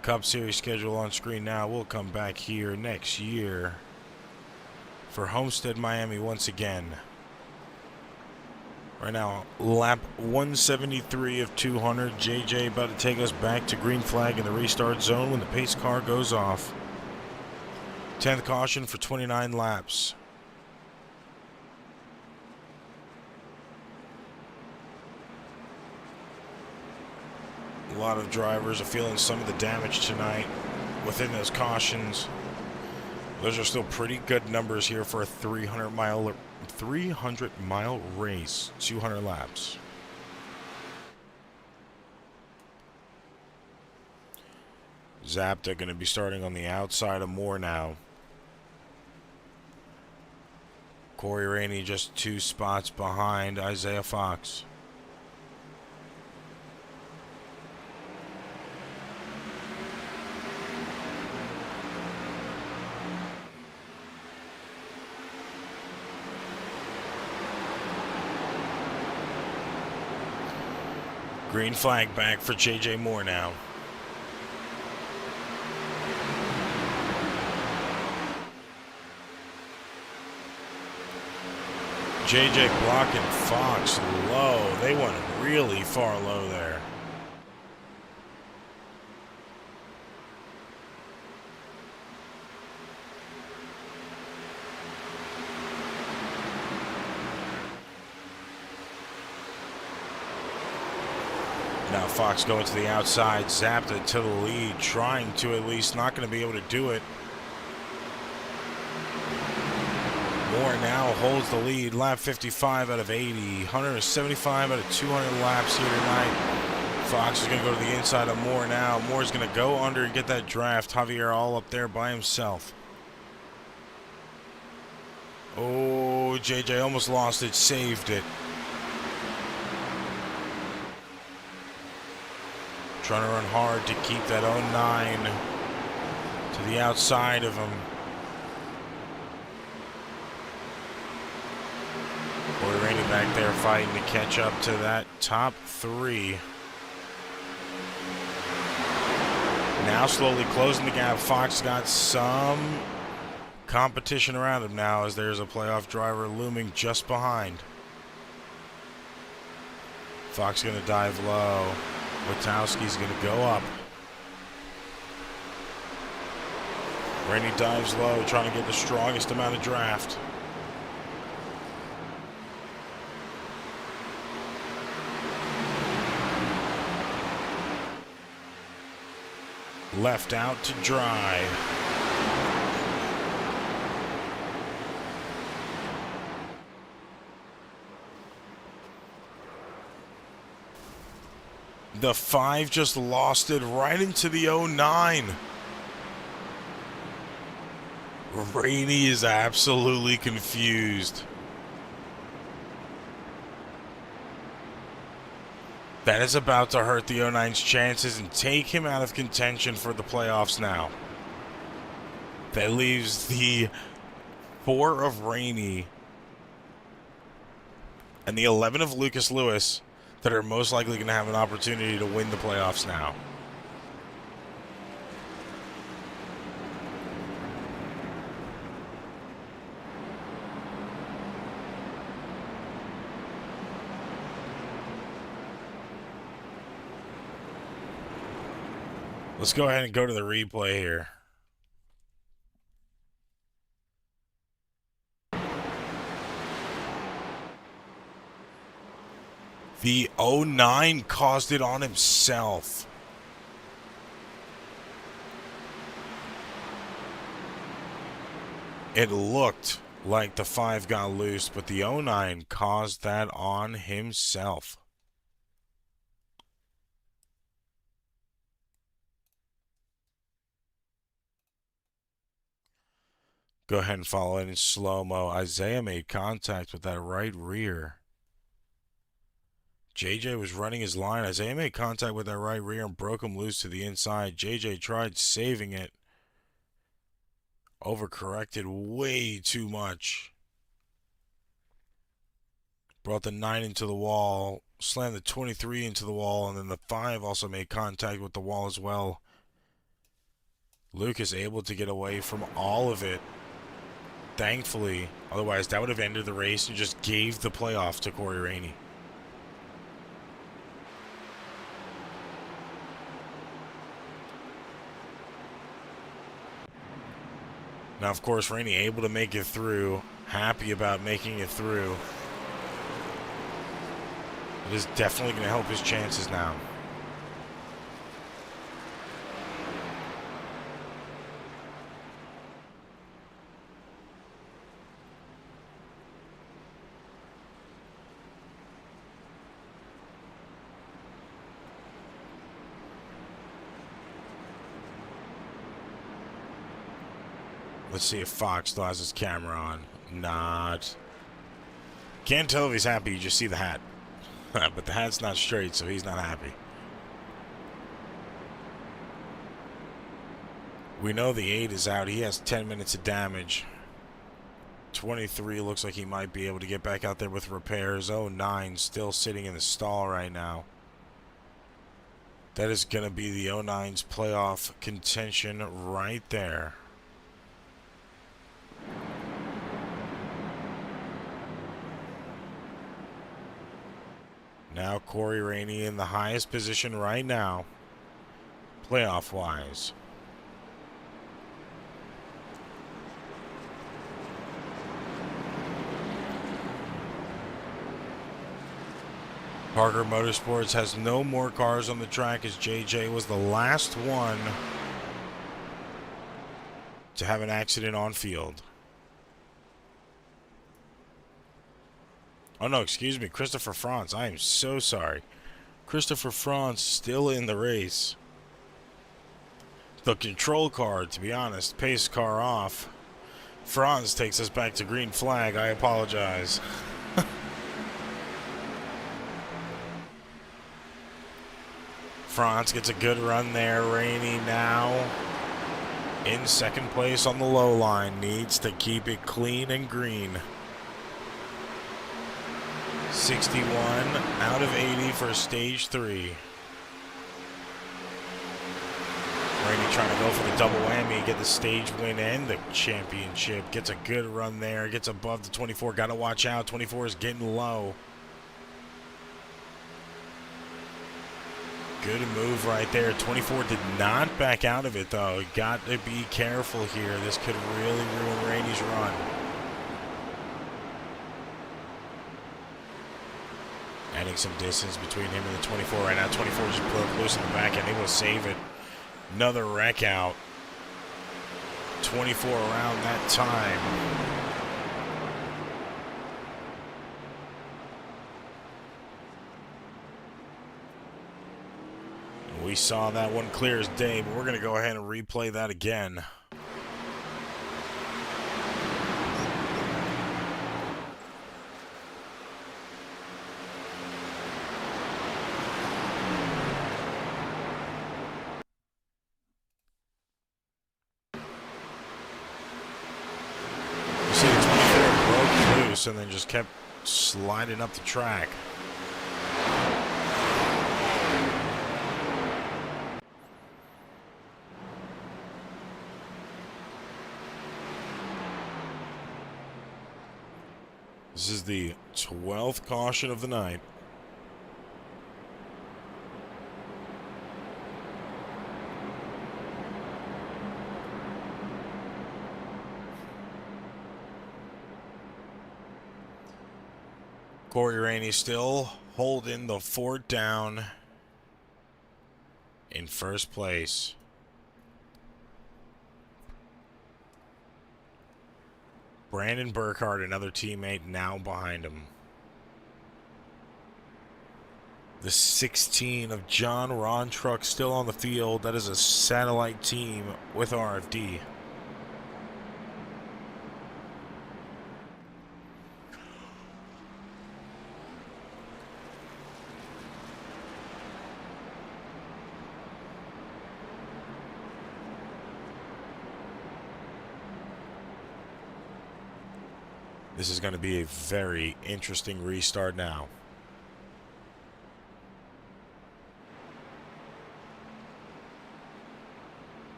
Cup Series schedule on screen now. We'll come back here next year for Homestead, Miami once again. Right now, lap 173 of 200. JJ about to take us back to green flag in the restart zone when the pace car goes off. 10th caution for 29 laps. A lot of drivers are feeling some of the damage tonight within those cautions. Those are still pretty good numbers here for a 300-mile race, 200 laps. Zapta going to be starting on the outside of Moore now. Corey Rainey just 2 spots behind Isaiah Fox. Green flag back for JJ Moore now. JJ blocking Fox low. They went really far low there. Now Fox going to the outside, Zapta to the lead, trying to at least, not going to be able to do it. Moore now holds the lead, lap 55 out of 80, 175 out of 200 laps here tonight. Fox is going to go to the inside of Moore now. Moore's going to go under and get that draft. Javier all up there by himself. Oh, JJ almost lost it, saved it. Trying to run hard to keep that 09 to the outside of him. Corey Rainey back there fighting to catch up to that top 3. Now slowly closing the gap. Fox got some competition around him now as there's a playoff driver looming just behind. Fox going to dive low. Witowski's going to go up. Rainey dives low, trying to get the strongest amount of draft. Left out to dry. The 5 just lost it right into the 09. Rainey is absolutely confused. That is about to hurt the 09's chances and take him out of contention for the playoffs now. That leaves the 4 of Rainey and the 11 of Lucas Lewis that are most likely going to have an opportunity to win the playoffs now. Let's go ahead and go to the replay here. The 09 caused it on himself. It looked like the 5 got loose, but the 09 caused that on himself. Go ahead and follow it in slow-mo. Isaiah made contact with that right rear. JJ was running his line. Isaiah made contact with that right rear and broke him loose to the inside. JJ tried saving it. Overcorrected way too much. Brought the 9 into the wall. Slammed the 23 into the wall. And then the 5 also made contact with the wall as well. Lucas able to get away from all of it. Thankfully. Otherwise, that would have ended the race and just gave the playoff to Corey Rainey. Now, of course, Rainey able to make it through. Happy about making it through. It is definitely going to help his chances now. Let's see if Fox still has his camera on. Not. Can't tell if he's happy. You just see the hat. But the hat's not straight, so he's not happy. We know the 8 is out. He has 10 minutes of damage. 23 looks like he might be able to get back out there with repairs. 09 still sitting in the stall right now. That is going to be the 09's playoff contention right there. Now Corey Rainey in the highest position right now, playoff-wise. Parker Motorsports has no more cars on the track as JJ was the last one to have an accident on field. Oh, no, excuse me. Christopher Franz. I am so sorry. Christopher Franz still in the race. The control car, to be honest, pace car off. Franz takes us back to green flag. I apologize. Franz gets a good run there. Rainey now in second place on the low line. Needs to keep it clean and green. 61 out of 80 for stage 3. Rainey trying to go for the double whammy, get the stage win and the championship. Gets a good run there, gets above the 24. Got to watch out. 24 is getting low. Good move right there. 24 did not back out of it, though. Got to be careful here. This could really ruin Rainey's run. Adding some distance between him and the 24 right now. 24 just broke loose in the back end, able to save it. Another wreck out. 24 around that time. We saw that one clear as day, but we're going to go ahead and replay that again. You see the 24 broke loose and then just kept sliding up the track. This is the 12th caution of the night. Corey Rainey still holding the fort down in first place. Brandon Burkhardt, another teammate, now behind him. The 16 of John Ron Truck still on the field. That is a satellite team with RFD. This is going to be a very interesting restart now.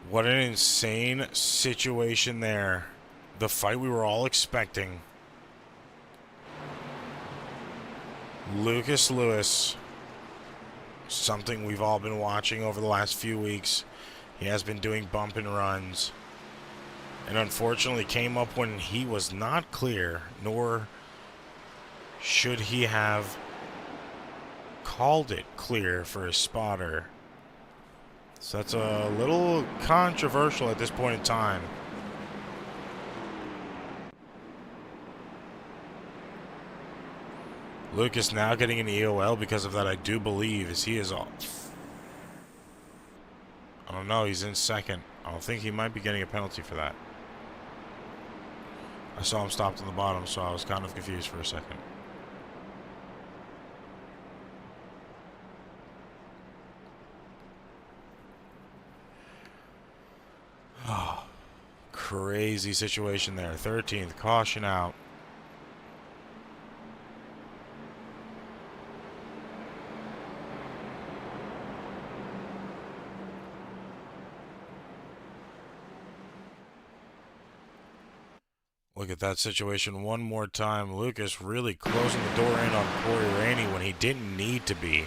What an insane situation there. The fight we were all expecting. Lucas Lewis, something we've all been watching over the last few weeks. He has been doing bump and runs, and unfortunately came up when he was not clear, nor should he have called it clear for his spotter. So that's a little controversial at this point in time. Lucas now getting an EOL because of that, I do believe, as he is off. I don't know, he's in second. I don't think he might be getting a penalty for that. I saw him stopped on the bottom, so I was kind of confused for a second. Oh, crazy situation there. 13th, caution out. Look at that situation one more time. Lucas really closing the door in on Corey Rainey when he didn't need to be.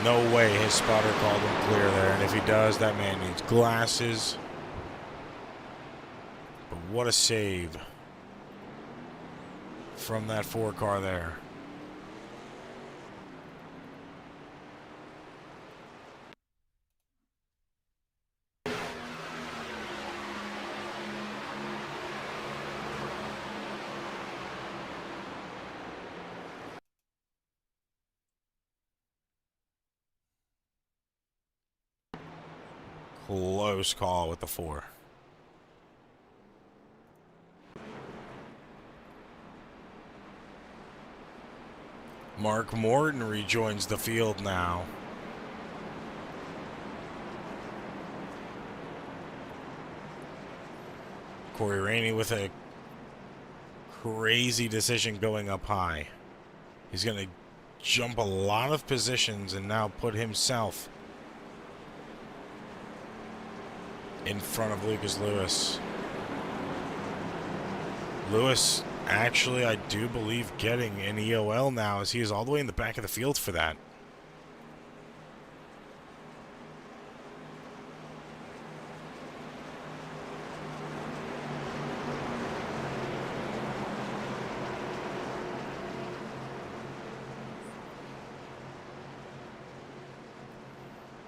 No way his spotter called him clear there, and if he does, that man needs glasses. But what a save from that 4 car there. Close call with the 4. Mark Morton rejoins the field now. Corey Rainey with a crazy decision going up high. He's going to jump a lot of positions and now put himself in front of Lucas Lewis. Lewis, actually, I do believe getting an EOL now, as he is all the way in the back of the field for that.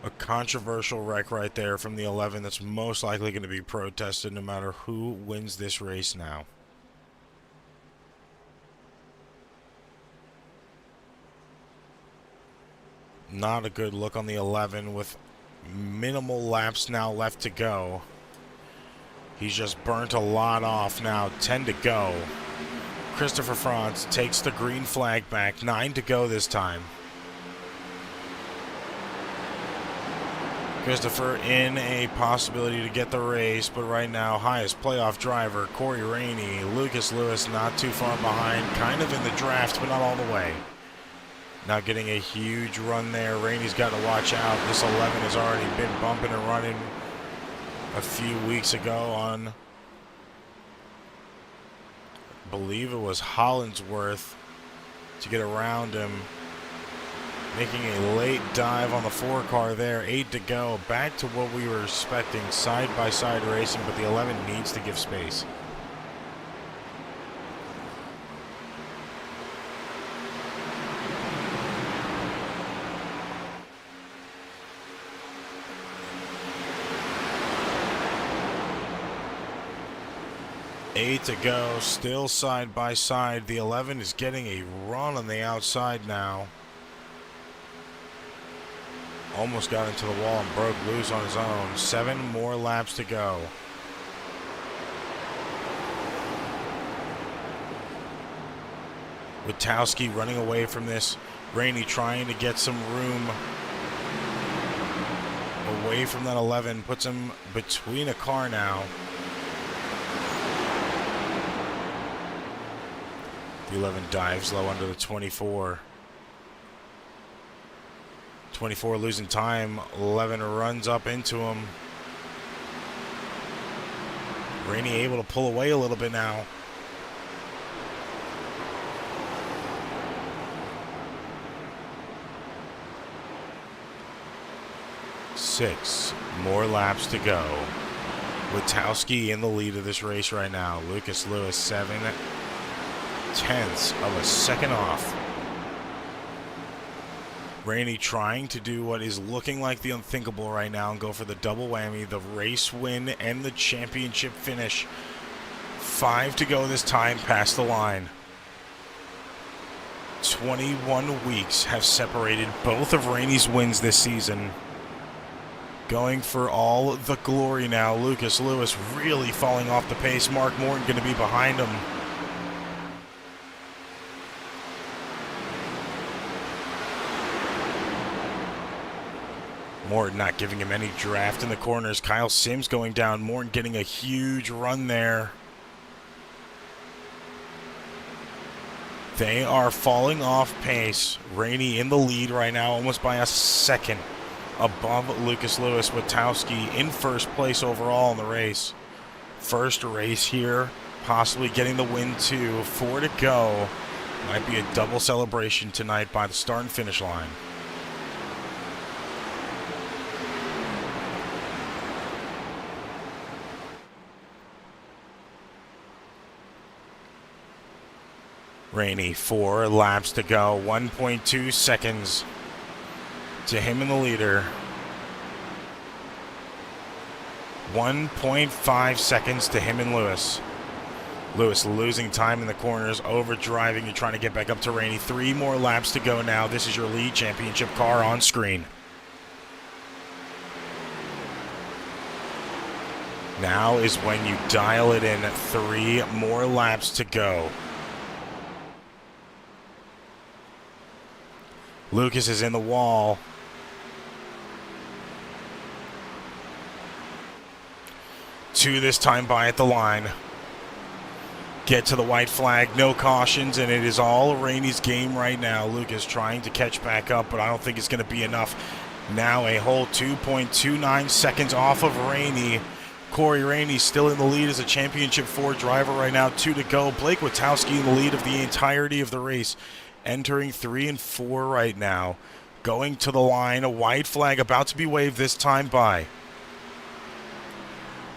A controversial wreck right there from the 11 that's most likely going to be protested no matter who wins this race now. Not a good look on the 11 with minimal laps now left to go. He's just burnt a lot off now. 10 to go. Christopher Franz takes the green flag back. 9 to go this time. Christopher in a possibility to get the race, but right now, highest playoff driver, Corey Rainey. Lucas Lewis not too far behind, kind of in the draft, but not all the way. Now getting a huge run there. Rainey's got to watch out. This 11 has already been bumping and running a few weeks ago on, I believe it was Hollinsworth, to get around him. Making a late dive on the 4 car there. 8 to go. Back to what we were expecting. Side-by-side racing, but the 11 needs to give space. Eight to go. Still side-by-side. The 11 is getting a run on the outside now. Almost got into the wall and broke loose on his own. 7 more laps to go. Witowski running away from this. Rainey trying to get some room away from that 11. Puts him between a car now. The 11 dives low under the 24. 24 losing time. 11 runs up into him. Rainey able to pull away a little bit now. Six more laps to go. Witowski in the lead of this race right now. Lucas Lewis 7/10 of a second off. Rainey trying to do what is looking like the unthinkable right now and go for the double whammy, the race win and the championship finish. 5 to go this time past the line. 21 weeks have separated both of Rainey's wins this season. Going for all the glory now. Lucas Lewis really falling off the pace. Mark Morton going to be behind him. Morton not giving him any draft in the corners. Kyle Sims going down. Morton getting a huge run there. They are falling off pace. Rainey in the lead right now, almost by a second above Lucas Lewis. Witowski in first place overall in the race. First race here, possibly getting the win too. 4 to go. Might be a double celebration tonight by the start and finish line. Rainey, 4 laps to go. 1.2 seconds to him in the leader. 1.5 seconds to him and Lewis. Lewis losing time in the corners, overdriving. You're trying to get back up to Rainey. 3 more laps to go now. This is your lead championship car on screen. Now is when you dial it in. 3 more laps to go. Lucas is in the wall. 2 this time by at the line. Get to the white flag, no cautions, and it is all Rainey's game right now. Lucas trying to catch back up, but I don't think it's going to be enough. Now a whole 2.29 seconds off of Rainey. Corey Rainey still in the lead as a Championship 4 driver right now. 2 to go. Blake Witowski in the lead of the entirety of the race. Entering 3 and 4 right now. Going to the line. A white flag about to be waved this time by.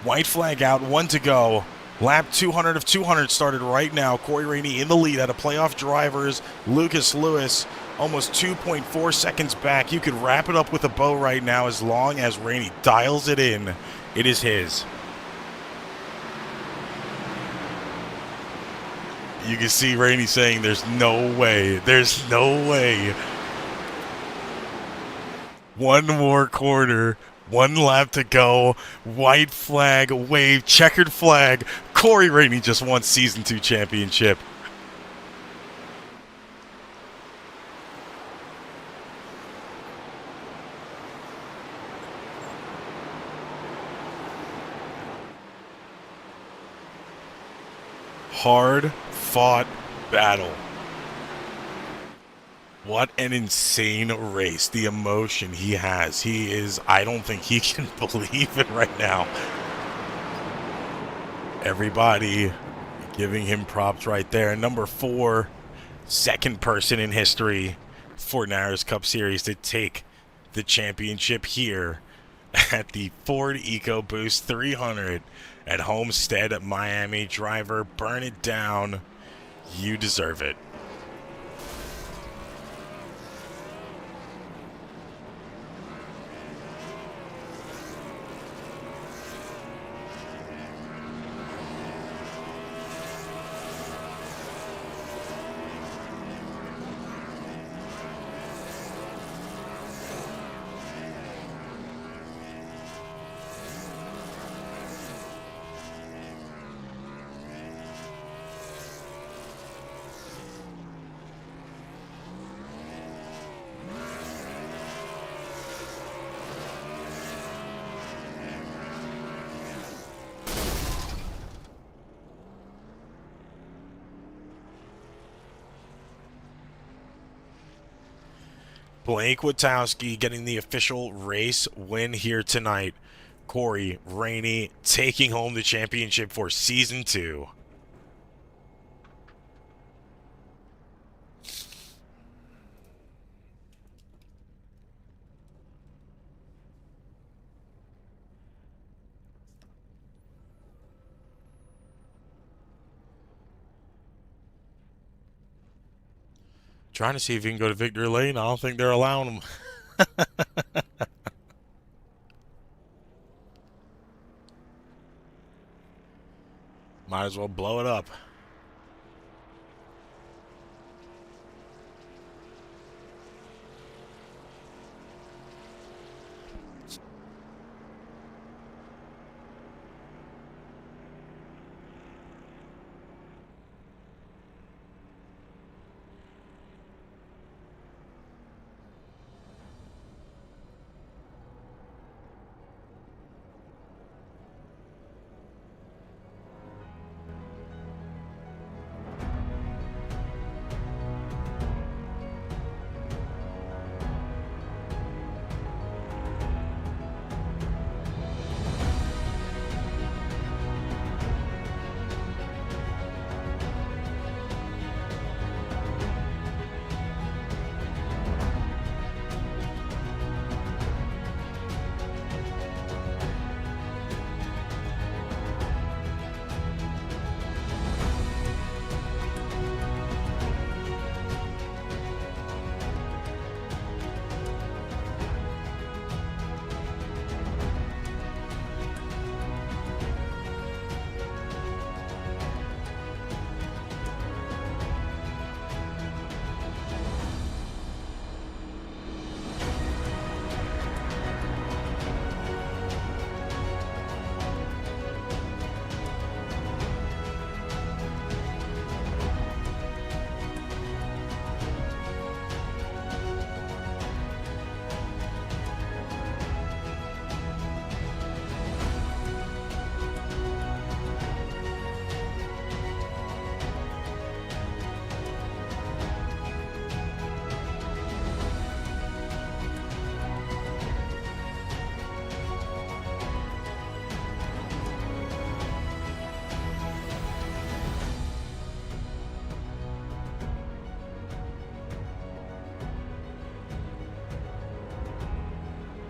White flag out. 1 to go. Lap 200 of 200 started right now. Corey Rainey in the lead out of playoff drivers. Lucas Lewis almost 2.4 seconds back. You could wrap it up with a bow right now as long as Rainey dials it in. It is his. You can see Rainey saying there's no way. There's no way. 1 more quarter. 1 lap to go. White flag, wave, checkered flag. Corey Rainey just won Season 2 championship. Hard fought battle. What an insane race. The emotion he has. He is, I don't think he can believe it right now. Everybody giving him props right there. Number 4, second person in history for NARAS Cup Series to take the championship here at the Ford EcoBoost 300 at Homestead at Miami. Driver, burn it down. You deserve it. Blake Witowski getting the official race win here tonight. Corey Rainey taking home the championship for Season 2. Trying to see if he can go to victory lane. I don't think they're allowing him. Might as well blow it up.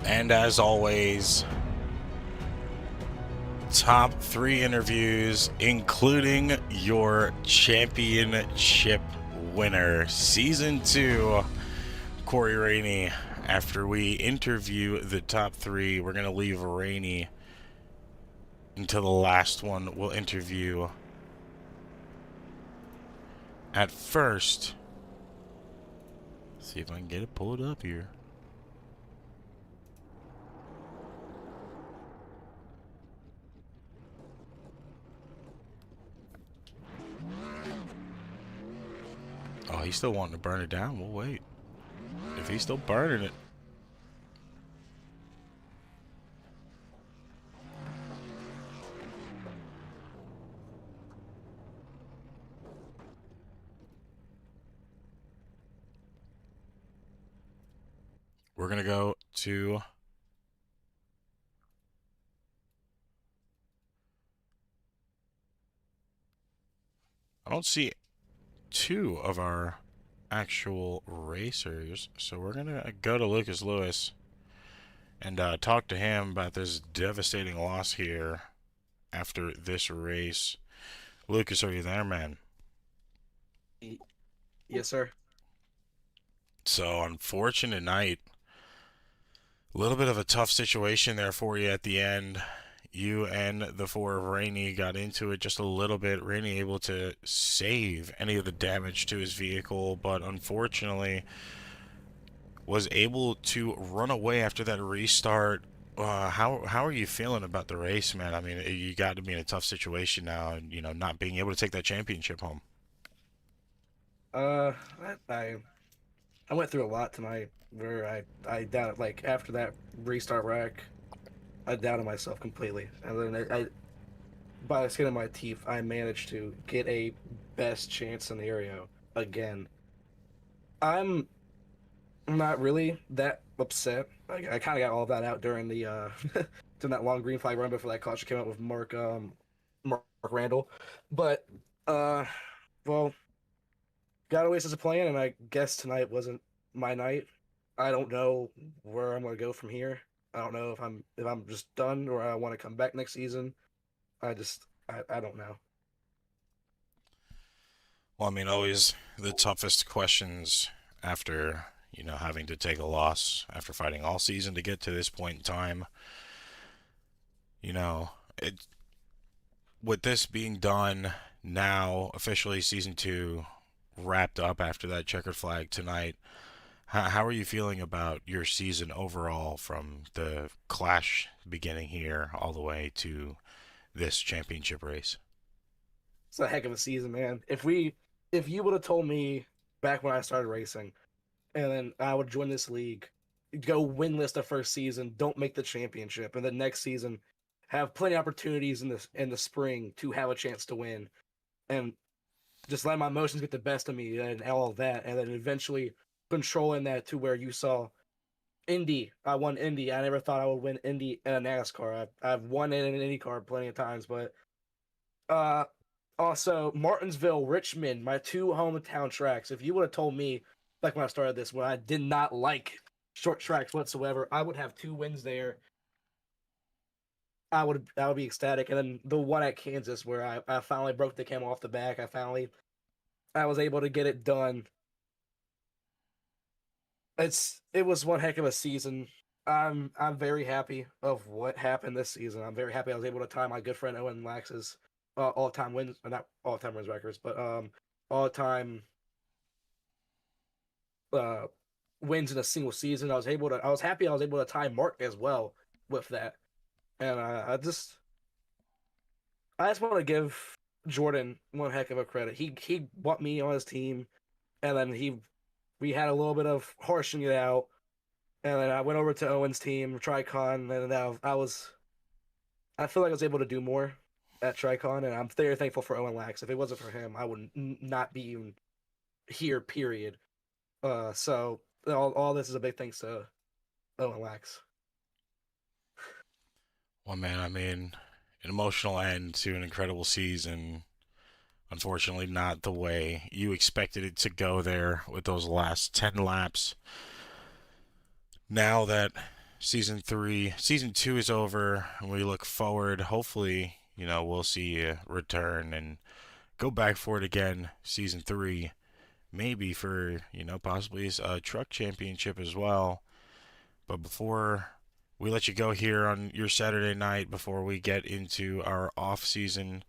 And as always, top 3 interviews, including your championship winner, Season 2, Corey Rainey. After we interview the top 3, we're going to leave Rainey until the last one we'll interview. At first, see if I can get it pulled up here. Oh, he's still wanting to burn it down. We'll wait. If he's still burning it. We're going to go to I don't see 2 of our actual racers, so we're gonna go to Lucas Lewis and talk to him about this devastating loss here after this race. Lucas, are you there, man? Yes, sir. So, unfortunate night. A little bit of a tough situation there for you at the end. You and the 4 of Rainey got into it just a little bit. Rainey able to save any of the damage to his vehicle, but unfortunately was able to run away after that restart. How are you feeling about the race, man? I mean, you got to be in a tough situation now, and you know, not being able to take that championship home. I went through a lot tonight. Where I doubted, like, after that restart wreck, I doubted myself completely, and then I by the skin of my teeth, I managed to get a best chance scenario again. I'm not really that upset. I kind of got all that out during the during that long green flag run before that caution came out with Mark Randall. But uh, well, got always as a plan, and I guess tonight wasn't my night. I don't know where I'm gonna go from here. I don't know if I'm just done or I want to come back next season. I don't know. Well, I mean, always the toughest questions after, having to take a loss after fighting all season to get to this point in time. It with this being done now, officially season 2 wrapped up after that checkered flag tonight. How are you feeling about your season overall from the Clash beginning here all the way to this championship race? It's a heck of a season, man. If you would have told me back when I started racing, and then I would join this league, go winless the first season, don't make the championship, and the next season have plenty of opportunities in the spring to have a chance to win, and just let my emotions get the best of me and all of that, and then eventually controlling that to where you saw Indy. I won Indy. I never thought I would win Indy in a NASCAR. I've won it in an IndyCar plenty of times, but uh, also Martinsville, Richmond, my 2 hometown tracks. If you would have told me like when I started this, when I did not like short tracks whatsoever, I would have 2 wins there. I would be ecstatic. And then the one at Kansas where I finally broke the camel off the back. I was able to get it done. It was one heck of a season. I'm very happy of what happened this season. I'm very happy I was able to tie my good friend Owen Lax's all-time wins, not all-time wins records, but all-time wins in a single season. I was happy I was able to tie Mark as well with that. And I just want to give Jordan one heck of a credit. He brought me on his team, and then we had a little bit of harshing it out, and then I went over to Owen's team, Tricon, and I feel like I was able to do more at Tricon, and I'm very thankful for Owen Lax. If it wasn't for him, I would not be even here, period. So all this is a big thanks to Owen Lax. Well, man, I mean, an emotional end to an incredible season. Unfortunately, not the way you expected it to go there with those last 10 laps. Now that season 2 is over, and we look forward, hopefully, we'll see you return and go back for it again, season 3. Maybe for, possibly a truck championship as well. But before we let you go here on your Saturday night, before we get into our off season,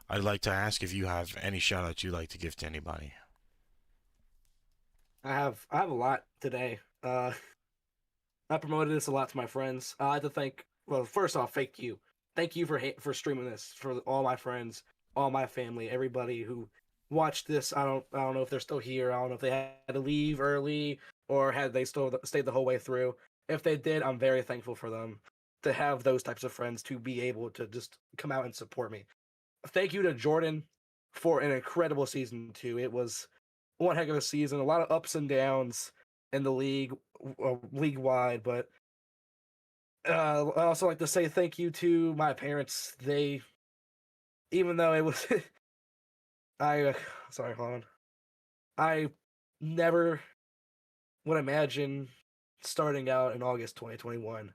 I'd like to ask if you have any shout outs you'd like to give to anybody. I have a lot today. I promoted this a lot to my friends. I like to thank, well, first off, thank you. Thank you for streaming this for all my friends, all my family, everybody who watched this. I don't know if they're still here. I don't know if they had to leave early or had they still stayed the whole way through. If they did, I'm very thankful for them to have those types of friends to be able to just come out and support me. Thank you to Jordan for an incredible season 2. It was one heck of a season, a lot of ups and downs in the league wide, but I also like to say thank you to my parents. They, even though it was, sorry, hold on. I never would imagine starting out in August 2021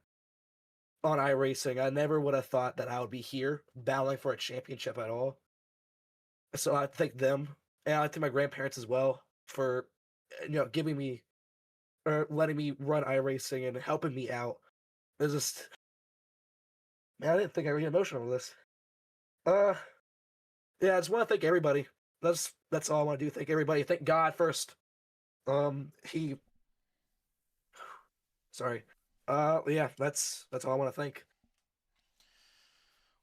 on iRacing. I never would have thought that I would be here battling for a championship at all. So I thank them, and I thank my grandparents as well for giving me or letting me run iRacing and helping me out. It's just, man, I didn't think I would get emotional with this. Yeah, I just want to thank everybody. That's all I want to do. Thank everybody. Thank God first. Sorry. Yeah, that's all I want to thank.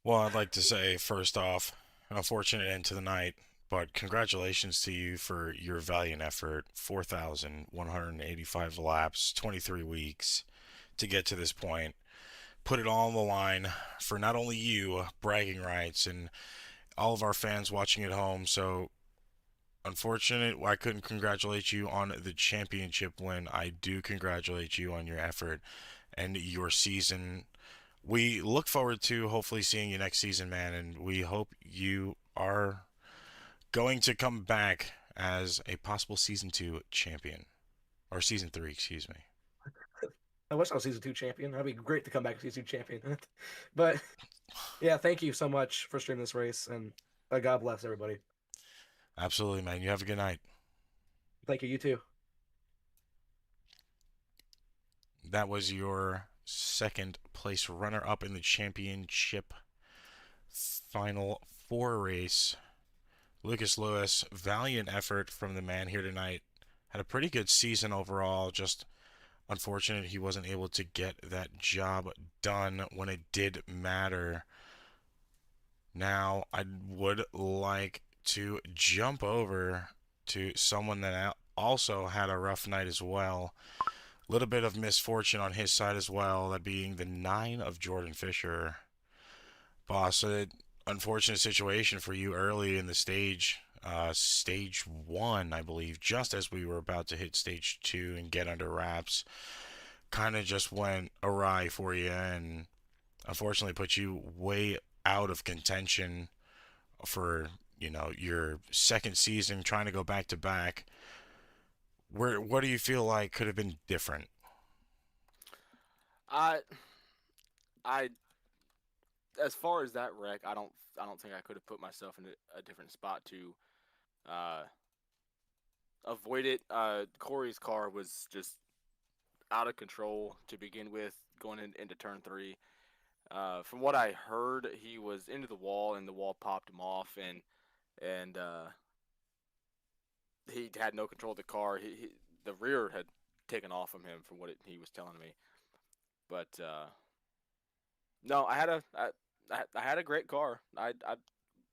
Well, I'd like to say, first off, an unfortunate end to the night, but congratulations to you for your valiant effort. 4,185 laps, 23 weeks to get to this point. Put it all on the line for not only you, bragging rights, and all of our fans watching at home. So unfortunate I couldn't congratulate you on the championship win. I do congratulate you on your effort and your season. We look forward to hopefully seeing you next season, man, and we hope you are going to come back as a possible season 2 champion. Or season 3, excuse me. I wish I was season 2 champion. That'd be great to come back as season 2 champion. But yeah, thank you so much for streaming this race, and God bless everybody. Absolutely, man. You have a good night. Thank you. You too. That was your second place runner up in the championship final 4 race. Lucas Lewis, valiant effort from the man here tonight. Had a pretty good season overall. Just unfortunate he wasn't able to get that job done when it did matter. Now, I would like to jump over to someone that also had a rough night as well. A little bit of misfortune on his side as well, that being the 9 of Jordan Fisher. Boss, an unfortunate situation for you early in the stage. Stage 1, I believe, just as we were about to hit stage 2 and get under wraps. Kind of just went awry for you and unfortunately put you way out of contention for, your second season, trying to go back to back. What do you feel like could have been different? I as far as that wreck, I don't think I could have put myself in a different spot to avoid it. Corey's car was just out of control to begin with, going into turn 3. From what I heard, he was into the wall and the wall popped him off, and he had no control of the car. The rear had taken off from him, from what he was telling me. But no, I had a great car. I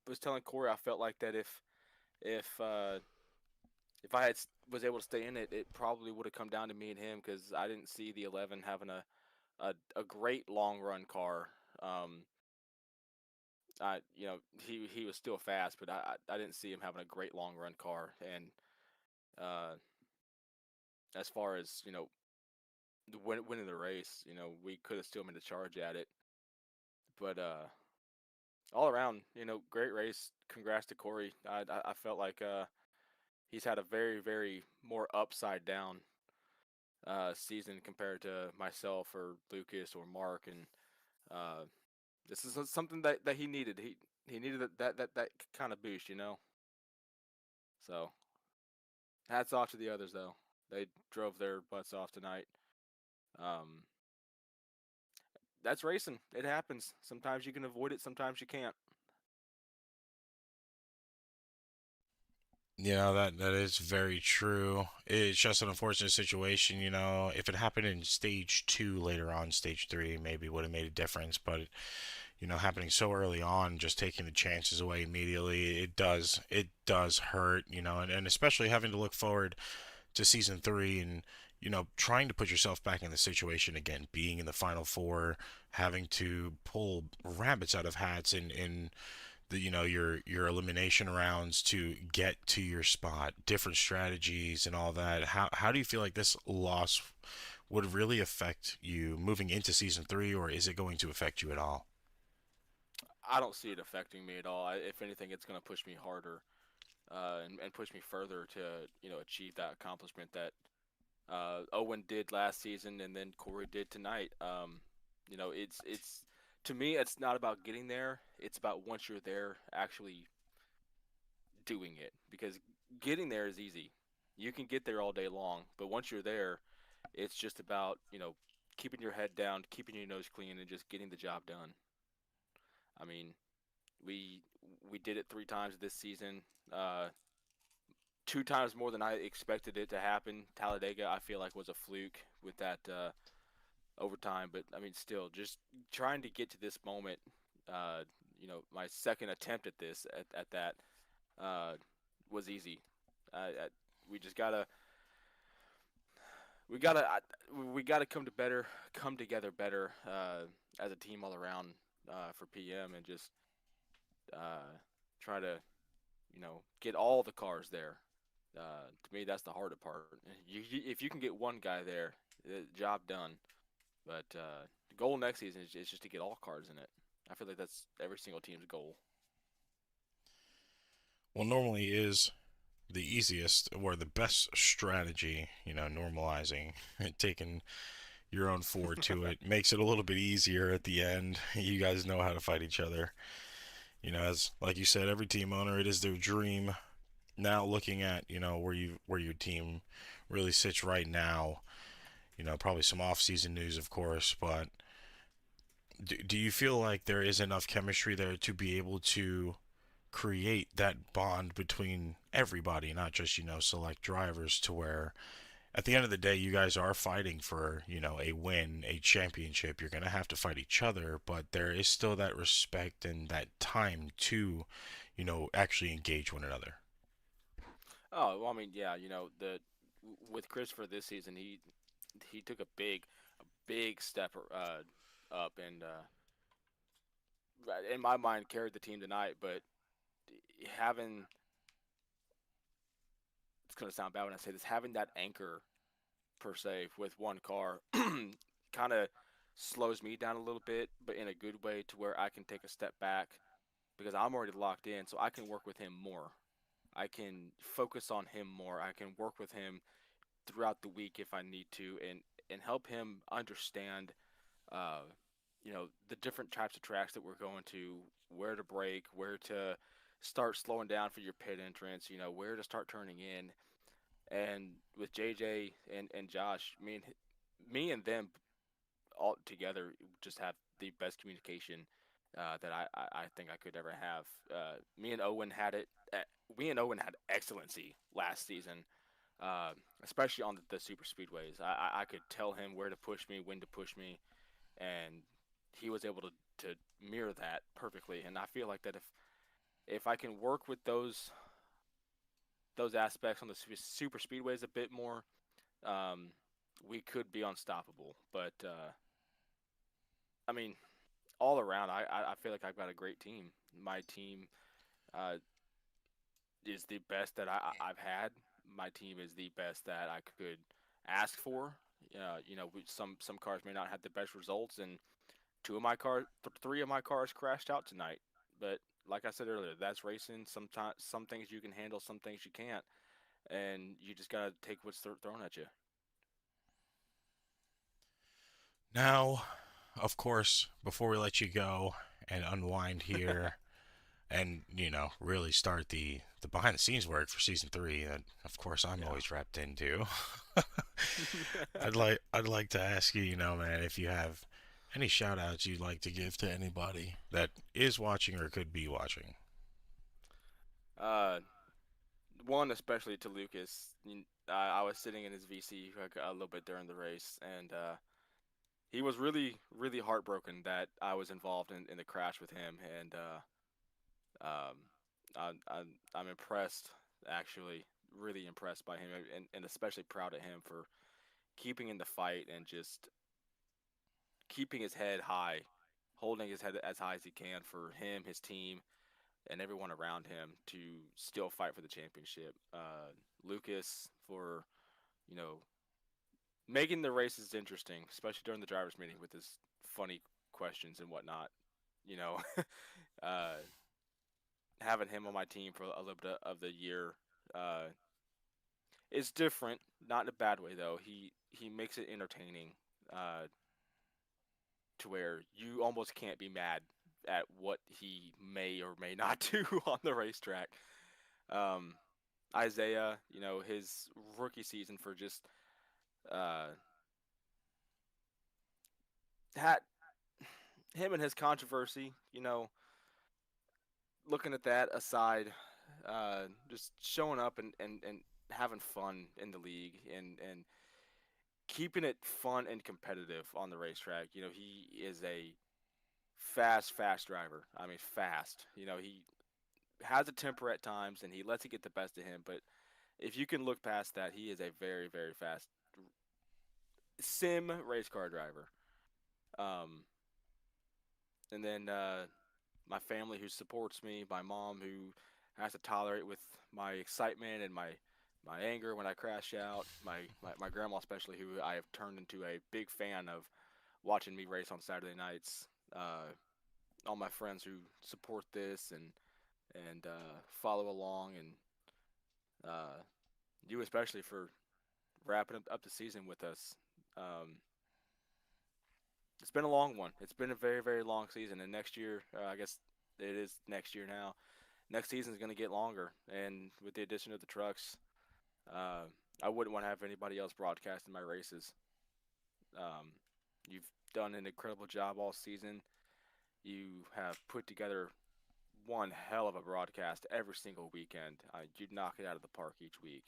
was telling Corey I felt like that if I was able to stay in it, it probably would have come down to me and him, because I didn't see the 11 having a great long run car. He was still fast, but I didn't see him having a great long run car. And as far as winning the race, we could have still made a charge at it. But all around, great race. Congrats to Corey. I felt like he's had a very, very more upside down season compared to myself or Lucas or Mark, and this is something that he needed. He needed that kind of boost, So hats off to the others, though. They drove their butts off tonight. That's racing. It happens. Sometimes you can avoid it. Sometimes you can't. That is very true. It's just an unfortunate situation, If it happened in stage 2 later on, stage 3 maybe would have made a difference, but happening so early on, just taking the chances away immediately, it does hurt, and especially having to look forward to season 3 and trying to put yourself back in the situation again, being in the final 4, having to pull rabbits out of hats in the your elimination rounds to get to your spot, different strategies and all that. How do you feel like this loss would really affect you moving into season 3, or is it going to affect you at all? I don't see it affecting me at all. If anything, it's going to push me harder and push me further to achieve that accomplishment that Owen did last season and then Corey did tonight. It's to me, it's not about getting there. It's about once you're there, actually doing it. Because getting there is easy. You can get there all day long, but once you're there, it's just about keeping your head down, keeping your nose clean, and just getting the job done. I mean, we did it 3 times this season. 2 times more than I expected it to happen. Talladega, I feel like, was a fluke with that overtime, but I mean, still, just trying to get to this moment. My second attempt at this, at that, was easy. We just gotta, we gotta come together better as a team all around for PM, and just try to get all the cars there. To me, that's the harder part. If you can get one guy there, job done. But the goal next season is just to get all cars in it. I feel like that's every single team's goal. Well, normally is the easiest or the best strategy, normalizing and taking your own Ford to it makes it a little bit easier at the end. You guys know how to fight each other. As like you said, every team owner, it is their dream. Now looking at, where your team really sits right now, probably some off-season news, of course, but do you feel like there is enough chemistry there to be able to create that bond between everybody, not just, select drivers, to where at the end of the day, you guys are fighting for, a win, a championship. You're going to have to fight each other, but there is still that respect and that time to, actually engage one another. Oh, well, I mean, yeah, the with Christopher this season, he took a big step up, and in my mind carried the team tonight. But having it's gonna sound bad when I say this, having that anchor per se with one car kind of slows me down a little bit, but in a good way to where I can take a step back because I'm already locked in, so I can work with him more. I can focus on him more. I can work with him throughout the week if I need to, and help him understand, uh, the different types of tracks that we're going to, where to brake, where to start slowing down for your pit entrance, where to start turning in. And with JJ and Josh, me and them all together just have the best communication that I think I could ever have. Me and Owen had it. We and Owen had excellency last season, uh, especially on the super speedways. I could tell him where to push me, when to push me, and he was able to mirror that perfectly. And I feel like that if I can work with those aspects on the super speedways a bit more, um, we could be unstoppable. But I mean, all around, I feel like I've got a great team. My team uh, is the best that I've had. My team is the best that I could ask for. Some cars may not have the best results, and three of my cars crashed out tonight. But like I said earlier, that's racing. Sometimes some things you can handle, some things you can't, and you just gotta take what's thrown at you. Now, of course, before we let you go and unwind here and, really start the behind the scenes work for season 3 that of course I'm always wrapped into. I'd like to ask you, man, if you have any shout outs you'd like to give to anybody that is watching or could be watching. Uh, One especially to Lucas. I was sitting in his VC a little bit during the race, and he was really, really heartbroken that I was involved in the crash with him, and um, I'm impressed, actually, really impressed by him, and especially proud of him for keeping in the fight and just keeping his head high, holding his head as high as he can for him, his team, and everyone around him to still fight for the championship. Lucas for you know making the races interesting, especially during the drivers' meeting with his funny questions and whatnot. You know, uh, having him on my team for a little bit of the year uh, is different, not in a bad way though. He makes it entertaining uh, to where you almost can't be mad at what he may or may not do on the racetrack. Um, Isaiah, his rookie season for just uh, that him and his controversy, looking at that aside, just showing up and having fun in the league and keeping it fun and competitive on the racetrack. He is a fast driver. I mean, fast. He has a temper at times and he lets it get the best of him. But if you can look past that, he is a very, very fast sim race car driver. Um, and then my family who supports me, my mom who has to tolerate with my excitement and my anger when I crash out. My grandma, especially, who I have turned into a big fan of watching me race on Saturday nights. All my friends who support this and follow along, and you especially for wrapping up the season with us. Um, it's been a long one. It's been a very, very long season, and next year, I guess it is next year now. Next season is going to get longer, and with the addition of the trucks, uh, I wouldn't want to have anybody else broadcasting my races. Um, you've done an incredible job all season. You have put together one hell of a broadcast every single weekend. You knock it out of the park each week.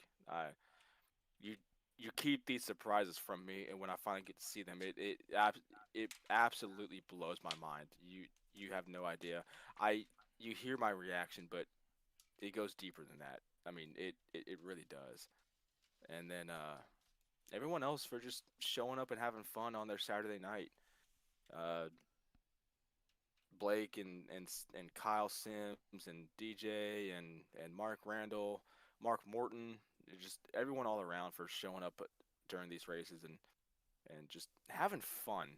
You you keep these surprises from me, and when I finally get to see them, it absolutely blows my mind. You have no idea. I You hear my reaction, but it goes deeper than that. I mean, it really does. And then everyone else for just showing up and having fun on their Saturday night. Uh, Blake and Kyle Sims and DJ and Mark Randall, Mark Morton, just everyone all around for showing up during these races and just having fun,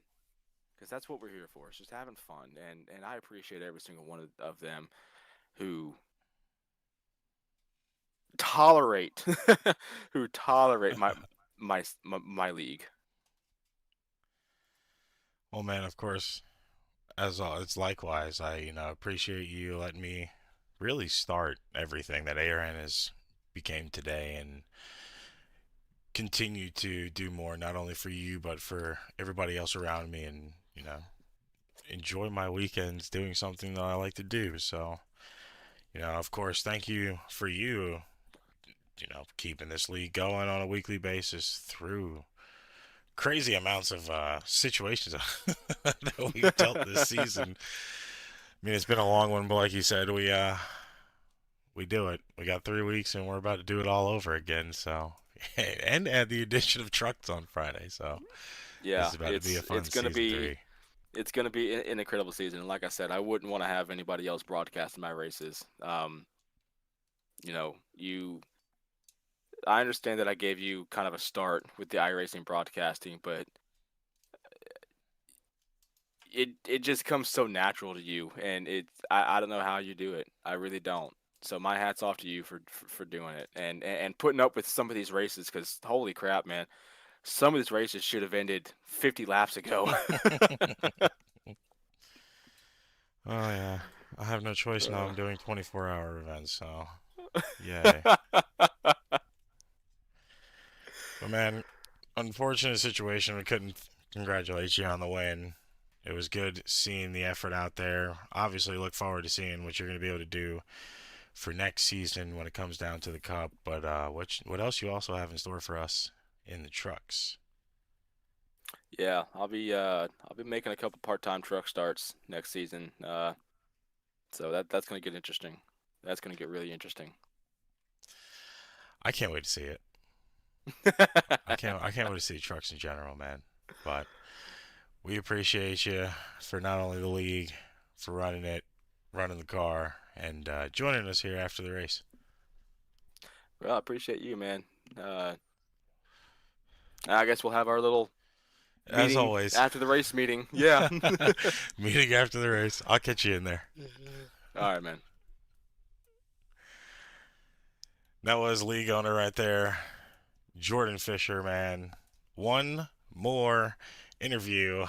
because that's what we're here for. It's just having fun, and I appreciate every single one of them who tolerate who tolerate my league. Well, man, of course, as all, it's likewise. I appreciate you letting me really start everything that ARN has became today, and continue to do more, not only for you but for everybody else around me, and enjoy my weekends doing something that I like to do. So, of course, thank you for keeping this league going on a weekly basis through crazy amounts of situations that we've dealt this season. I mean, it's been a long one, but like you said, we do it. We got 3 weeks, and we're about to do it all over again. So, and add the addition of trucks on Friday. So, Yeah, this is about to be a fun it's gonna season be 3. it's gonna be an incredible season. And like I said, I wouldn't want to have anybody else broadcasting my races. You know, you. I understand that I gave you kind of a start with the iRacing broadcasting, but it just comes so natural to you, and I don't know how you do it. I really don't. So my hat's off to you for doing it and putting up with some of these races, because holy crap, man, some of these races should have ended 50 laps ago. Oh yeah, I have no choice now. I'm doing 24-hour events, so yay. But man, unfortunate situation. We couldn't congratulate you on the win. It was good seeing the effort out there. Obviously, look forward to seeing what you're going to be able to do for next season when it comes down to the Cup. But what else you also have in store for us in the trucks? Yeah, I'll be making a couple part-time truck starts next season. So that's gonna get interesting. That's gonna get really interesting. I can't wait to see it. I can't wait to see trucks in general, man. But we appreciate you for not only the league, for running it, running the car, and joining us here after the race. Well, I appreciate you, man. I guess we'll have our little As meeting always, after the race meeting. Yeah. Meeting after the race. I'll catch you in there. All right, man. That was league owner right there, Jordan Fisher, man. One more interview.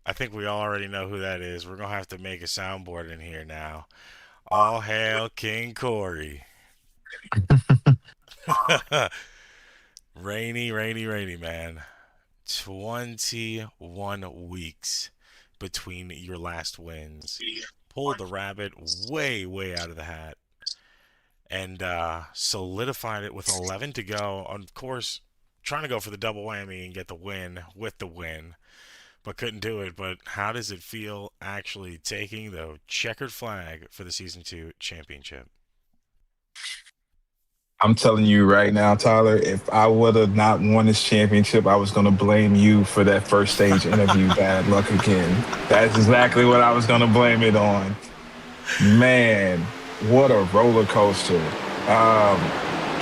I think we all already know who that is. We're going to have to make a soundboard in here now. All hail King Corey. Rainy, man. 21 weeks between your last wins. Pulled the rabbit way, way out of the hat. And solidified it with 11 to go. Of course, trying to go for the double whammy and get the win with the win, but couldn't do it. But how does it feel actually taking the checkered flag for the Season 2 championship? I'm telling you right now, Tyler, if I would have not won this championship, I was going to blame you for that first stage interview bad luck again. That's exactly what I was going to blame it on. Man, what a roller coaster.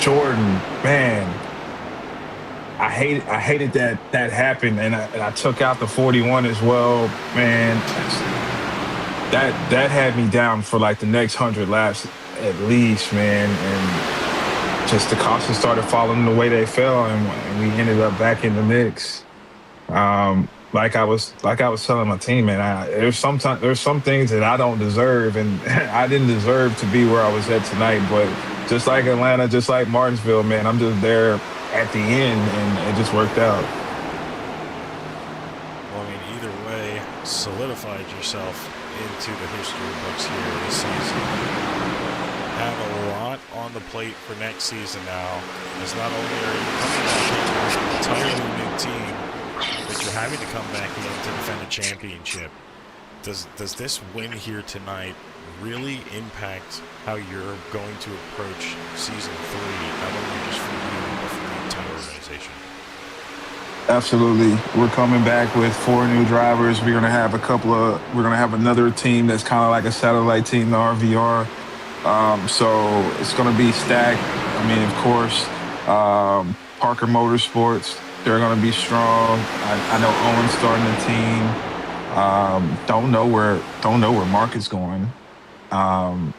Jordan, man, I hated that happened, and I took out the 41 as well. Man, that had me down for like the next 100 laps at least, man. And just the caution started falling the way they fell, and we ended up back in the mix. Like I was telling my team, man, there's some things that I don't deserve, and I didn't deserve to be where I was at tonight. But just like Atlanta, just like Martinsville, man, I'm just there at the end, and it just worked out. Well, I mean, either way, solidified yourself into the history books here this season. Have a lot on the plate for next season now. Because not only are you coming back into an entirely new team, but you're having to come back in to defend a championship. Does this win here tonight really impact how you're going to approach season 3, not only just for you, but for the entire organization? Absolutely. We're coming back with 4 new drivers. We're gonna have another team that's kind of like a satellite team, the RVR. So it's gonna be stacked. I mean, of course, Parker Motorsports, they're gonna be strong. I know Owen's starting the team. Don't know where Mark is going. Um,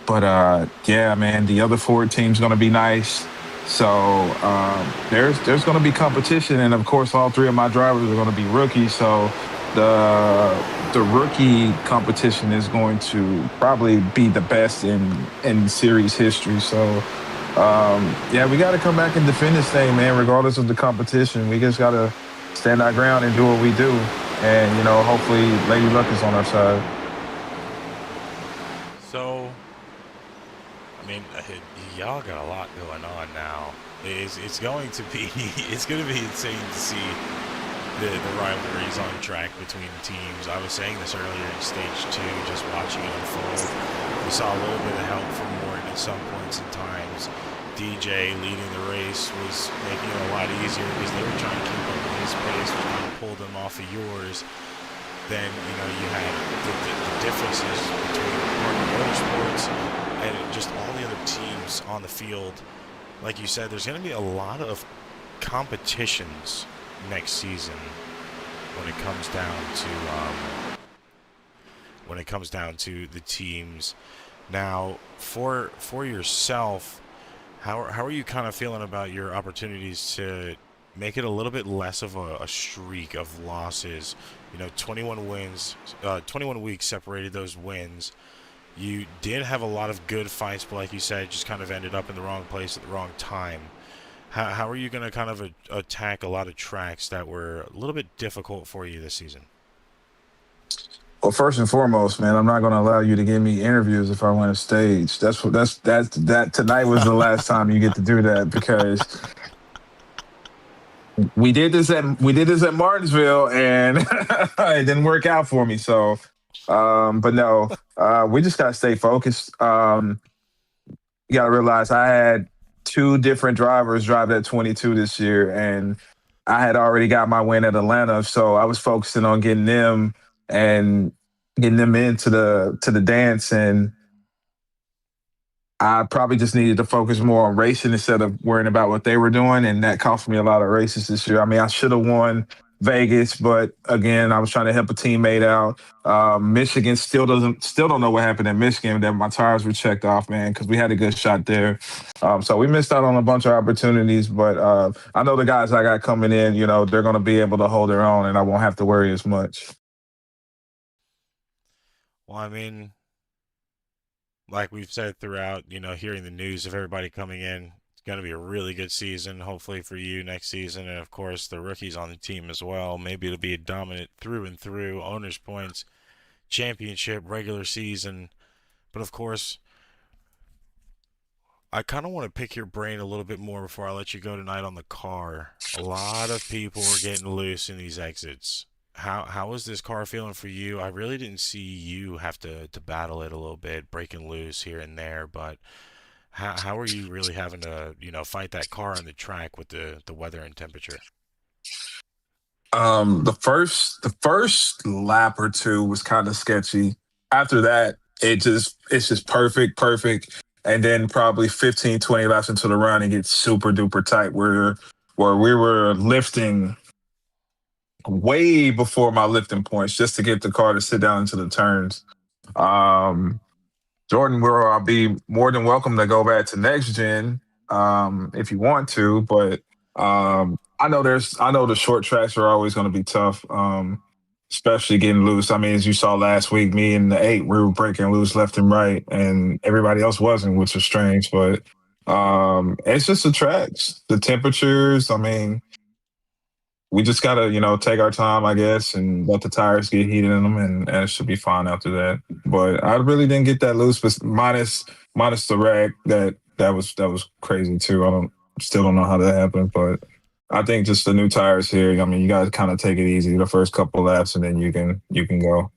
but yeah, man, the other Ford team's gonna be nice. So there's going to be competition, and of course, all 3 of my drivers are going to be rookies. So the rookie competition is going to probably be the best in series history. So yeah, we got to come back and defend this thing, man. Regardless of the competition, we just got to stand our ground and do what we do. And hopefully, Lady Luck is on our side. So, I mean, y'all got a lot going on now. It's going to be insane to see the rivalries on track between teams. I was saying this earlier in stage 2, just watching it unfold. We saw a little bit of help from Morton at some points and times. DJ leading the race was making it a lot easier because they were trying to keep up with his pace, which kind of pulled them off of yours. Then you had the differences between Martin Motorsports and just all the other teams on the field. Like you said, there's going to be a lot of competitions next season when it comes down to the teams. Now, for yourself, how are you kind of feeling about your opportunities to make it a little bit less of a streak of losses? 21 wins, 21 weeks separated those wins. You did have a lot of good fights, but like you said, just kind of ended up in the wrong place at the wrong time. How are you going to kind of attack a lot of tracks that were a little bit difficult for you this season? Well, first and foremost, man, I'm not going to allow you to give me interviews if I win a stage. That tonight was the last time you get to do that, because we did this at Martinsville, and it didn't work out for me. So, but no, we just got to stay focused. You got to realize I had 2 different drivers drive that 22 this year, and I had already got my win at Atlanta, so I was focusing on and getting them into the dance. And I probably just needed to focus more on racing instead of worrying about what they were doing, and that cost me a lot of races this year. I mean, I should have won Vegas, but again, I was trying to help a teammate out. Michigan still don't know what happened in Michigan. That my tires were checked off, man, because we had a good shot there. So we missed out on a bunch of opportunities, but I know the guys I got coming in, they're going to be able to hold their own, and I won't have to worry as much. Well, I mean, like we've said throughout, hearing the news of everybody coming in, it's going to be a really good season, hopefully for you next season. And of course, the rookies on the team as well. Maybe it'll be a dominant through and through, owners' points, championship, regular season. But of course, I kind of want to pick your brain a little bit more before I let you go tonight on the car. A lot of people are getting loose in these exits. How is this car feeling for you? I really didn't see you have to battle it a little bit, breaking loose here and there, but how are you really having to, fight that car on the track with the weather and temperature? The first lap or two was kind of sketchy. After that, It's just perfect. And then probably 15, 20 laps into the run, it gets super duper tight where we were lifting way before my lifting points just to get the car to sit down into the turns. Um, Jordan, where I'll be more than welcome to go back to next gen if you want to, but I know the short tracks are always going to be tough, especially getting loose. I mean, as you saw last week, me and the eight, we were breaking loose left and right, and everybody else wasn't, which was strange. But it's just the tracks, the temperatures. I mean, we just gotta, take our time, I guess, and let the tires get heated in them, and it should be fine after that. But I really didn't get that loose, but minus the rag that was crazy too. I don't still don't know how that happened, but I think just the new tires here. I mean, you guys kind of take it easy the first couple laps, and then you can go.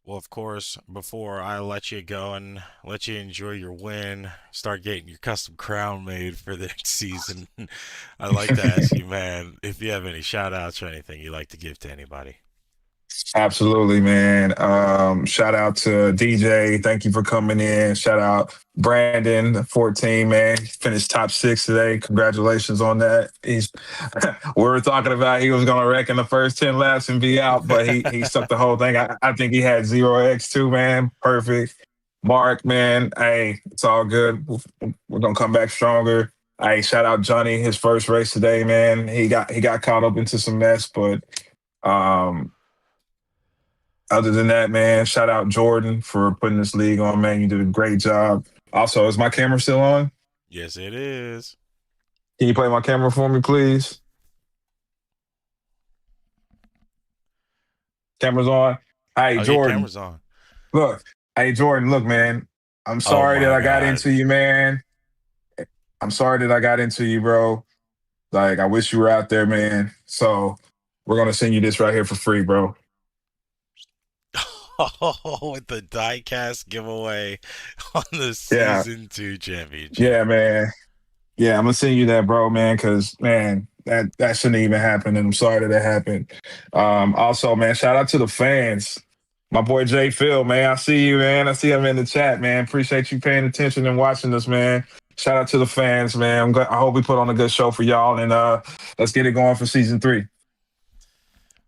Well, of course, before I let you go and let you enjoy your win, start getting your custom crown made for the next season, I'd like to ask you, man, if you have any shout outs or anything you'd like to give to anybody. Absolutely, man. Shout out to DJ. Thank you for coming in. Shout out Brandon, 14, man. He finished top 6 today. Congratulations on that. We were talking about he was going to wreck in the first 10 laps and be out, but he stuck the whole thing. I think he had 0x2, man. Perfect. Mark, man. Hey, it's all good. We're going to come back stronger. Hey, shout out Johnny, his first race today, man. He got caught up into some mess, but um other than that, man, shout out Jordan for putting this league on, man. You did a great job. Also, is my camera still on? Yes, it is. Can you play my camera for me, please? Camera's on. Hey, Oh, yeah, Jordan. camera's on. Look. Hey, Jordan, look, man. I'm Oh, sorry that my I got God. into you, man. I'm sorry that I got into you, bro. Like, I wish you were out there, man. So we're going to send you this right here for free, bro. Oh, with the diecast giveaway on the Yeah. season 2 championship. Yeah, man. Yeah, I'm gonna send you that, bro, man, because man, that shouldn't even happen, and I'm sorry that happened. Also, man, shout out to the fans. My boy Jay Phil, man, I see you, man. I see him in the chat, man. Appreciate you paying attention and watching us, man. Shout out to the fans, man. I hope we put on a good show for y'all, and let's get it going for season 3.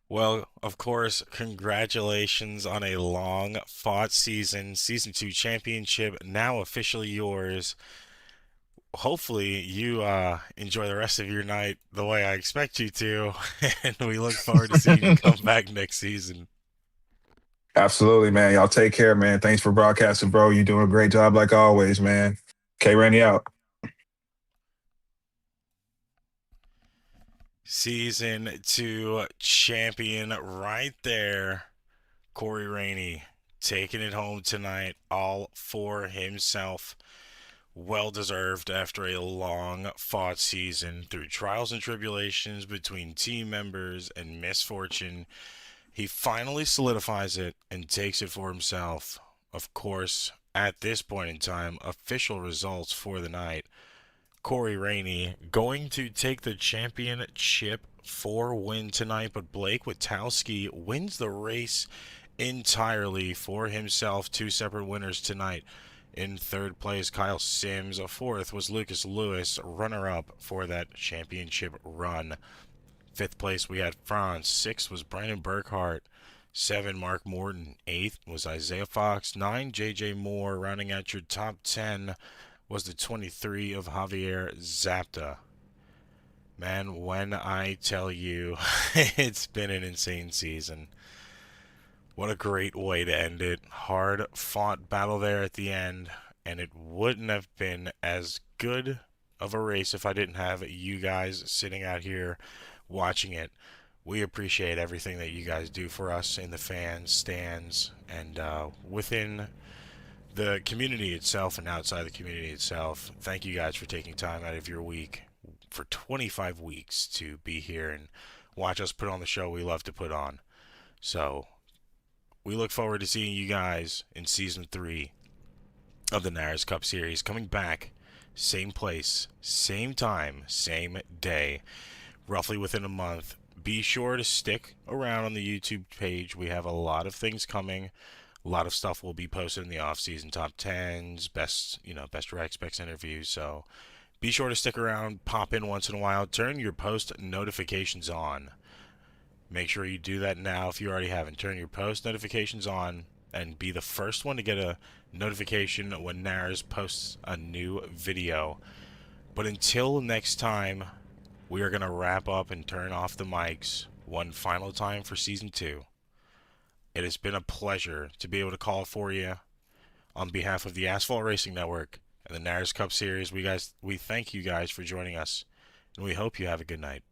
Well, of course, congratulations on a long fought season. Season 2 championship now officially yours. Hopefully you enjoy the rest of your night the way I expect you to, and we look forward to seeing you come back next season. Absolutely, man. Y'all take care, man. Thanks for broadcasting, bro. You're doing a great job like always, man. K Randy out. Season 2 champion right there, Corey Rainey, taking it home tonight all for himself. Well deserved after a long fought season through trials and tribulations between team members and misfortune. He finally solidifies it and takes it for himself. Of course, at this point in time, official results for the night. Corey Rainey going to take the championship 4-win tonight, but Blake Witowski wins the race entirely for himself. 2 separate winners tonight. In 3rd place, Kyle Sims. 4th was Lucas Lewis, runner-up for that championship run. 5th place, we had Franz. 6th was Brandon Burkhart. 7, Mark Morton. 8th was Isaiah Fox. 9, J.J. Moore. Rounding out your top 10 was the 23 of Javier Zapta. Man, when I tell you, it's been an insane season. What a great way to end it. Hard fought battle there at the end, and it wouldn't have been as good of a race if I didn't have you guys sitting out here watching it. We appreciate everything that you guys do for us in the fans, stands, and within the community itself and outside the community itself. Thank you guys for taking time out of your week for 25 weeks to be here and watch us put on the show we love to put on. So we look forward to seeing you guys in Season 3 of the NARAS Cup Series. Coming back, same place, same time, same day, roughly within a month. Be sure to stick around on the YouTube page. We have a lot of things coming. A lot of stuff will be posted in the off-season top 10s, best rec specs interviews. So be sure to stick around, pop in once in a while, turn your post notifications on. Make sure you do that now if you already haven't. Turn your post notifications on and be the first one to get a notification when NARAS posts a new video. But until next time, we are going to wrap up and turn off the mics one final time for Season 2. It has been a pleasure to be able to call for you on behalf of the Asphalt Racing Network and the NARAS Cup Series. We thank you guys for joining us, and we hope you have a good night.